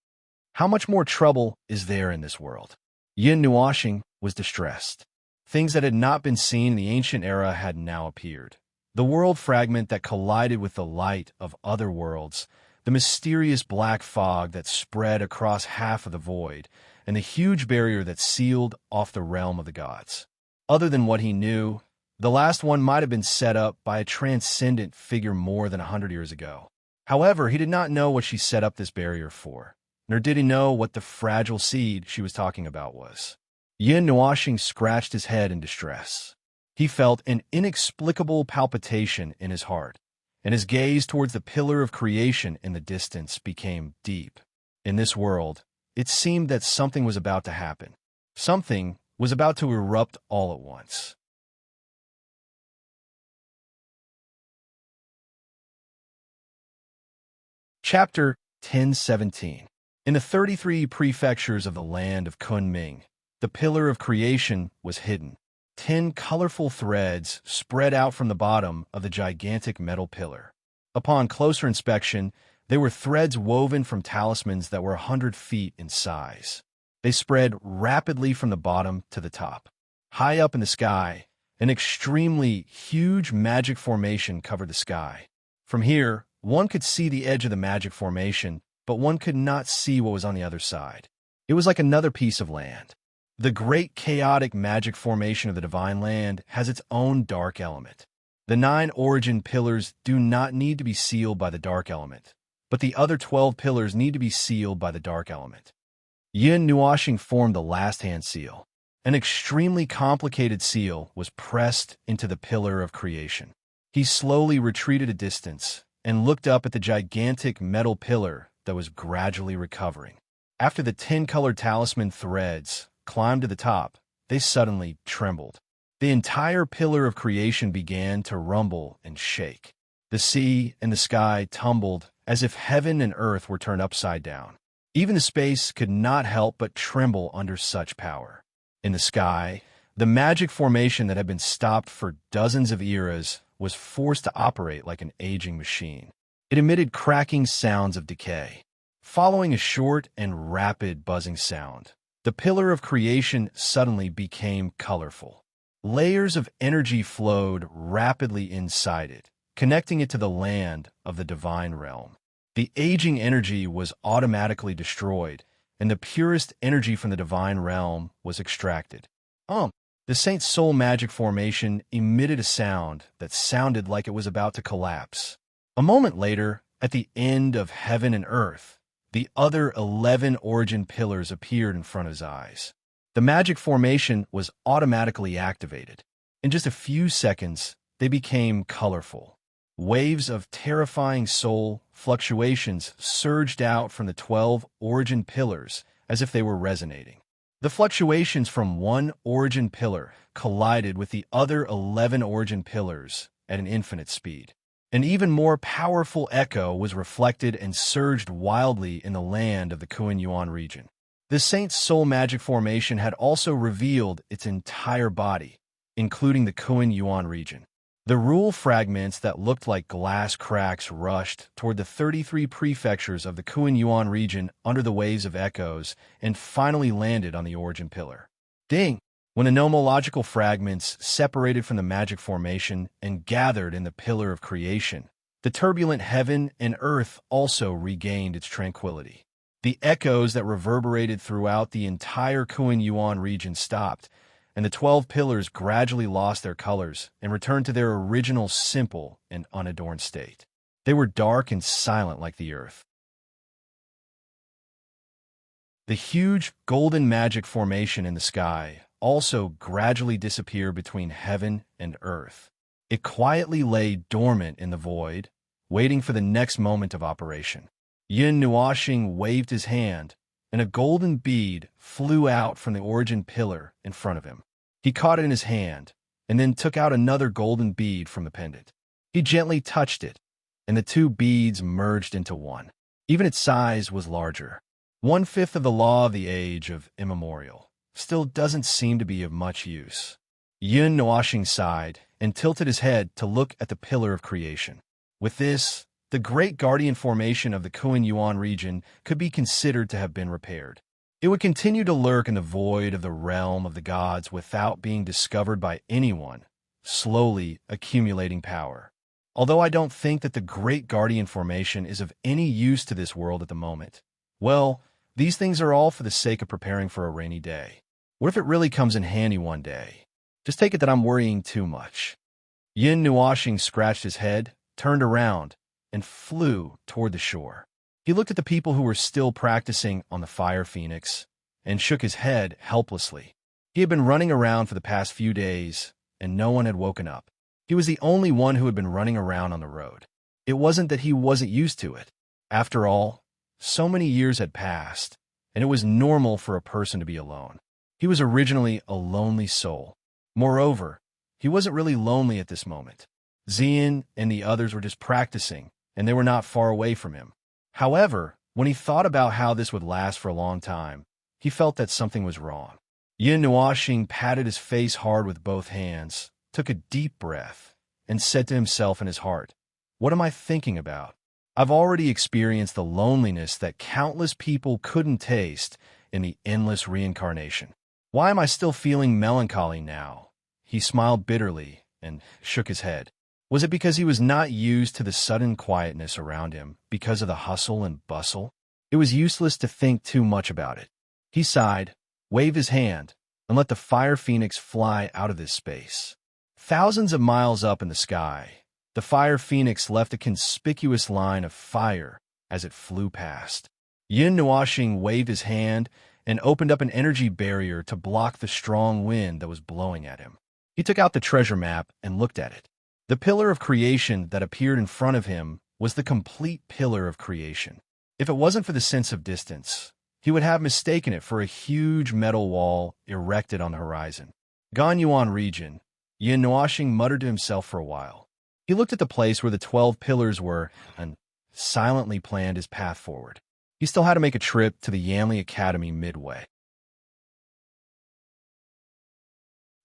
How much more trouble is there in this world? Yin Nuashing was distressed. Things that had not been seen in the ancient era had now appeared. The world fragment that collided with the light of other worlds, the mysterious black fog that spread across half of the void, and the huge barrier that sealed off the realm of the gods. Other than what he knew, the last one might have been set up by a transcendent figure more than 100 years ago. However, he did not know what she set up this barrier for, nor did he know what the fragile seed she was talking about was. Yin Nuashing scratched his head in distress. He felt an inexplicable palpitation in his heart, and his gaze towards the pillar of creation in the distance became deep. In this world, it seemed that something was about to happen. Something was about to erupt all at once. Chapter 1017. In the 33 prefectures of the land of Kunming, the pillar of creation was hidden. 10 colorful threads spread out from the bottom of the gigantic metal pillar. Upon closer inspection, they were threads woven from talismans that were 100 feet in size. They spread rapidly from the bottom to the top. High up in the sky, an extremely huge magic formation covered the sky. From here, one could see the edge of the magic formation, but one could not see what was on the other side. It was like another piece of land. The great chaotic magic formation of the divine land has its own dark element. The 9 origin pillars do not need to be sealed by the dark element, but the other 12 pillars need to be sealed by the dark element. Yin Nuashing formed the last hand seal. An extremely complicated seal was pressed into the pillar of creation. He slowly retreated a distance and looked up at the gigantic metal pillar that was gradually recovering. After the 10-colored talisman threads climbed to the top, they suddenly trembled. The entire pillar of creation began to rumble and shake. The sea and the sky tumbled as if heaven and earth were turned upside down. Even the space could not help but tremble under such power. In the sky, the magic formation that had been stopped for dozens of eras was forced to operate like an aging machine. It emitted cracking sounds of decay. Following a short and rapid buzzing sound, the pillar of creation suddenly became colorful. Layers of energy flowed rapidly inside it, connecting it to the land of the divine realm. The aging energy was automatically destroyed, and the purest energy from the divine realm was extracted. The Saint's soul magic formation emitted a sound that sounded like it was about to collapse. A moment later, at the end of heaven and earth, the other 11 origin pillars appeared in front of his eyes. The magic formation was automatically activated. In just a few seconds, they became colorful. Waves of terrifying soul fluctuations surged out from the 12 origin pillars as if they were resonating. The fluctuations from one origin pillar collided with the other 11 origin pillars at an infinite speed. An even more powerful echo was reflected and surged wildly in the land of the Kuan-Yuan region. The Saint's soul magic formation had also revealed its entire body, including the Kuan-Yuan region. The rule fragments that looked like glass cracks rushed toward the 33 prefectures of the Kuan-Yuan region under the waves of echoes and finally landed on the origin pillar. Ding! When the nomological fragments separated from the magic formation and gathered in the pillar of creation, the turbulent heaven and earth also regained its tranquility. The echoes that reverberated throughout the entire Kuan-Yuan region stopped, and the 12 pillars gradually lost their colors and returned to their original simple and unadorned state. They were dark and silent like the earth. The huge golden magic formation in the sky also gradually disappeared between heaven and earth. It quietly lay dormant in the void, waiting for the next moment of operation. Yin Nuoxing waved his hand, and a golden bead flew out from the origin pillar in front of him. He caught it in his hand, and then took out another golden bead from the pendant. He gently touched it, and the two beads merged into one. Even its size was larger. 1/5 of the law of the age of immemorial still doesn't seem to be of much use. Yin Nuoxing sighed and tilted his head to look at the pillar of creation. With this, the great guardian formation of the Kuan-Yuan region could be considered to have been repaired. It would continue to lurk in the void of the realm of the gods without being discovered by anyone, slowly accumulating power. Although I don't think that the great guardian formation is of any use to this world at the moment. Well, these things are all for the sake of preparing for a rainy day. What if it really comes in handy one day? Just take it that I'm worrying too much. Yin Nuoxing scratched his head, turned around, and flew toward the shore. He looked at the people who were still practicing on the fire phoenix and shook his head helplessly. He had been running around for the past few days, and no one had woken up. He was the only one who had been running around on the road. It wasn't that he wasn't used to it. After all, so many years had passed, and it was normal for a person to be alone. He was originally a lonely soul. Moreover, he wasn't really lonely at this moment. Xian and the others were just practicing, and they were not far away from him. However, when he thought about how this would last for a long time, he felt that something was wrong. Yin Nuoxing patted his face hard with both hands, took a deep breath, and said to himself in his heart, "What am I thinking about? I've already experienced the loneliness that countless people couldn't taste in the endless reincarnation. Why am I still feeling melancholy now?" He smiled bitterly and shook his head. Was it because he was not used to the sudden quietness around him because of the hustle and bustle? It was useless to think too much about it. He sighed, waved his hand, and let the fire phoenix fly out of this space. Thousands of miles up in the sky, the fire phoenix left a conspicuous line of fire as it flew past. Yin Nuoxing waved his hand and opened up an energy barrier to block the strong wind that was blowing at him. He took out the treasure map and looked at it. The pillar of creation that appeared in front of him was the complete pillar of creation. If it wasn't for the sense of distance, he would have mistaken it for a huge metal wall erected on the horizon. Kuan-Yuan region, Yin Nuoxing muttered to himself for a while. He looked at the place where the 12 pillars were and silently planned his path forward. He still had to make a trip to the Yanli Academy midway.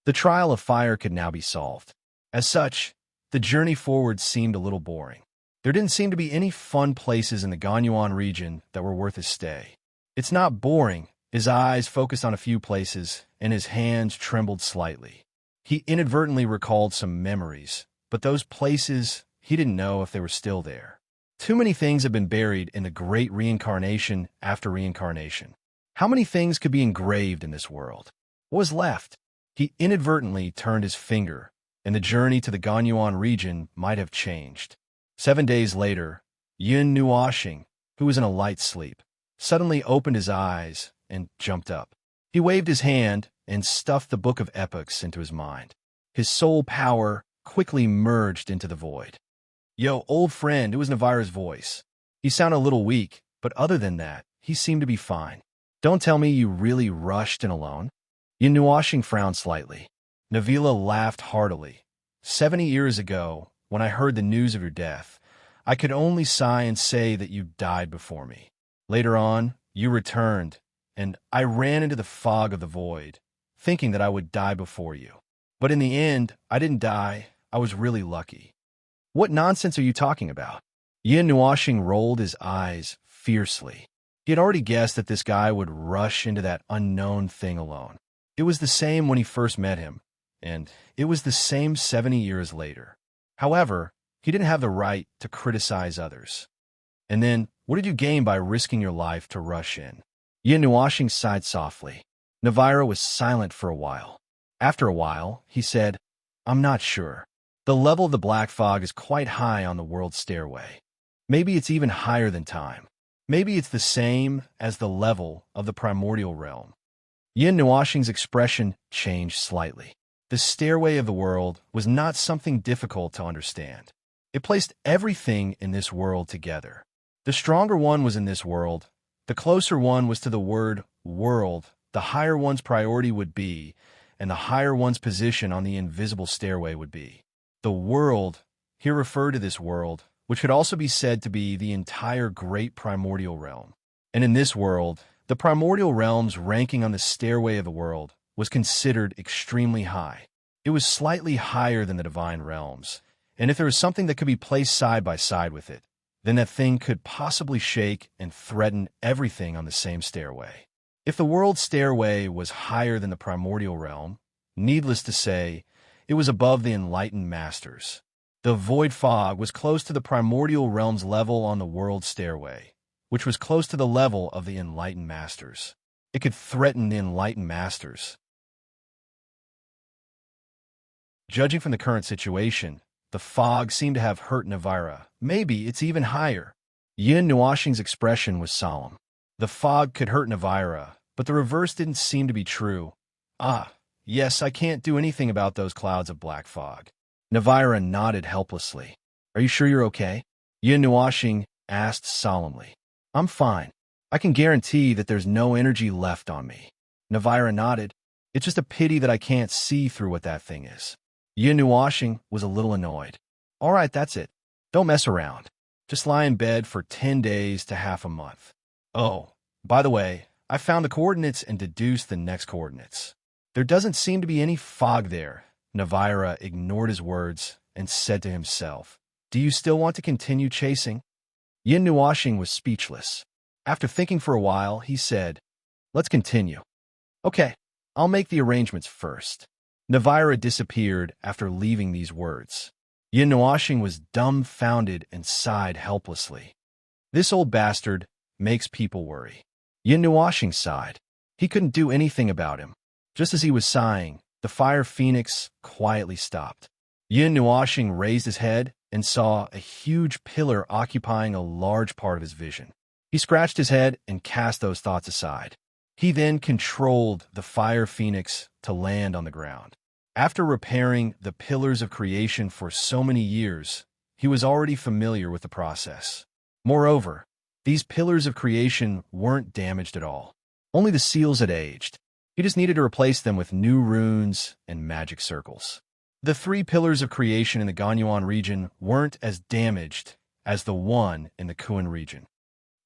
The trial of fire could now be solved. As such, the journey forward seemed a little boring. There didn't seem to be any fun places in the Kuan-Yuan region that were worth his stay. It's not boring. His eyes focused on a few places, and his hands trembled slightly. He inadvertently recalled some memories, but those places, he didn't know if they were still there. Too many things have been buried in the great reincarnation after reincarnation. How many things could be engraved in this world? What was left? He inadvertently turned his finger, and the journey to the Ganyuan region might have changed. 7 days later, Yun Nuoxing, who was in a light sleep, suddenly opened his eyes and jumped up. He waved his hand and stuffed the Book of Epochs into his mind. His soul power quickly merged into the void. "Yo, old friend," it was Navira's voice. He sounded a little weak, but other than that, he seemed to be fine. "Don't tell me you really rushed in alone?" Yun Nuoxing frowned slightly. Navila laughed heartily. 70 years ago, when I heard the news of your death, I could only sigh and say that you died before me. Later on, you returned, and I ran into the fog of the void, thinking that I would die before you. But in the end, I didn't die. I was really lucky. What nonsense are you talking about? Yin Nuoxing rolled his eyes fiercely. He had already guessed that this guy would rush into that unknown thing alone. It was the same when he first met him, and it was the same 70 years later. However, he didn't have the right to criticize others. And then, what did you gain by risking your life to rush in? Yin Nuoxing sighed softly. Navira was silent for a while. After a while, he said, "I'm not sure. The level of the black fog is quite high on the world stairway. Maybe it's even higher than time. Maybe it's the same as the level of the primordial realm." Yin Nuoxing's expression changed slightly. The stairway of the world was not something difficult to understand. It placed everything in this world together. The stronger one was in this world. The closer one was to the word world, the higher one's priority would be, and the higher one's position on the invisible stairway would be. The world, here referred to this world, which could also be said to be the entire great primordial realm. And in this world, the primordial realm's ranking on the stairway of the world was considered extremely high. It was slightly higher than the divine realms, and if there was something that could be placed side by side with it, then that thing could possibly shake and threaten everything on the same stairway. If the world stairway was higher than the primordial realm, needless to say, it was above the enlightened masters. The void fog was close to the primordial realm's level on the world stairway, which was close to the level of the enlightened masters. It could threaten the enlightened masters. Judging from the current situation, the fog seemed to have hurt Navira. Maybe it's even higher. Yin Nuoxing's expression was solemn. The fog could hurt Navira, but the reverse didn't seem to be true. "Ah, yes, I can't do anything about those clouds of black fog." Navira nodded helplessly. "Are you sure you're okay?" Yin Nuoxing asked solemnly. "I'm fine. I can guarantee that there's no energy left on me." Navira nodded. "It's just a pity that I can't see through what that thing is." Yin Nuoxing was a little annoyed. "All right, that's it. Don't mess around. Just lie in bed for 10 days to half a month. Oh, by the way, I found the coordinates and deduced the next coordinates. There doesn't seem to be any fog there." Navira ignored his words and said to himself, "Do you still want to continue chasing?" Yin Nuoxing was speechless. After thinking for a while, he said, "Let's continue." "Okay, I'll make the arrangements first." Navira disappeared after leaving these words. Yin Nuoxing was dumbfounded and sighed helplessly. "This old bastard makes people worry." Yin Nuoxing sighed. He couldn't do anything about him. Just as he was sighing, the fire phoenix quietly stopped. Yin Nuoxing raised his head and saw a huge pillar occupying a large part of his vision. He scratched his head and cast those thoughts aside. He then controlled the fire phoenix to land on the ground. After repairing the pillars of creation for so many years, he was already familiar with the process. Moreover, these pillars of creation weren't damaged at all. Only the seals had aged. He just needed to replace them with new runes and magic circles. The 3 pillars of creation in the Ganyuan region weren't as damaged as the one in the Kuan region.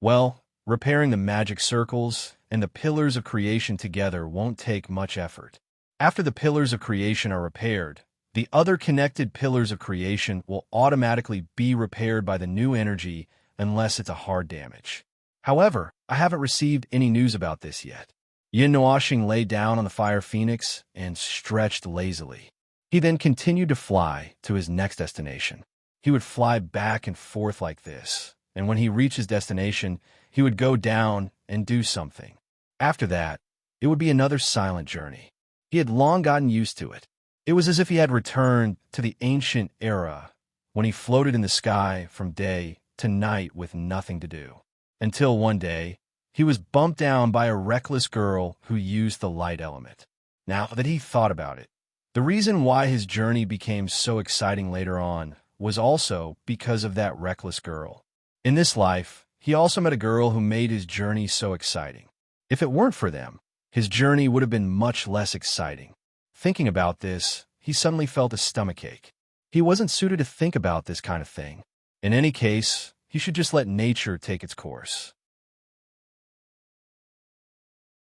Well, repairing the magic circles and the pillars of creation together won't take much effort. After the pillars of creation are repaired, the other connected pillars of creation will automatically be repaired by the new energy unless it's a hard damage. However, I haven't received any news about this yet. Yin Nuoxing lay down on the fire phoenix and stretched lazily. He then continued to fly to his next destination. He would fly back and forth like this, and when he reached his destination, he would go down and do something. After that, it would be another silent journey. He had long gotten used to it. It was as if he had returned to the ancient era when he floated in the sky from day to night with nothing to do. Until one day, he was bumped down by a reckless girl who used the light element. Now that he thought about it, the reason why his journey became so exciting later on was also because of that reckless girl. In this life, he also met a girl who made his journey so exciting. If it weren't for them, his journey would have been much less exciting. Thinking about this, he suddenly felt a stomachache. He wasn't suited to think about this kind of thing. In any case, he should just let nature take its course.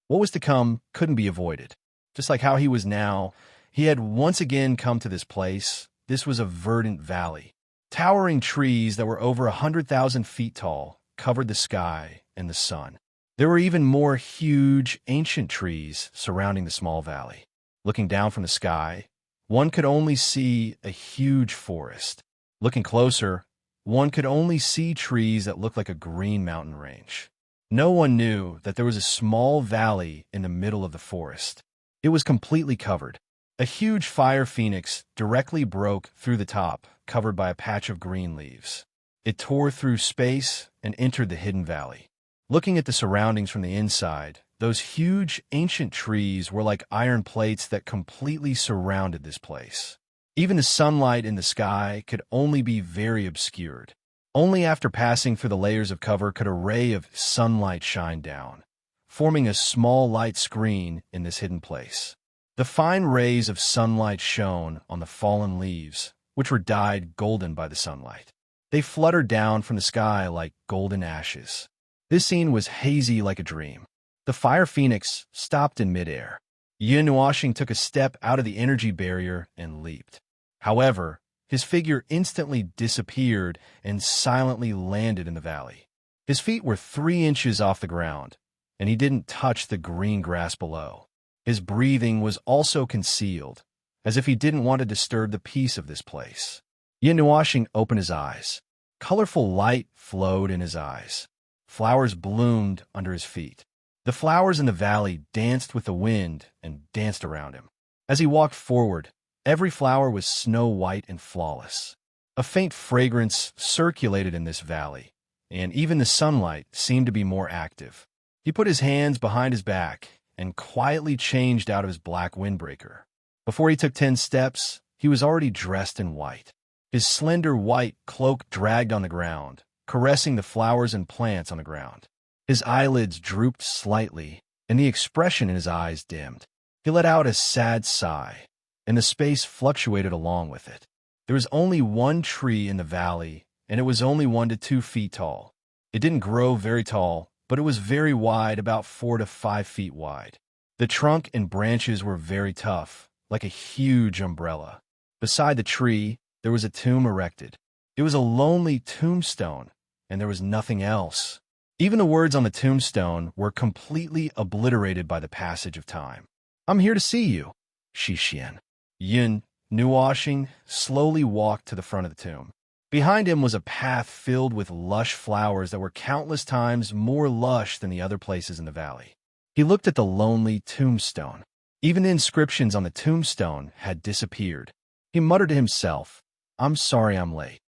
What was to come couldn't be avoided. Just like how he was now, he had once again come to this place. This was a verdant valley. Towering trees that were over 100,000 feet tall covered the sky and the sun. There were even more huge, ancient trees surrounding the small valley. Looking down from the sky, one could only see a huge forest. Looking closer, one could only see trees that looked like a green mountain range. No one knew that there was a small valley in the middle of the forest. It was completely covered. A huge fire phoenix directly broke through the top, covered by a patch of green leaves. It tore through space and entered the hidden valley. Looking at the surroundings from the inside, those huge ancient trees were like iron plates that completely surrounded this place. Even the sunlight in the sky could only be very obscured. Only after passing through the layers of cover could a ray of sunlight shine down, forming a small light screen in this hidden place. The fine rays of sunlight shone on the fallen leaves, which were dyed golden by the sunlight. They fluttered down from the sky like golden ashes. This scene was hazy like a dream. The fire phoenix stopped in midair. Yin Nuoxing took a step out of the energy barrier and leaped. However, his figure instantly disappeared and silently landed in the valley. His feet were 3 inches off the ground, and he didn't touch the green grass below. His breathing was also concealed, as if he didn't want to disturb the peace of this place. Yin Nuoxing opened his eyes. Colorful light flowed in his eyes. Flowers bloomed under his feet. The flowers in the valley danced with the wind and danced around him. As he walked forward, every flower was snow white and flawless. A faint fragrance circulated in this valley, and even the sunlight seemed to be more active. He put his hands behind his back and quietly changed out of his black windbreaker. Before he took 10 steps, he was already dressed in white. His slender white cloak dragged on the ground, caressing the flowers and plants on the ground. His eyelids drooped slightly, and the expression in his eyes dimmed. He let out a sad sigh, and the space fluctuated along with it. There was only one tree in the valley, and it was only 1 to 2 feet tall. It didn't grow very tall, but it was very wide, about 4 to 5 feet wide. The trunk and branches were very tough, like a huge umbrella. Beside the tree, there was a tomb erected. It was a lonely tombstone, and there was nothing else. Even the words on the tombstone were completely obliterated by the passage of time. "I'm here to see you, Shixian." Yin Nuoxing slowly walked to the front of the tomb. Behind him was a path filled with lush flowers that were countless times more lush than the other places in the valley. He looked at the lonely tombstone. Even the inscriptions on the tombstone had disappeared. He muttered to himself, "I'm sorry I'm late."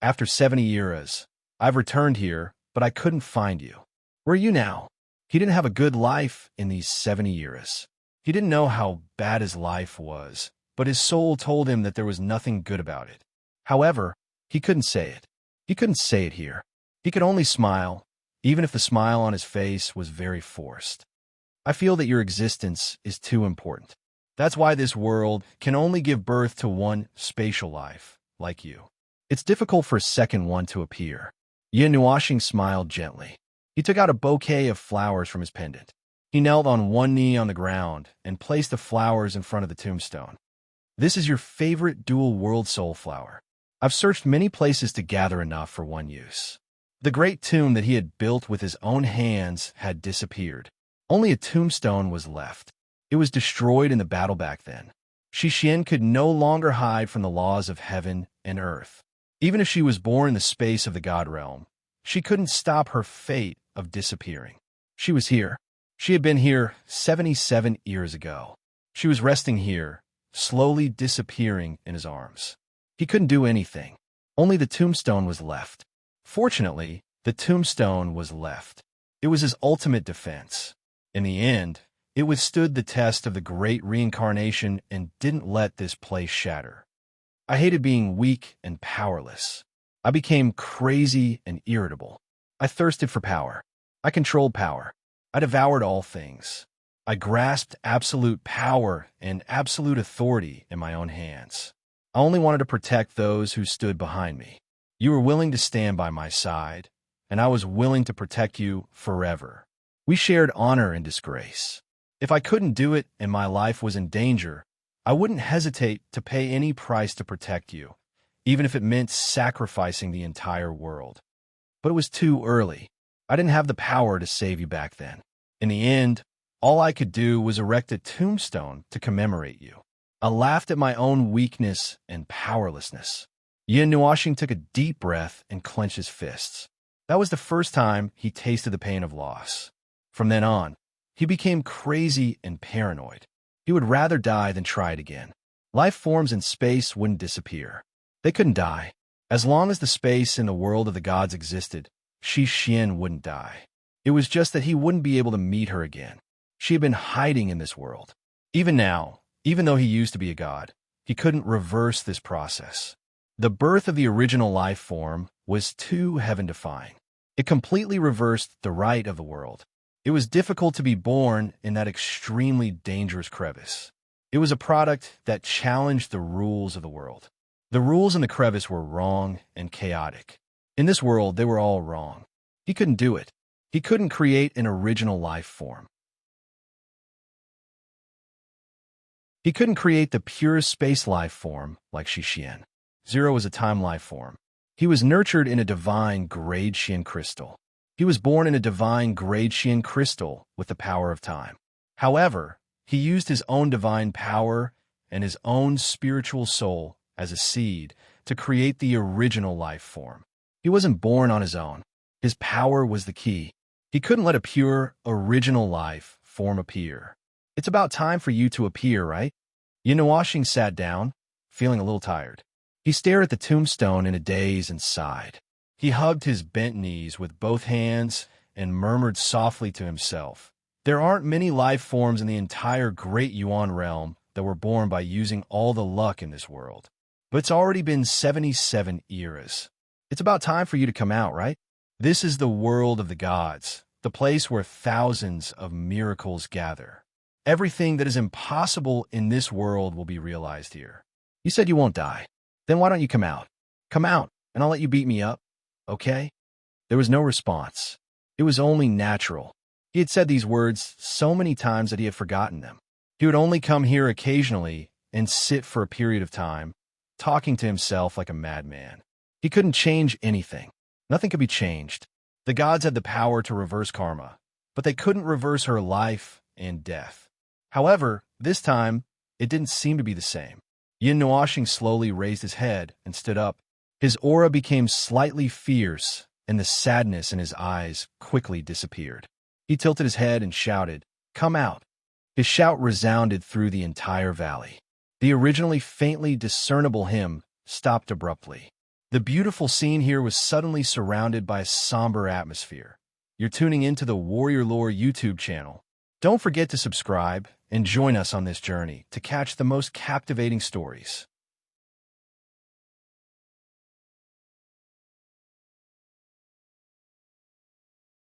After 70 eras, I've returned here, but I couldn't find you. Where are you now? He didn't have a good life in these 70 eras. He didn't know how bad his life was, but his soul told him that there was nothing good about it. However, he couldn't say it. He couldn't say it here. He could only smile, even if the smile on his face was very forced. I feel that your existence is too important. That's why this world can only give birth to one spatial life, like you. It's difficult for a second one to appear. Yin Nuoxing smiled gently. He took out a bouquet of flowers from his pendant. He knelt on one knee on the ground and placed the flowers in front of the tombstone. "This is your favorite dual world soul flower. I've searched many places to gather enough for one use." The great tomb that he had built with his own hands had disappeared. Only a tombstone was left. It was destroyed in the battle back then. Xixian could no longer hide from the laws of heaven and earth. Even if she was born in the space of the God realm, she couldn't stop her fate of disappearing. She was here. She had been here 77 years ago. She was resting here, slowly disappearing in his arms. He couldn't do anything. Only the tombstone was left. Fortunately, the tombstone was left. It was his ultimate defense. In the end, it withstood the test of the great reincarnation and didn't let this place shatter. I hated being weak and powerless. I became crazy and irritable. I thirsted for power. I controlled power. I devoured all things. I grasped absolute power and absolute authority in my own hands. I only wanted to protect those who stood behind me. You were willing to stand by my side, and I was willing to protect you forever. We shared honor and disgrace. If I couldn't do it and my life was in danger, I wouldn't hesitate to pay any price to protect you, even if it meant sacrificing the entire world. But it was too early. I didn't have the power to save you back then. In the end, all I could do was erect a tombstone to commemorate you. I laughed at my own weakness and powerlessness. Yin Nuashing took a deep breath and clenched his fists. That was the first time he tasted the pain of loss. From then on, he became crazy and paranoid. He would rather die than try it again. Life forms in space wouldn't disappear. They couldn't die. As long as the space in the world of the gods existed, Xixian wouldn't die. It was just that he wouldn't be able to meet her again. She had been hiding in this world. Even now, even though he used to be a god, he couldn't reverse this process. The birth of the original life form was too heaven-defying. It completely reversed the right of the world. It was difficult to be born in that extremely dangerous crevice. It was a product that challenged the rules of the world. The rules in the crevice were wrong and chaotic. In this world, they were all wrong. He couldn't do it. He couldn't create an original life form. He couldn't create the purest space life form like Xixian. Zero was a time life form. He was nurtured in a divine grade Xian crystal. He was born in a divine grade Xian crystal with the power of time. However, he used his own divine power and his own spiritual soul as a seed to create the original life form. He wasn't born on his own. His power was the key. He couldn't let a pure, original life form appear. It's about time for you to appear, right? Yinuashing sat down, feeling a little tired. He stared at the tombstone in a daze and sighed. He hugged his bent knees with both hands and murmured softly to himself. There aren't many life forms in the entire great Yuan realm that were born by using all the luck in this world. But it's already been 77 eras. It's about time for you to come out, right? This is the world of the gods, the place where thousands of miracles gather. Everything that is impossible in this world will be realized here. You said you won't die. Then why don't you come out? Come out, and I'll let you beat me up, okay? There was no response. It was only natural. He had said these words so many times that he had forgotten them. He would only come here occasionally and sit for a period of time, talking to himself like a madman. He couldn't change anything. Nothing could be changed. The gods had the power to reverse karma, but they couldn't reverse her life and death. However, this time, it didn't seem to be the same. Yin Nuashing slowly raised his head and stood up. His aura became slightly fierce, and the sadness in his eyes quickly disappeared. He tilted his head and shouted, "Come out!" His shout resounded through the entire valley. The originally faintly discernible hymn stopped abruptly. The beautiful scene here was suddenly surrounded by a somber atmosphere. You're tuning into the Warrior Lore YouTube channel. Don't forget to subscribe and join us on this journey to catch the most captivating stories.